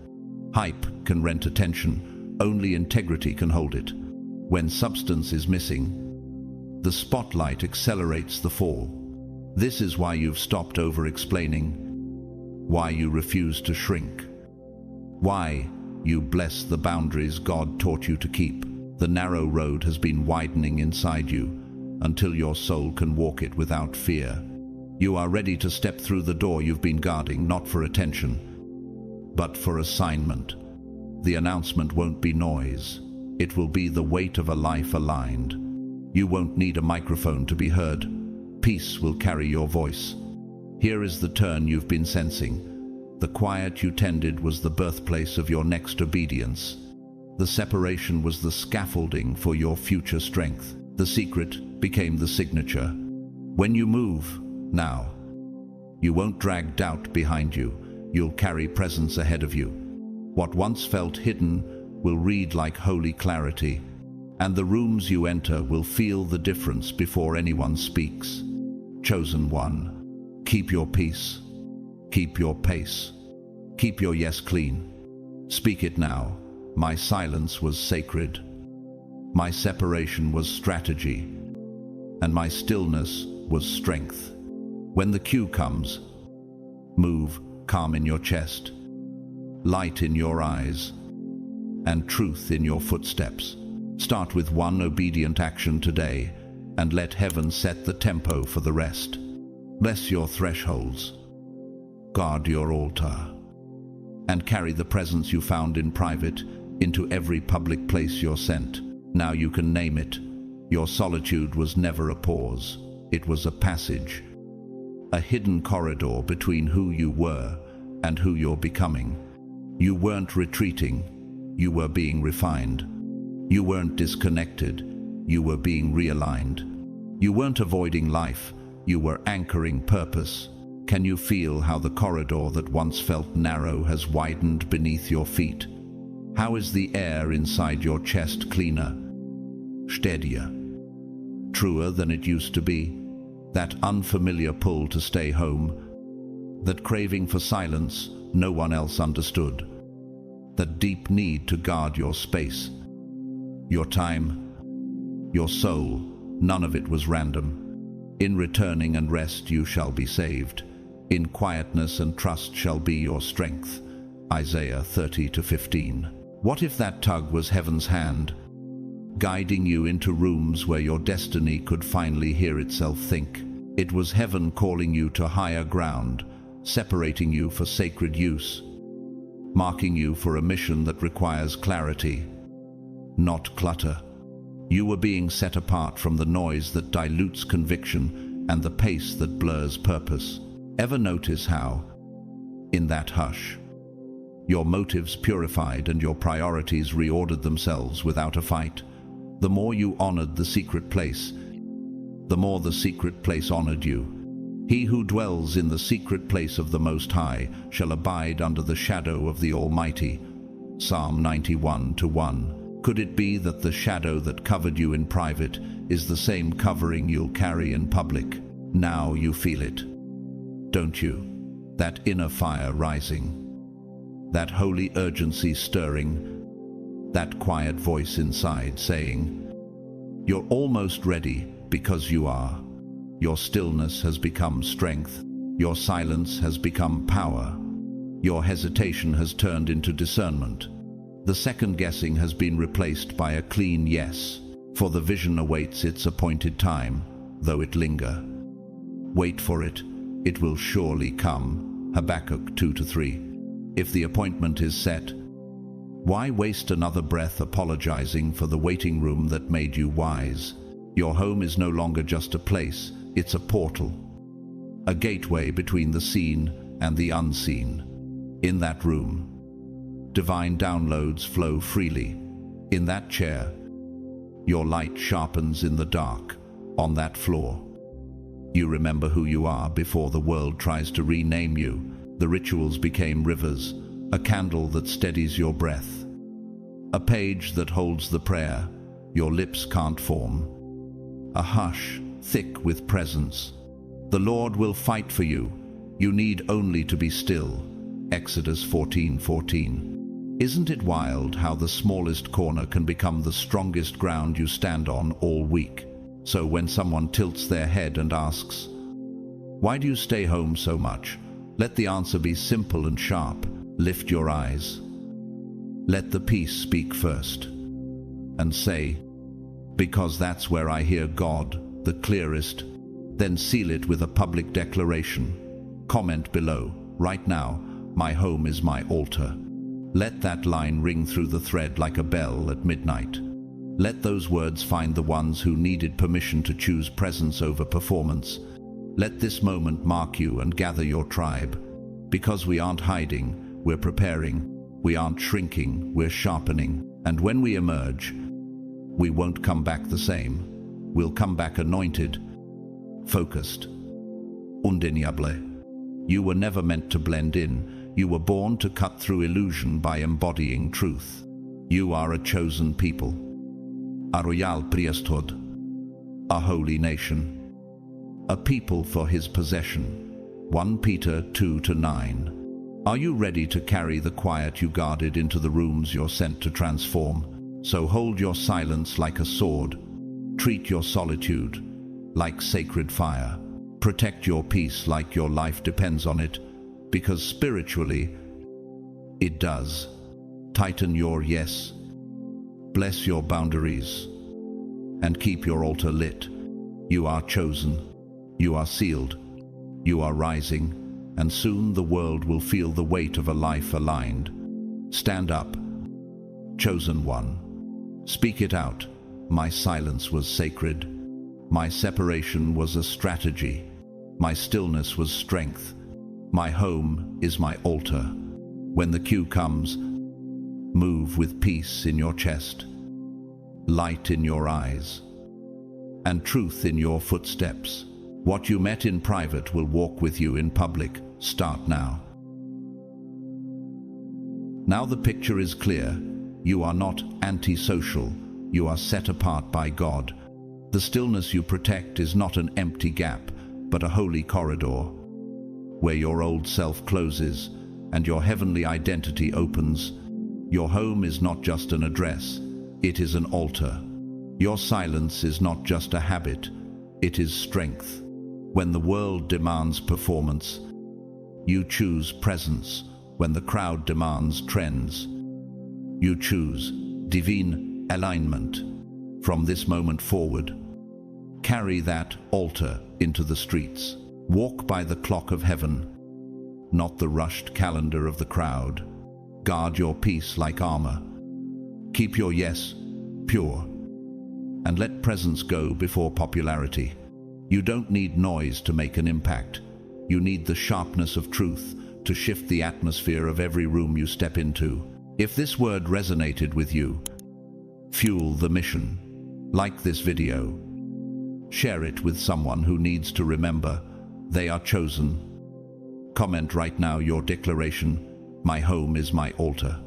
Hype can rent attention, only integrity can hold it. When substance is missing, the spotlight accelerates the fall. This is why you've stopped over-explaining, why you refuse to shrink, why you bless the boundaries God taught you to keep. The narrow road has been widening inside you until your soul can walk it without fear. You are ready to step through the door you've been guarding, not for attention, but for assignment. The announcement won't be noise. It will be the weight of a life aligned. You won't need a microphone to be heard. Peace will carry your voice. Here is the turn you've been sensing. The quiet you tended was the birthplace of your next obedience. The separation was the scaffolding for your future strength. The secret became the signature. When you move, now, you won't drag doubt behind you. You'll carry presence ahead of you. What once felt hidden will read like holy clarity, and the rooms you enter will feel the difference before anyone speaks. Chosen one, keep your peace, keep your pace, keep your yes clean. Speak it now. My silence was sacred. My separation was strategy, and my stillness was strength. When the cue comes, move, calm in your chest, light in your eyes, and truth in your footsteps. Start with one obedient action today, and let heaven set the tempo for the rest. Bless your thresholds, guard your altar, and carry the presence you found in private into every public place you're sent. Now you can name it. Your solitude was never a pause. It was a passage, a hidden corridor between who you were and who you're becoming. You weren't retreating, you were being refined. You weren't disconnected, you were being realigned. You weren't avoiding life, you were anchoring purpose. Can you feel how the corridor that once felt narrow has widened beneath your feet? How is the air inside your chest cleaner, steadier, truer than it used to be? That unfamiliar pull to stay home, that craving for silence no one else understood, that deep need to guard your space, your time, your soul, none of it was random. In returning and rest you shall be saved. In quietness and trust shall be your strength. Isaiah 30:15. What if that tug was heaven's hand, guiding you into rooms where your destiny could finally hear itself think? It was heaven calling you to higher ground, separating you for sacred use, marking you for a mission that requires clarity, not clutter. You were being set apart from the noise that dilutes conviction and the pace that blurs purpose. Ever notice how, In that hush, your motives purified and your priorities reordered themselves without a fight. The more you honored the secret place, the more the secret place honored you. He who dwells in the secret place of the Most High shall abide under the shadow of the Almighty. Psalm 91:1. Could it be that the shadow that covered you in private is the same covering you'll carry in public? Now you feel it, don't you? That inner fire rising, that holy urgency stirring, that quiet voice inside saying, "You're almost ready," because you are. Your stillness has become strength. Your silence has become power. Your hesitation has turned into discernment. The second guessing has been replaced by a clean yes, for the vision awaits its appointed time, though it linger. Wait for it, it will surely come. Habakkuk 2-3. If the appointment is set, why waste another breath apologizing for the waiting room that made you wise? Your home is no longer just a place, it's a portal, a gateway between the seen and the unseen. In that room, divine downloads flow freely. In that chair, your light sharpens in the dark. On that floor, you remember who you are before the world tries to rename you. The rituals became rivers, a candle that steadies your breath, a page that holds the prayer your lips can't form, a hush thick with presence. The Lord will fight for you. You need only to be still. Exodus 14:14. Isn't it wild how the smallest corner can become the strongest ground you stand on all week? So when someone tilts their head and asks, "Why do you stay home so much?" let the answer be simple and sharp. Lift your eyes. Let the peace speak first. And say, "Because that's where I hear God the clearest." Then seal it with a public declaration. Comment below, "Right now, my home is my altar." Let that line ring through the thread like a bell at midnight. Let those words find the ones who needed permission to choose presence over performance. Let this moment mark you and gather your tribe. Because we aren't hiding, we're preparing. We aren't shrinking, we're sharpening. And when we emerge, we won't come back the same. We'll come back anointed, focused. Undeniable. You were never meant to blend in. You were born to cut through illusion by embodying truth. You are a chosen people, a royal priesthood, a holy nation, a people for his possession. 1 Peter 2-9. Are you ready to carry the quiet you guarded into the rooms you're sent to transform? So hold your silence like a sword. Treat your solitude like sacred fire. Protect your peace like your life depends on it, because spiritually, it does. Tighten your yes. Bless your boundaries. And keep your altar lit. You are chosen. You are sealed. You are rising. And soon the world will feel the weight of a life aligned. Stand up. Chosen one. Speak it out. My silence was sacred. My separation was a strategy. My stillness was strength. My home is my altar. When the cue comes, move with peace in your chest, light in your eyes, and truth in your footsteps. What you met in private will walk with you in public. Start now. Now the picture is clear. You are not antisocial. You are set apart by God. The stillness you protect is not an empty gap, but a holy corridor, where your old self closes and your heavenly identity opens. Your home is not just an address, it is an altar. Your silence is not just a habit, it is strength. When the world demands performance, you choose presence. When the crowd demands trends, you choose divine alignment. From this moment forward, carry that altar into the streets. Walk by the clock of heaven, not the rushed calendar of the crowd. Guard your peace like armor. Keep your yes pure, and let presence go before popularity. You don't need noise to make an impact. You need the sharpness of truth to shift the atmosphere of every room you step into. If this word resonated with you, fuel the mission. Like this video. Share it with someone who needs to remember they are chosen. Comment right now your declaration, "My home is my altar."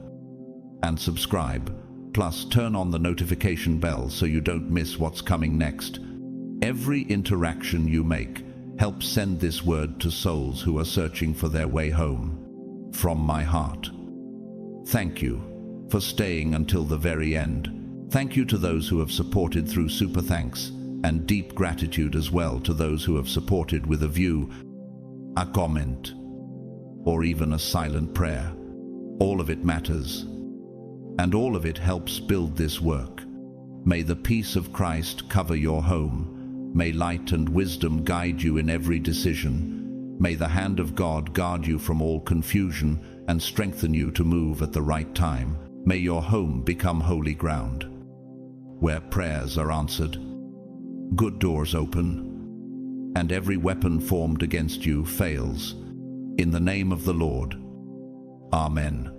And subscribe. Plus, turn on the notification bell so you don't miss what's coming next. Every interaction you make helps send this word to souls who are searching for their way home. From my heart, thank you for staying until the very end. Thank you to those who have supported through super thanks, and deep gratitude as well to those who have supported with a view, a comment, or even a silent prayer. All of it matters, and all of it helps build this work. May the peace of Christ cover your home. May light and wisdom guide you in every decision. May the hand of God guard you from all confusion and strengthen you to move at the right time. May your home become holy ground, where prayers are answered, good doors open, and every weapon formed against you fails. In the name of the Lord. Amen.